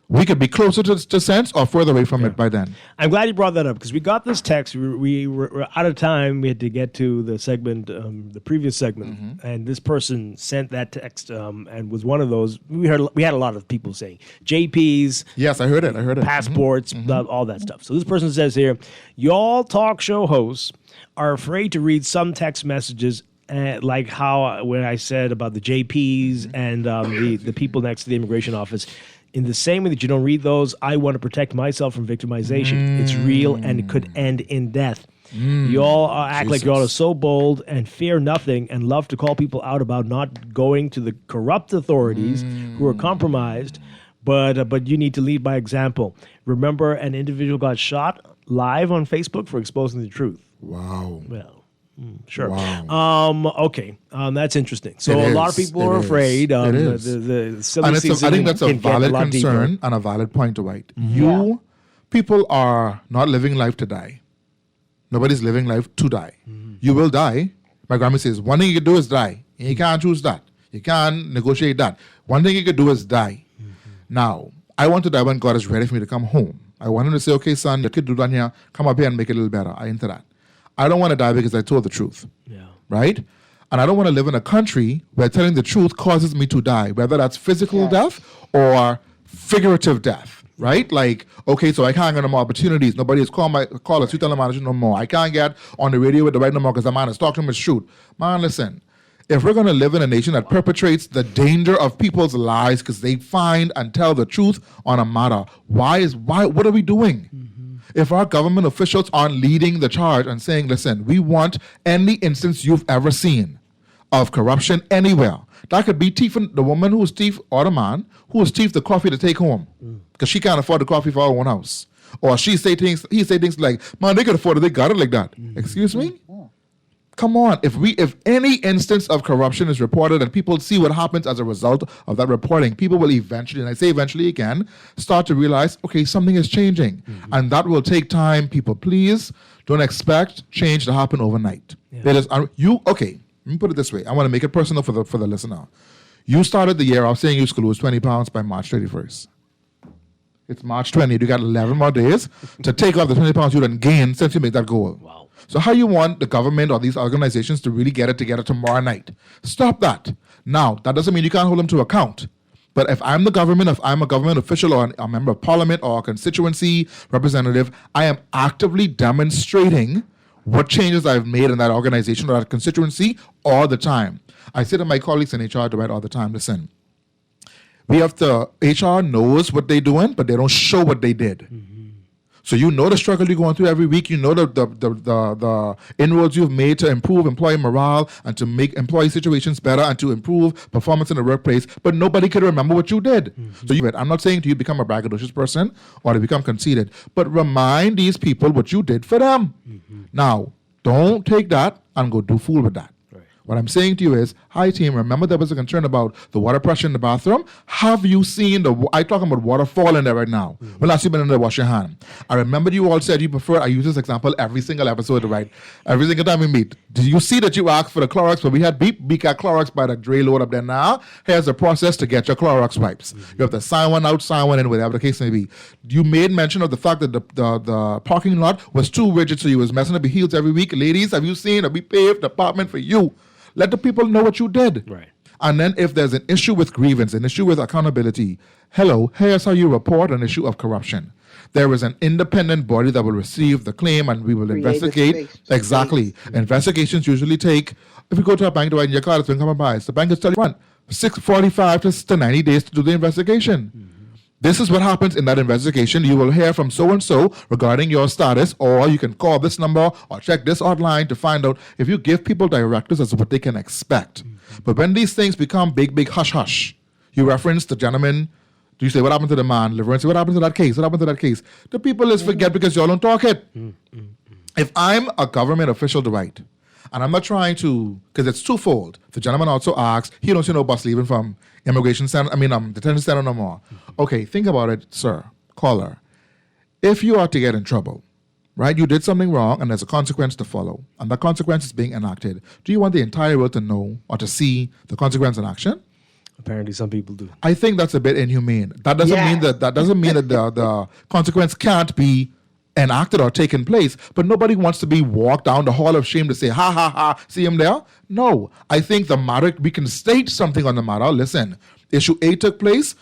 Q: We could be closer to sense or further away from it by then.
B: I'm glad you brought that up because we got this text. We were out of time. We had to get to the segment, the previous segment, and this person sent that text and was one of those. We had a lot of people saying JPs.
Q: Yes, I heard it.
B: Passports, all that stuff. So this person says here, y'all talk show hosts are afraid to read some text messages. Like how when I said about the JPs and the people next to the immigration office. In the same way that you don't read those, I want to protect myself from victimization. It's real and it could end in death. You all act like you all are so bold and fear nothing and love to call people out about not going to the corrupt authorities who are compromised, but you need to lead by example. Remember, an individual got shot live on Facebook for exposing the truth.
Q: Wow.
B: Well. Sure.
Q: Wow.
B: Okay. That's interesting. So a lot of people are afraid. The silly season
Q: I think that's a
B: can
Q: valid
B: get a lot
Q: concern
B: deeper.
Q: and a valid point, Dwight. People are not living life to die. Nobody's living life to die. You will die. My grandma says, one thing you can do is die. And you can't choose that. You can't negotiate that. One thing you can do is die. Now, I want to die when God is ready for me to come home. I want him to say, okay, son, you could do that here. Come up here and make it a little better. I into that. I don't want to die because I told the truth. Right? And I don't want to live in a country where telling the truth causes me to die, whether that's physical death or figurative death. Right? Like, okay, so I can't get no more opportunities. Nobody has called us, you tell the manager no more. I can't get on the radio with the right no more because the man is talking to me shoot. Man, listen. If we're going to live in a nation that perpetrates the danger of people's lives because they find and tell the truth on a matter, what are we doing? If our government officials aren't leading the charge and saying, listen, we want any instance you've ever seen of corruption anywhere. That could be thieving the woman who's thief or the man who's thief the coffee to take home because she can't afford the coffee for her own house. Or he say things like, man, they could afford it, they got it like that. Excuse me? Come on, if any instance of corruption is reported and people see what happens as a result of that reporting, people will eventually, and I say eventually again, start to realize, okay, something is changing. And that will take time. People, please don't expect change to happen overnight. Let me put it this way. I want to make it personal for the listener. You started the year off saying you should lose 20 pounds by March 31st. It's March 20th. You got 11 more days to take off the 20 pounds you done gained since you made that goal.
B: Wow.
Q: So how you want the government or these organizations to really get it together tomorrow night? Stop that. Now, that doesn't mean you can't hold them to account. But if I'm the government, if I'm a government official or a member of parliament or a constituency representative, I am actively demonstrating what changes I've made in that organization or that constituency all the time. I say to my colleagues in HR Dwight all the time, listen, HR knows what they're doing, but they don't show what they did. So you know the struggle you're going through every week. You know the inroads you've made to improve employee morale and to make employee situations better and to improve performance in the workplace. But nobody can remember what you did. So I'm not saying to you become a braggadocious person or to become conceited, but remind these people what you did for them. Now, don't take that and go do fool with that. What I'm saying to you is, hi team, remember there was a concern about the water pressure in the bathroom? Have you seen I'm talking about water falling there right now. When last you been in there, wash your hand. I remember you all said you prefer, I use this example every single episode, right? Every single time we meet. Did you see that you asked for the Clorox? But we had BCAT Clorox by the Dre load up there now. Here's the process to get your Clorox wipes. You have to sign one out, sign one in, whatever the case may be. You made mention of the fact that the parking lot was too rigid, so you was messing up your heels every week. Ladies, have you seen that we paved the apartment for you? Let the people know what you did.
B: Right.
Q: And then if there's an issue with grievance, an issue with accountability, here's how you report an issue of corruption. There is an independent body that will receive the claim and we will investigate. Exactly. Investigations usually take, if you go to a bank to write in your card, it's been coming by, the bank is telling you, 45 to 90 days to do the investigation. This is what happens in that investigation. You will hear from so-and-so regarding your status, or you can call this number or check this hotline to find out if you give people directives as to what they can expect. But when these things become big hush-hush, you reference the gentleman, do you say, what happened to the man? Liver, and say, what happened to that case? What happened to that case? The people is forget because y'all don't talk it. If I'm a government official, Dwight, and I'm not trying to, because it's twofold. The gentleman also asks, he don't see no bus leaving from detention center no more. Okay, think about it, sir, caller. If you are to get in trouble, right, you did something wrong and there's a consequence to follow, and that consequence is being enacted, do you want the entire world to know or to see the consequence in action?
B: Apparently some people do.
Q: I think that's a bit inhumane. That doesn't mean that the consequence can't be enacted or taken place, but nobody wants to be walked down the hall of shame to say, ha, ha, ha, see him there? No. I think the matter, we can state something on the matter. Listen, issue A took place,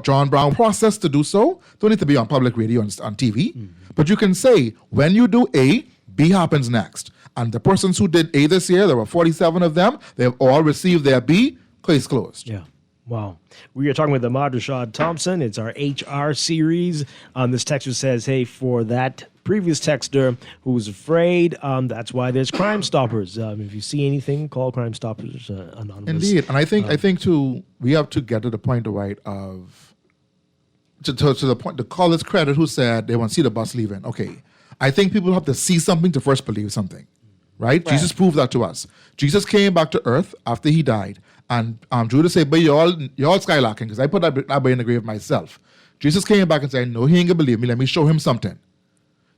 Q: John Brown process to do so. Don't need to be on public radio on TV, but you can say, when you do A, B happens next. And the persons who did A this year, there were 47 of them, they have all received their B, case closed.
B: Yeah. Wow. We are talking with Ahmad Rashad Thompson. It's our HR series. This texter says, hey, for that previous texter who was afraid, that's why there's Crime Stoppers. If you see anything, call Crime Stoppers Anonymous.
Q: Indeed. And I think too, we have to get to the point, right, of, to the point, to call this credit who said they want to see the bus leaving. Okay. I think people have to see something to first believe something, right? Jesus proved that to us. Jesus came back to earth after he died. And Judas said, but y'all skylarking, because I put that boy in the grave myself. Jesus came back and said, no, he ain't gonna believe me. Let me show him something.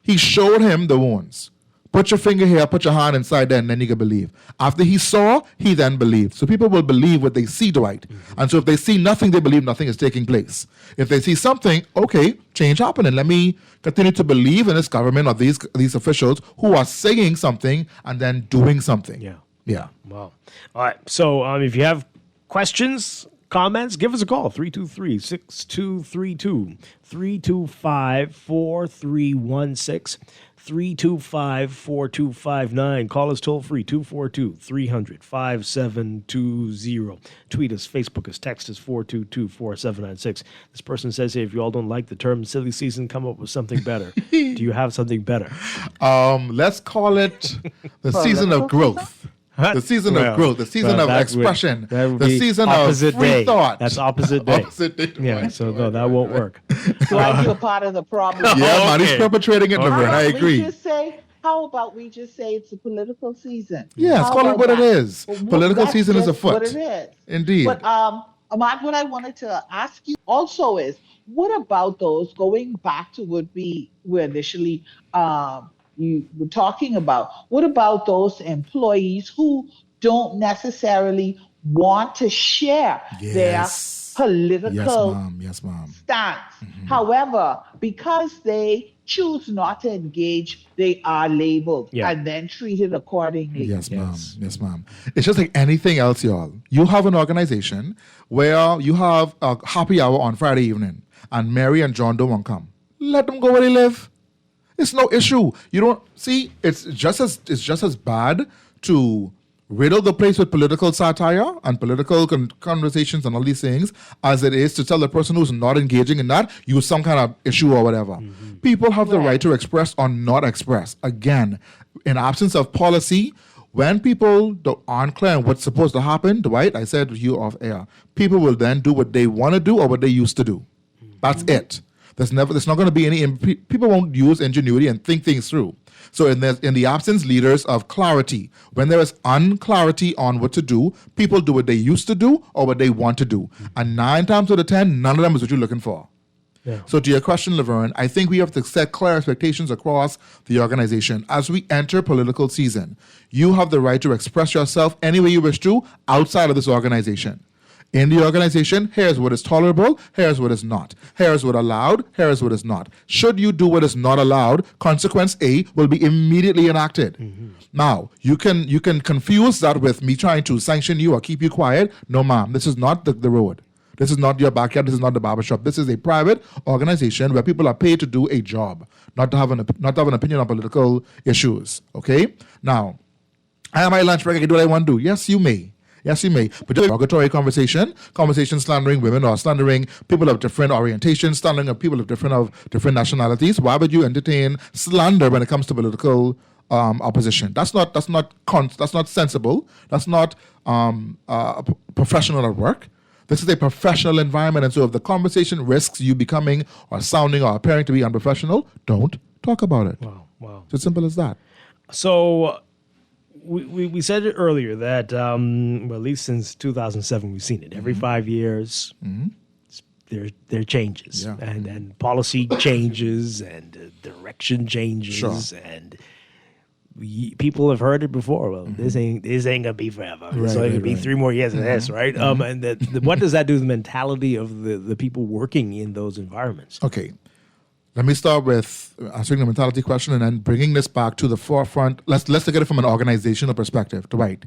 Q: He showed him the wounds. Put your finger here, put your hand inside there, and then you can believe. After he saw, he then believed. So people will believe what they see, Dwight. And so if they see nothing, they believe nothing is taking place. If they see something, okay, change happening. Let me continue to believe in this government or these officials who are saying something and then doing something. Yeah.
B: Wow. All right. So if you have questions, comments, give us a call. 323-6232. 325-4316. 325-4259. Call us toll free, 242-300-5720. Tweet us, Facebook us, text us, 422-4796. This person says, hey, if you all don't like the term silly season, come up with something better. Do you have something better?
Q: Let's call it the season of growth. The season of growth, the season of expression, the season of free thought.
B: That's opposite day.
Q: Opposite day.
B: Yeah, so no, that won't work.
K: Like you're part of the problem.
Q: Yeah, man, he's perpetrating it, Laverne. I agree.
K: How about we just say it's a political season?
Q: Yes, call it what it is. Political season is afoot.
K: What it is.
Q: Indeed.
K: But Ahmad, what I wanted to ask you also is, what about those, going back to what we were initially you were talking about, what about those employees who don't necessarily want to share their political stance? However, because they choose not to engage, they are labeled and then treated accordingly.
Q: Yes, ma'am. Yes, ma'am. It's just like anything else, y'all. You have an organization where you have a happy hour on Friday evening and Mary and John don't want to come. Let them go where they live. It's no issue. You don't see. It's just as bad to riddle the place with political satire and political conversations and all these things as it is to tell the person who's not engaging in that, use some kind of issue or whatever. People have the right to express or not express. Again, in absence of policy, when people aren't clear on what's supposed to happen, Dwight, I said to you off air, people will then do what they want to do or what they used to do. That's it. There's not going to be any, people won't use ingenuity and think things through. So in the absence, leaders of clarity, when there is unclarity on what to do, people do what they used to do or what they want to do. And 9 times out of 10, none of them is what you're looking for.
B: Yeah.
Q: So to your question, Laverne, I think we have to set clear expectations across the organization. As we enter political season, you have the right to express yourself any way you wish to outside of this organization. In the organization, here's what is tolerable, here's what is not. Here's what allowed, here's what is not. Should you do what is not allowed, consequence A will be immediately enacted. Now, you can confuse that with me trying to sanction you or keep you quiet. No, ma'am, this is not the road. This is not your backyard, this is not the barbershop. This is a private organization where people are paid to do a job, not to have an opinion on political issues. Okay? Now, I have my lunch break, I can do what I want to do. Yes, you may. Yes, you may. But derogatory conversation slandering women or slandering people of different orientations, slandering people of different nationalities. Why would you entertain slander when it comes to political opposition? That's not sensible. That's not professional at work. This is a professional environment, and so if the conversation risks you becoming or sounding or appearing to be unprofessional, don't talk about it.
B: Wow.
Q: It's as simple as that. So
B: we said it earlier that, well, at least since 2007, we've seen it. Every 5 years, there are changes.
Q: Yeah.
B: And policy changes and direction changes.
Q: Sure.
B: And people have heard it before. Well, this ain't gonna be forever. It's only gonna be 3 more years of this, right? And what does that do to the mentality of the people working in those environments?
Q: Okay. Let me start with answering the mentality question and then bringing this back to the forefront. Let's look at it from an organizational perspective, Dwight.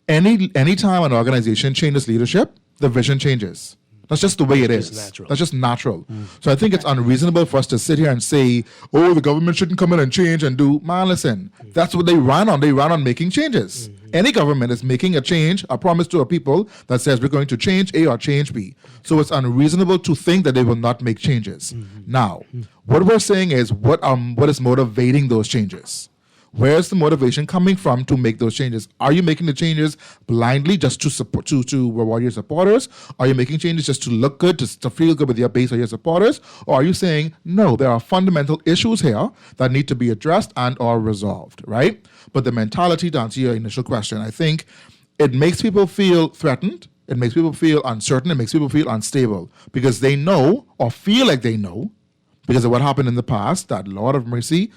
Q: Any time an organization changes leadership, the vision changes. That's just the way it is. That's just natural. So I think it's unreasonable for us to sit here and say, oh, the government shouldn't come in and change and do. Man, listen, that's what they run on. They run on making changes. Any government is making a change, a promise to a people that says we're going to change A or change B. So it's unreasonable to think that they will not make changes. Now, what we're saying is what is motivating those changes? Where's the motivation coming from to make those changes? Are you making the changes blindly just to support to reward your supporters? Are you making changes just to look good, to feel good with your base or your supporters? Or are you saying, no, there are fundamental issues here that need to be addressed and or resolved, right? But the mentality, to answer your initial question, I think it makes people feel threatened. It makes people feel uncertain. It makes people feel unstable because they know or feel like they know because of what happened in the past, that Lord of mercy,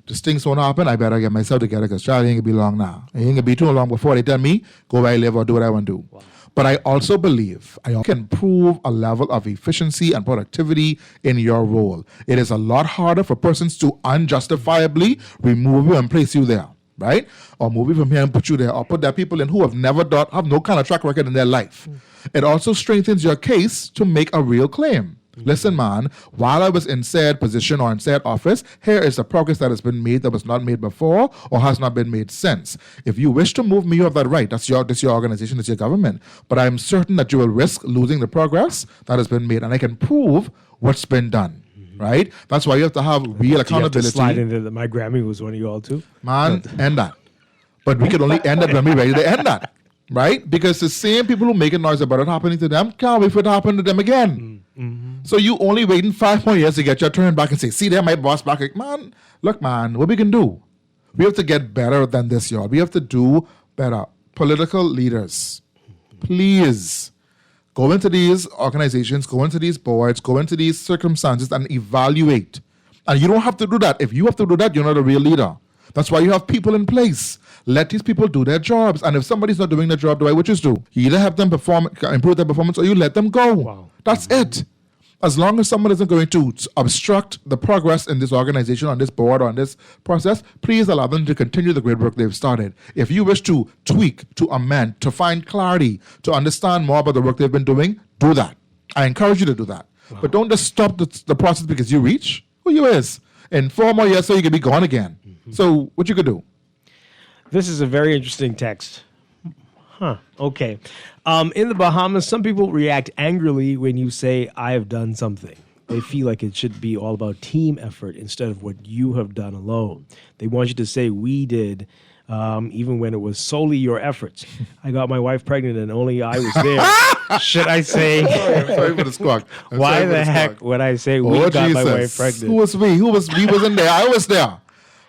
Q: this things won't happen, I better get myself together because Charlie ain't going to be long now. It ain't going to be too long before they tell me, go where I live or do what I want to do. Wow. But I also believe I can prove a level of efficiency and productivity in your role. It is a lot harder for persons to unjustifiably remove you and place you there, right? Or move you from here and put you there, or put that people in who have have no kind of track record in their life. It also strengthens your case to make a real claim. Listen, man, while I was in said position or in said office, here is the progress that has been made that was not made before or has not been made since. If you wish to move me, you have that right. That's your organization, that's your government. But I'm certain that you will risk losing the progress that has been made. And I can prove what's been done, right? That's why you have to have real accountability.
B: You have to slide into that. My Grammy was one of you all too.
Q: Man, end that. But we can only end it when we're ready to end that, right? Because the same people who make a noise about it happening to them can't wait for it to happen to them again. So you only waiting 5 more years to get your turn back and say, see there, my boss back. Like, man, look, man, what we can do? We have to get better than this, y'all. We have to do better. Political leaders, please go into these organizations, go into these boards, go into these circumstances and evaluate. And you don't have to do that. If you have to do that, you're not a real leader. That's why you have people in place. Let these people do their jobs. And if somebody's not doing their job, what you do? You either have them improve their performance or you let them go. Wow. That's it. As long as someone isn't going to obstruct the progress in this organization, on this board, or on this process, please allow them to continue the great work they've started. If you wish to tweak, to amend, to find clarity, to understand more about the work they've been doing, do that. I encourage you to do that. Wow. But don't just stop the process because you reach. Who you is? In 4 more years, so you can be gone again. So what you could do?
B: This is a very interesting text. Huh. Okay. In the Bahamas, some people react angrily when you say, I have done something. They feel like it should be all about team effort instead of what you have done alone. They want you to say, we did, even when it was solely your efforts. I got my wife pregnant and only I was there. Should I say?
Q: I'm sorry for the squawk.
B: Why the heck would I say we got my wife pregnant?
Q: Who was we? We wasn't there. I was there.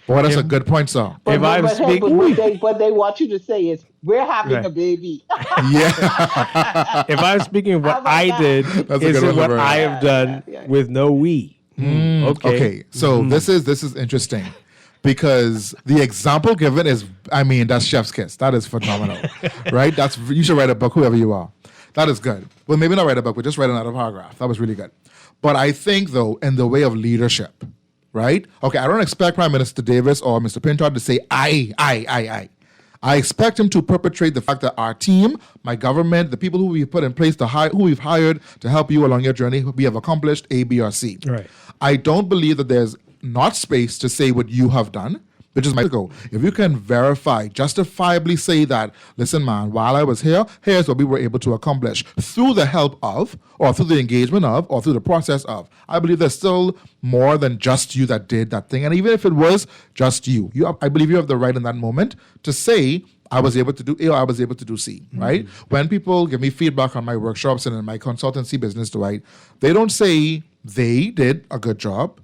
Q: Boy, that's a good point, sir.
K: But what they want you to say is, we're having a baby.
Q: Yeah.
B: If I'm speaking of what I did, is it what I have done with no we?
Q: Okay. So this is interesting because the example given is, that's chef's kiss. That is phenomenal, right? You should write a book, whoever you are. That is good. Well, maybe not write a book, but just write another paragraph. That was really good. But I think, though, in the way of leadership, right? Okay, I don't expect Prime Minister Davis or Mr. Pintard to say, I. I expect him to perpetrate the fact that our team, my government, the people who we've put in place, who we've hired to help you along your journey, we have accomplished A, B, or C.
B: Right.
Q: I don't believe that there's not space to say what you have done, which is my goal. If you can verify, justifiably say that, listen, man, while I was here, here's what we were able to accomplish through the help of, or through the engagement of, or through the process of. I believe there's still more than just you that did that thing. And even if it was just you, I believe you have the right in that moment to say, I was able to do A or I was able to do C, right? When people give me feedback on my workshops and in my consultancy business, Dwight, they don't say they did a good job.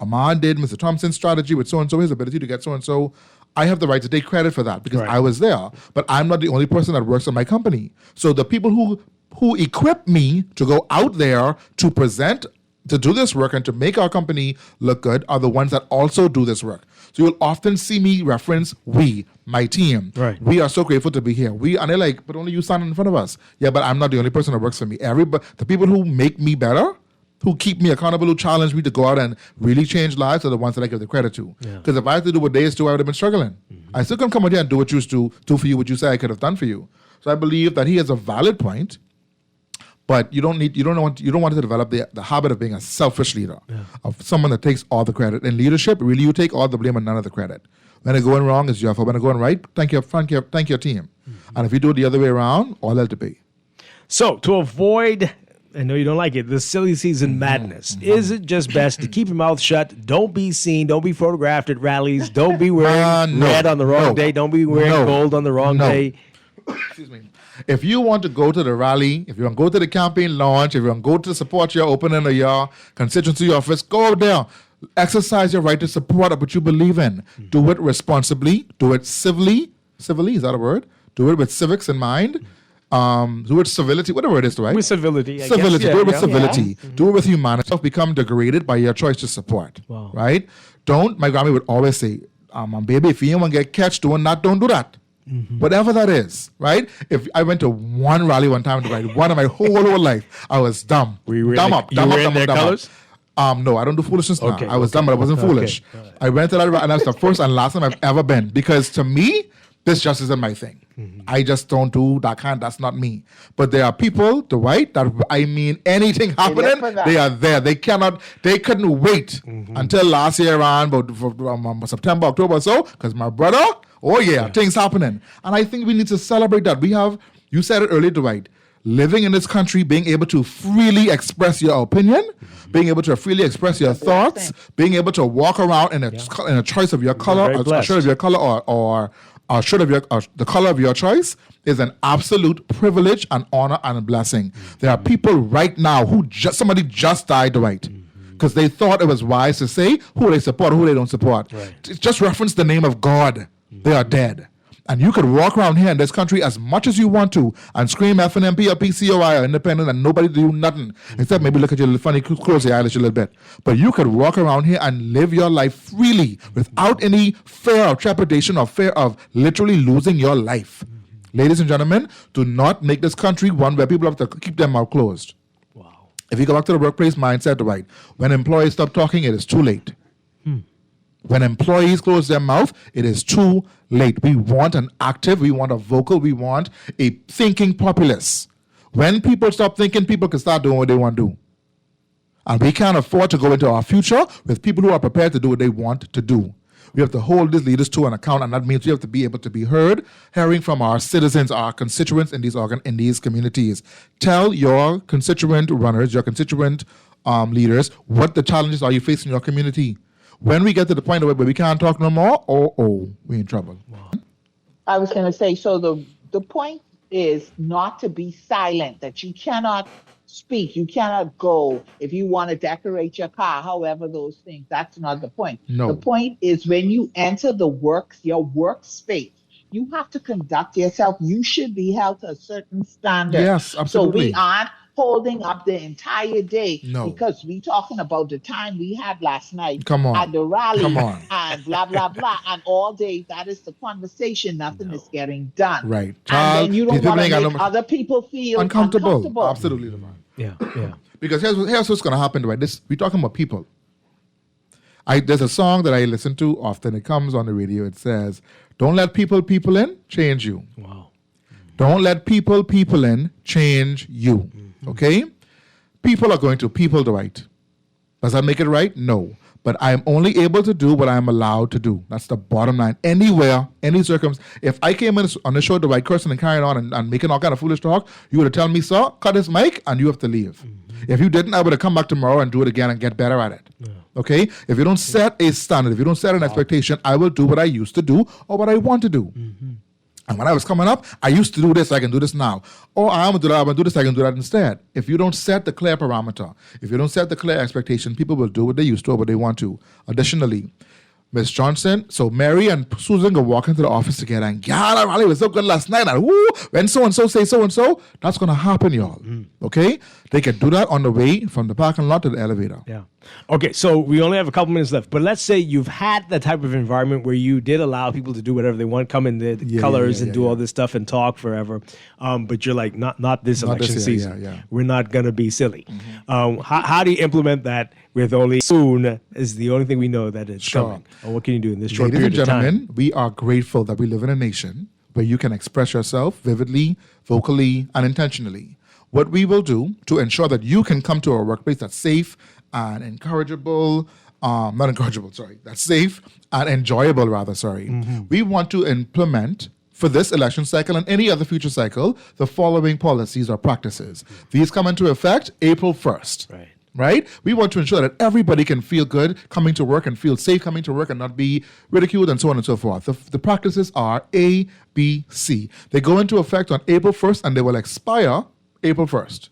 Q: Ahmad did Mr. Thompson's strategy with so-and-so, his ability to get so-and-so. I have the right to take credit for that because I was there. But I'm not the only person that works in my company. So the people who equip me to go out there to present, to do this work and to make our company look good are the ones that also do this work. So you'll often see me reference we, my team.
B: Right.
Q: We are so grateful to be here. And they're like, but only you stand in front of us. Yeah, but I'm not the only person that works for me. The people who make me better, who keep me accountable, who challenge me to go out and really change lives are the ones that I give the credit to. Because if I had to do what they used to, I would have been struggling. I still couldn't come out here and do what you used to do for you, what you say I could have done for you. So I believe that he has a valid point, but you don't want to develop the habit of being a selfish leader, of someone that takes all the credit. In leadership, really you take all the blame and none of the credit. When it's going wrong, it's your fault. When it's going right, thank your team. And if you do it the other way around, all hell to pay.
B: So to avoid, I know you don't like it, the silly season madness, is it just best to keep your mouth shut? Don't be seen. Don't be photographed at rallies. Don't be wearing red on the wrong day. Don't be wearing gold on the wrong day.
Q: Excuse me. If you want to go to the rally, if you want to go to the campaign launch, if you want to go to support your opening of your constituency office, go there. Exercise your right to support what you believe in. Do it responsibly. Do it civilly. Civilly, is that a word? Do it with civics in mind. Do it civility, whatever it is, right?
B: With civility, I
Q: civility.
B: guess.
Q: Do it with civility. Do it with humanity. Become degraded by your choice to support.
B: Wow.
Q: Right? My grandma would always say, baby, if you want to get catch doing that, don't do that. Whatever that is, right? If I went to one rally one time, one of my whole life, I was dumb. Dumb up.
B: Colors?
Q: No, I don't do foolishness now.
B: Okay,
Q: I was dumb, but I wasn't foolish.
B: Okay.
Q: I went to that rally, and that's the first and last time I've ever been. Because to me, this just isn't my thing. I just don't do that that's not me. But there are people, Dwight, that anything happening, they are there. They couldn't wait until last year around, about September, October or so, because my brother, things happening. And I think we need to celebrate that. You said it earlier, Dwight, living in this country, being able to freely express your opinion, being able to freely express your thoughts, being able to walk around in a choice of your color, a shirt of your color, or the color of your choice is an absolute privilege and honor and a blessing. There are people right now somebody just died, Dwight, because they thought it was wise to say who they support, who they don't support. Just reference the name of God. They are dead. And you could walk around here in this country as much as you want to and scream FNMP or PCOI or independent and nobody do nothing except maybe look at you funny, close your eyelash a little bit. But you could walk around here and live your life freely without any fear of trepidation or fear of literally losing your life. Ladies and gentlemen, do not make this country one where people have to keep their mouth closed.
B: Wow.
Q: If you go back to the workplace mindset, right, when employees stop talking, it is too late. When employees close their mouth, it is too late. We want an active, we want a vocal, we want a thinking populace. When people stop thinking, people can start doing what they want to do. And we can't afford to go into our future with people who are prepared to do what they want to do. We have to hold these leaders to an account, and that means we have to be able to be heard, hearing from our citizens, our constituents in these communities. Tell your constituent runners, your constituent leaders, what the challenges are you facing in your community. When we get to the point where we can't talk no more, we're in trouble. Wow.
K: I was going to say, so the point is not to be silent, that you cannot speak, you cannot go if you want to decorate your car, however those things, that's not the point.
Q: No.
K: The point is when you enter your workspace, you have to conduct yourself. You should be held to a certain standard.
Q: Yes, absolutely.
K: So we aren't holding up the entire day because we talking about the time we had last night at the rally and blah, blah, blah. And all day, that is the conversation. Nothing is getting done.
Q: Right.
K: And then you don't want to make other people feel uncomfortable.
Q: Absolutely.
B: Yeah.
Q: Because here's what's going to happen, right? We're talking about people. There's a song that I listen to often. It comes on the radio. It says, don't let people in, change you.
B: Wow.
Q: Don't let people in, change you. Okay? People are going to people, Dwight. Does that make it right? No. But I am only able to do what I am allowed to do. That's the bottom line. Anywhere, any circumstance. If I came in on the show, Dwight, cursing and carrying on and making all kind of foolish talk, you would have tell me, sir, cut his mic and you have to leave. If you didn't, I would have come back tomorrow and do it again and get better at it. Yeah. Okay? If you don't set a standard, if you don't set an expectation, I will do what I used to do or what I want to do. And when I was coming up, I used to do this, I can do this now. Or I'm going to do that, I'm going to do this, I can do that instead. If you don't set the clear parameter, if you don't set the clear expectation, people will do what they used to or what they want to. Additionally, Miss Johnson, so Mary and Susan go walk into the office together and, yeah, that rally was so good last night. And woo, when so-and-so say so-and-so, that's going to happen, y'all. Okay? They can do that on the way from the parking lot to the elevator.
B: Yeah. Okay, so we only have a couple minutes left, but let's say you've had that type of environment where you did allow people to do whatever they want, come in the colors and do all this stuff and talk forever, but you're like, not this election season. We're not going to be silly. How do you implement that with only soon is the only thing we know that it's coming? Or what can you do in this short period of time?
Q: Ladies and gentlemen, we are grateful that we live in a nation where you can express yourself vividly, vocally, and intentionally. What we will do to ensure that you can come to a workplace that's safe and that's safe and enjoyable, we want to implement for this election cycle and any other future cycle, the following policies or practices. These come into effect April 1st. Right? We want to ensure that everybody can feel good coming to work and feel safe coming to work and not be ridiculed and so on and so forth. The practices are A, B, C. They go into effect on April 1st and they will expire April 1st.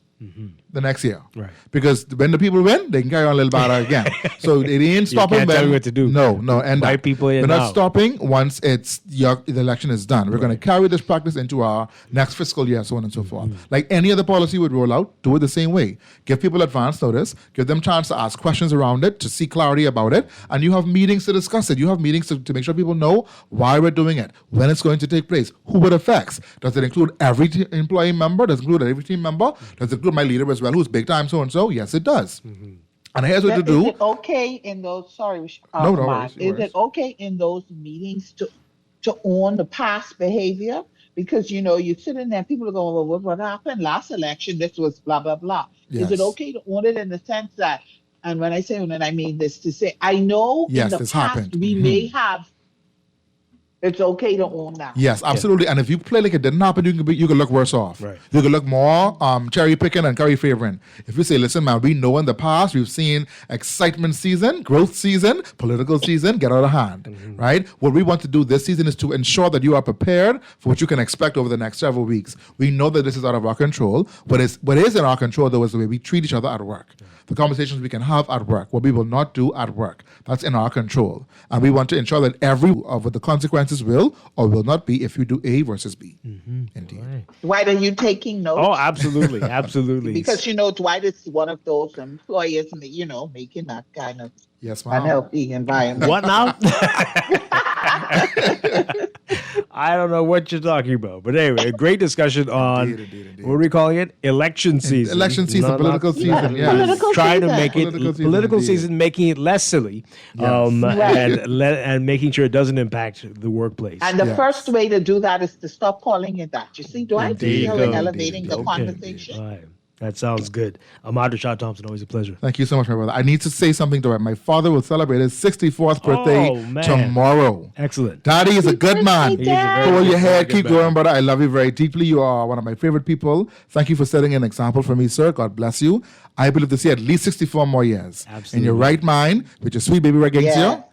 Q: The next year. Right. Because when the people win, they can carry on a little better again. So it ain't stopping
B: them. You can't tell me what to do.
Q: No. And
B: White people in
Q: we're
B: now.
Q: not stopping once the election is done. We're going to carry this practice into our next fiscal year, so on and so forth. Like any other policy would roll out, do it the same way. Give people advance notice, give them chance to ask questions around it, to seek clarity about it, and you have meetings to discuss it. You have meetings to make sure people know why we're doing it, when it's going to take place, who it affects. Does it include every employee member? Does it include every team member? Does it include my leader as well, who's big time so-and-so? Yes, it does. And here's what to do.
K: Is it okay in those, is it okay in those meetings to own the past behavior? Because, you sit in there, people are going, well, what happened last election? This was blah, blah, blah.
Q: Yes.
K: Is it okay to own it in the sense that, and when I say own it, I mean this to say, I know in the past we may have, it's okay to own that.
Q: Yes, absolutely. And if you play like it didn't happen, you can look worse off.
B: Right.
Q: You can look more cherry picking and curry favoring. If you say, listen, man, we know in the past we've seen excitement season, growth season, political season get out of hand. Right? What we want to do this season is to ensure that you are prepared for what you can expect over the next several weeks. We know that this is out of our control. What is in our control, though, is the way we treat each other at work. The conversations we can have at work, what we will not do at work. That's in our control. And we want to ensure that every of what the consequences will or will not be if you do A versus B. Indeed.
B: Right.
K: Dwight, are you taking notes?
B: Oh, absolutely. Absolutely.
K: Because, Dwight is one of those employers, making that kind of unhealthy environment.
B: What now? I don't know what you're talking about. But anyway, a great discussion on, what are we calling it? Election season.
Q: Election season, political season. Yeah.
K: Political
B: Trying
K: season.
B: to make it political season, making it less silly and making sure it doesn't impact the workplace.
K: And the first way to do that is to stop calling it that. You see, Dwight?
B: There you go.
K: Elevating the conversation.
B: Right. That sounds good. Ahmad Rashad Thompson, always a pleasure.
Q: Thank you so much, my brother. I need to say something to him. My father will celebrate his 64th birthday tomorrow.
B: Excellent.
Q: Daddy is a good man. Hold your head, keep going, brother. I love you very deeply. You are one of my favorite people. Thank you for setting an example for me, sir. God bless you. I believe to see at least 64 more years.
B: Absolutely.
Q: In your right mind, with your sweet baby Regencio,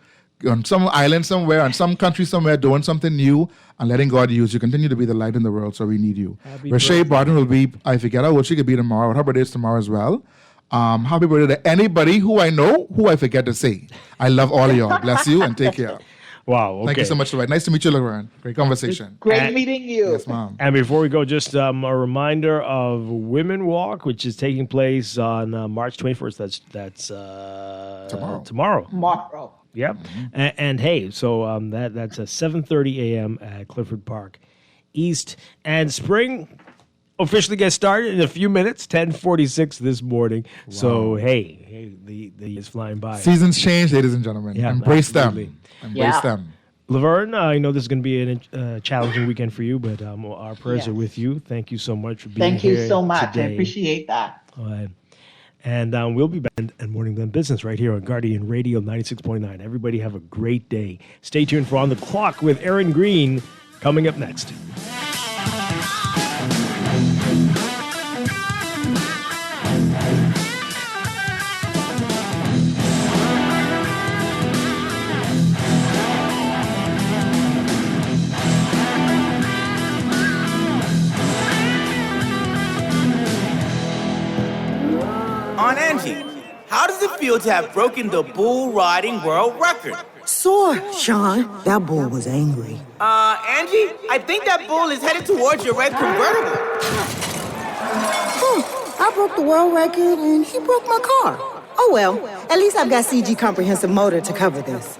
Q: on some island somewhere, on some country somewhere, doing something new and letting God use you. Continue to be the light in the world, so we need you. Rashay Barton will be, I forget how old she could be tomorrow. Her birthday is tomorrow as well. Happy birthday to anybody who I know who I forget to say. I love all of y'all. Bless you and take care.
B: Wow. Okay.
Q: Thank you so much, Dwight. Nice to meet you, Laverne. Great conversation.
K: Great meeting you.
Q: Yes, ma'am.
B: And before we go, just a reminder of Women Walk, which is taking place on March 21st. That's tomorrow. Yep. And hey, so that's at 7:30 a.m. at Clifford Park East. And spring officially gets started in a few minutes, 10:46 this morning. Wow. So hey, the is flying by.
Q: Seasons change, ladies and gentlemen.
B: Yeah,
Q: Embrace
B: absolutely.
Q: them. Embrace them.
B: Laverne, I know this is going to be a challenging weekend for you, but our prayers are with you. Thank you so much for being here.
K: Thank you so much.
B: Today.
K: I appreciate that.
B: All right. And we'll be back at Morning Blend Business right here on Guardian Radio 96.9. Everybody have a great day. Stay tuned for On the Clock with Aaron Green coming up next.
R: Aunt Angie, how does it feel to have broken the bull riding world record?
S: Sore, Sean. That bull was angry.
R: Angie, I think that bull is headed towards your red convertible.
S: I broke the world record and he broke my car. Oh well, at least I've got CG Comprehensive Motor to cover this.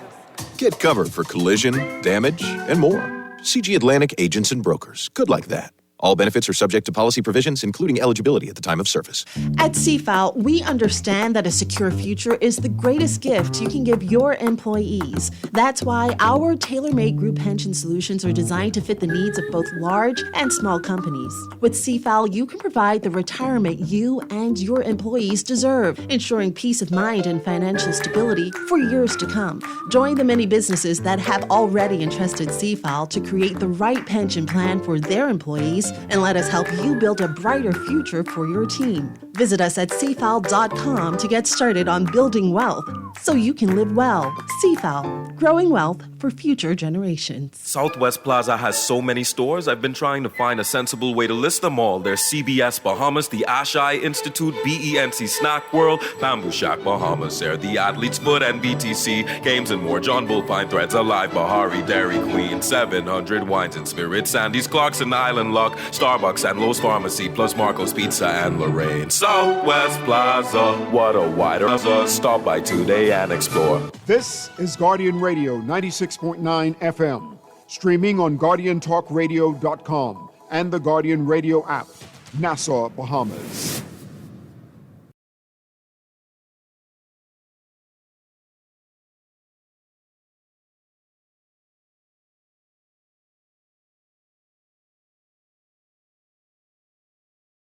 U: Get covered for collision, damage, and more. CG Atlantic Agents and Brokers. Good like that. All benefits are subject to policy provisions, including eligibility at the time of service.
I: At CFAL, we understand that a secure future is the greatest gift you can give your employees. That's why our tailor-made group pension solutions are designed to fit the needs of both large and small companies. With CFAL, you can provide the retirement you and your employees deserve, ensuring peace of mind and financial stability for years to come. Join the many businesses that have already entrusted CFAL to create the right pension plan for their employees, and let us help you build a brighter future for your team. Visit us at cfal.com to get started on building wealth so you can live well. CFAL, growing wealth for future generations.
W: Southwest Plaza has so many stores, I've been trying to find a sensible way to list them all. There's CBS Bahamas, the Ashai Institute, BENC Snack World, Bamboo Shack Bahamas, there, the Athlete's Foot and BTC, Games and More, John Bullpine Threads, Alive, Bahari, Dairy Queen, 700 Wines and Spirits, Sandy's Clocks and Island Lock, Starbucks and Lowe's Pharmacy, plus Marco's Pizza and Lorraine. Southwest Plaza, what a wider plaza. Stop by today and explore.
A: This is Guardian Radio 96.9 FM, streaming on GuardianTalkRadio.com and the Guardian Radio app, Nassau, Bahamas.